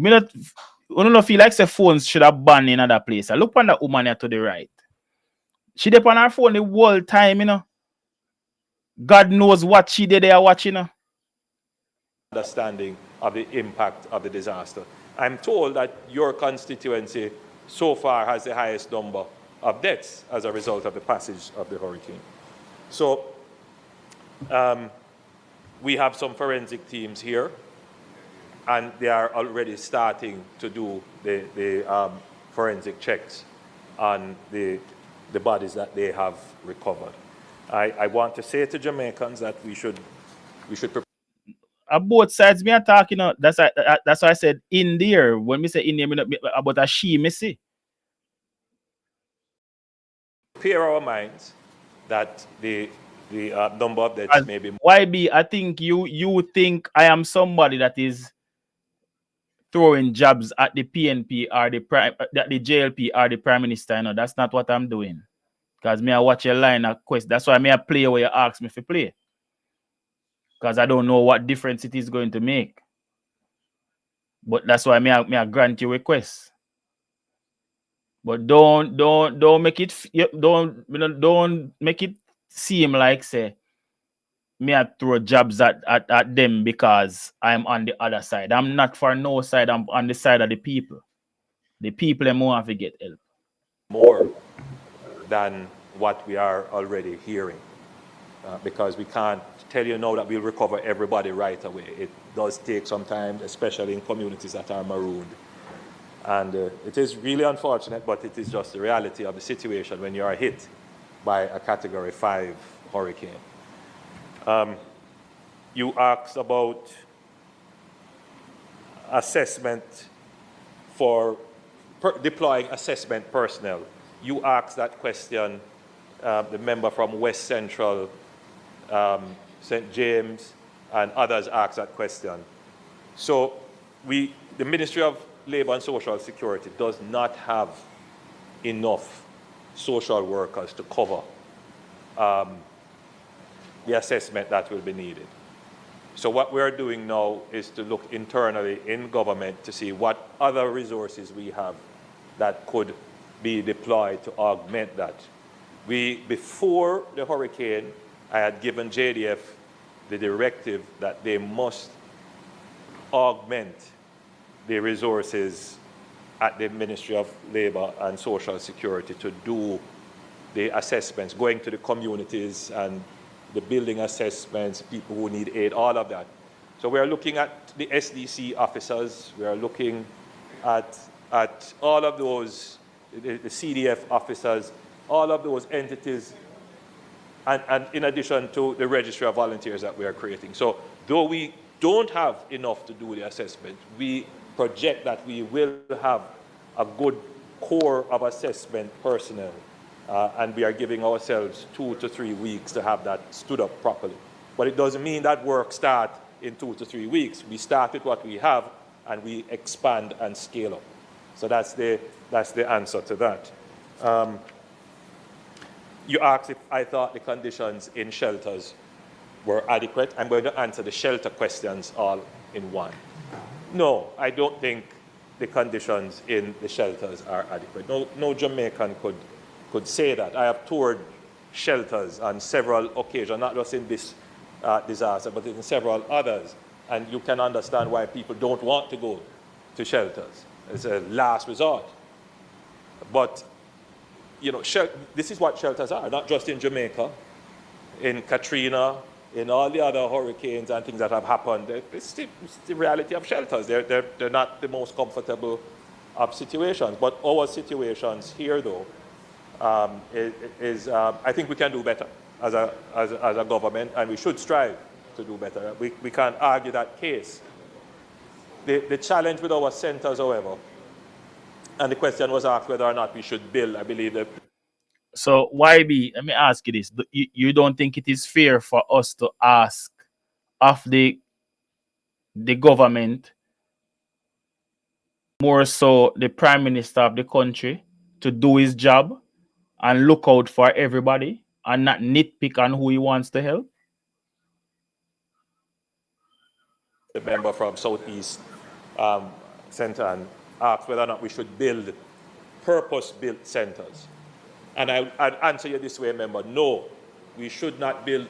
I don't feel like the phones should have banned in another place. I look on that woman here to the right. She did on her phone the whole time, you know. God knows what she did there watching, you know. Understanding of the impact of the disaster. I'm told that your constituency so far has the highest number of deaths as a result of the passage of the hurricane. So we have some forensic teams here, and they are already starting to do the forensic checks on the bodies that they have recovered. I want to say to Jamaicans that we should prepare. Both sides me are talking. That's why I said in there. When we say in there, about a she, me see. Prepare our minds that the number of deaths may be more. YB, I think you think I am somebody that is throwing jabs at the PNP or the JLP or the Prime Minister. You know, that's not what I'm doing. Because me I watch your line of quest. That's why me I play where you ask me to play. Because I don't know what difference it is going to make. But that's why me I grant your request. But don't make it don't make it seem like say me I throw jabs at them because I'm on the other side. I'm not for no side. I'm on the side of the people. The people are more have to get help. More than what we are already hearing. Because we can't tell you now that we'll recover everybody right away. It does take some time, especially in communities that are marooned. And it is really unfortunate, but it is just the reality of the situation when you are hit by a Category 5 hurricane. You asked about assessment for deploying assessment personnel. You asked that question, the member from West Central, St. James, and others asked that question. So the Ministry of Labour and Social Security does not have enough social workers to cover the assessment that will be needed. So what we're doing now is to look internally in government to see what other resources we have that could be deployed to augment that. Before the hurricane, I had given JDF the directive that they must augment the resources at the Ministry of Labour and Social Security to do the assessments, going to the communities and the building assessments, people who need aid, all of that. So we are looking at the SDC officers, we are looking at all of those, the CDF officers, all of those entities, and in addition to the registry of volunteers that we are creating. So though we don't have enough to do the assessment, we project that we will have a good core of assessment personnel, and we are giving ourselves 2 to 3 weeks to have that stood up properly. But it doesn't mean that work starts in 2 to 3 weeks. We start with what we have and we expand and scale up. So that's the answer to that. You asked if I thought the conditions in shelters were adequate. I'm going to answer the shelter questions all in one. No, I don't think the conditions in the shelters are adequate. No Jamaican could say that. I have toured shelters on several occasions, not just in this disaster, but in several others. And you can understand why people don't want to go to shelters. It's a last resort. But, you know, this is what shelters are, not just in Jamaica, in Katrina, in all the other hurricanes and things that have happened. It's the reality of shelters. They're not the most comfortable of situations. But our situations here, though, I think we can do better as a government, and we should strive to do better. We can't argue that case. The challenge with our centers, however, and the question was asked whether or not we should build, I believe that. So, YB, let me ask you this. You don't think it is fair for us to ask of the government, more so the Prime Minister of the country, to do his job and look out for everybody and not nitpick on who he wants to help? The member from Southeast Centre and asked whether or not we should build purpose-built centers. And I'd answer you this way, member, no, we should not build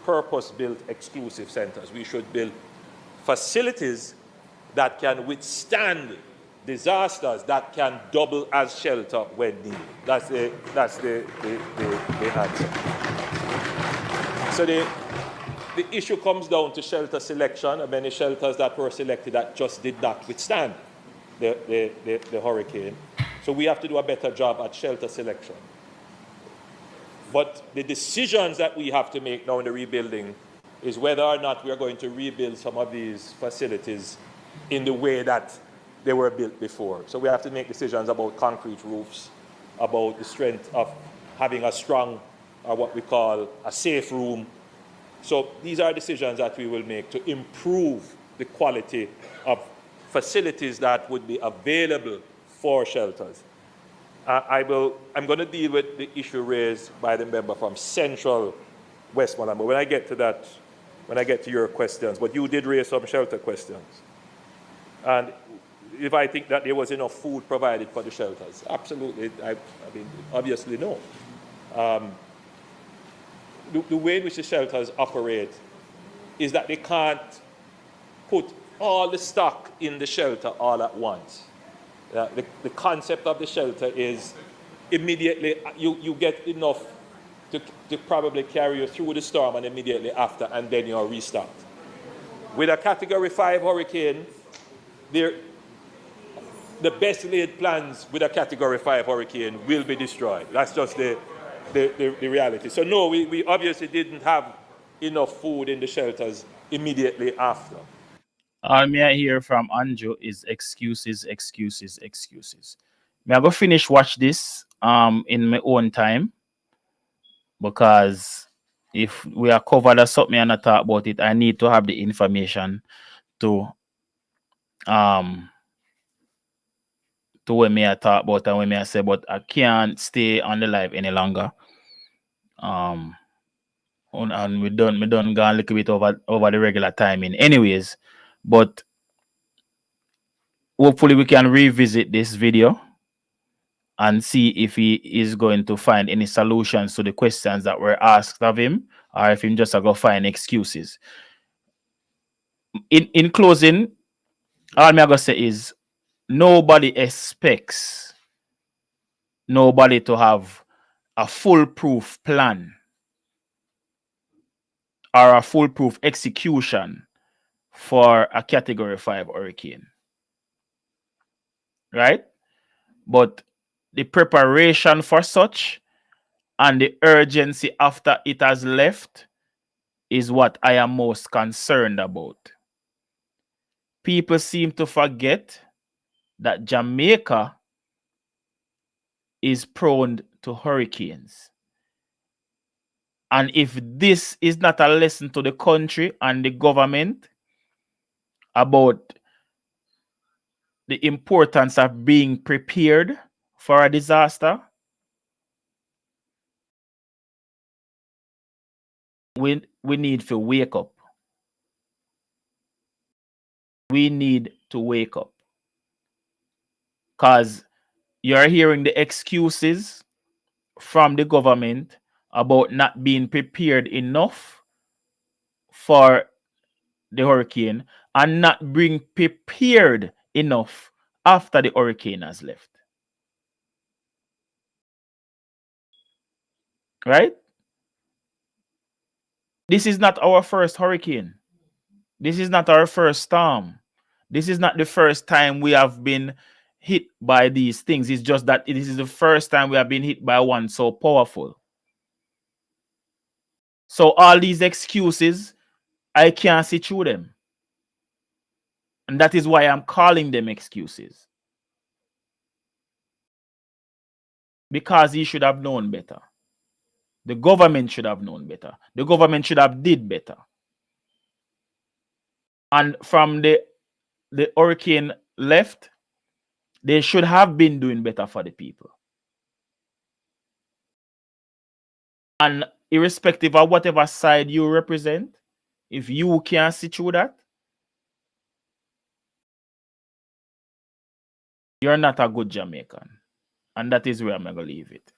purpose-built exclusive centers. We should build facilities that can withstand disasters, that can double as shelter when needed. That's the answer. So the issue comes down to shelter selection, and many shelters that were selected that just did not withstand the hurricane. So we have to do a better job at shelter selection. But the decisions that we have to make now in the rebuilding is whether or not we are going to rebuild some of these facilities in the way that they were built before. So we have to make decisions about concrete roofs, about the strength of having a strong, or what we call a safe room. So these are decisions that we will make to improve the quality of facilities that would be available for shelters. I'm going to deal with the issue raised by the member from Central Westmoreland. But when I get to that, when I get to your questions, but you did raise some shelter questions. And if I think that there was enough food provided for the shelters, absolutely. I mean, obviously no. The way in which the shelters operate is that they can't put all the stock in the shelter all at once. The concept of the shelter is immediately you get enough to probably carry you through the storm, and immediately after, and then you're restocked. With a Category 5 hurricane, the best laid plans with a Category 5 hurricane will be destroyed. That's just the reality. So no, we obviously didn't have enough food in the shelters immediately after. All me I hear from Andrew is excuses, excuses, excuses. Me I go finish watch this in my own time, because if we are covered as something and not talk about it, I need to have the information to when me I talk about and when me I say, but I can't stay on the live any longer. And we done go a little bit over the regular timing anyways, but hopefully we can revisit this video and see if he is going to find any solutions to the questions that were asked of him, or if he just go find excuses. In closing, all I'm going to say is nobody expects nobody to have a foolproof plan or a foolproof execution for a category 5 hurricane. Right? But the preparation for such and the urgency after it has left is what I am most concerned about. People seem to forget that Jamaica is prone to hurricanes. And if this is not a lesson to the country and the government about the importance of being prepared for a disaster, we need to wake up. We need to wake up. Because you're hearing the excuses from the government about not being prepared enough for the hurricane and not being prepared enough after the hurricane has left. Right? This is not our first hurricane. This is not our first storm. This is not the first time we have been hit by these things. It's just that this is the first time we have been hit by one so powerful. So all these excuses, I can't see through them. And that is why I'm calling them excuses. Because he should have known better. The government should have known better. The government should have did better. And from the hurricane left, they should have been doing better for the people. And irrespective of whatever side you represent, if you can't see through that, you're not a good Jamaican. And that is where I'm going to leave it.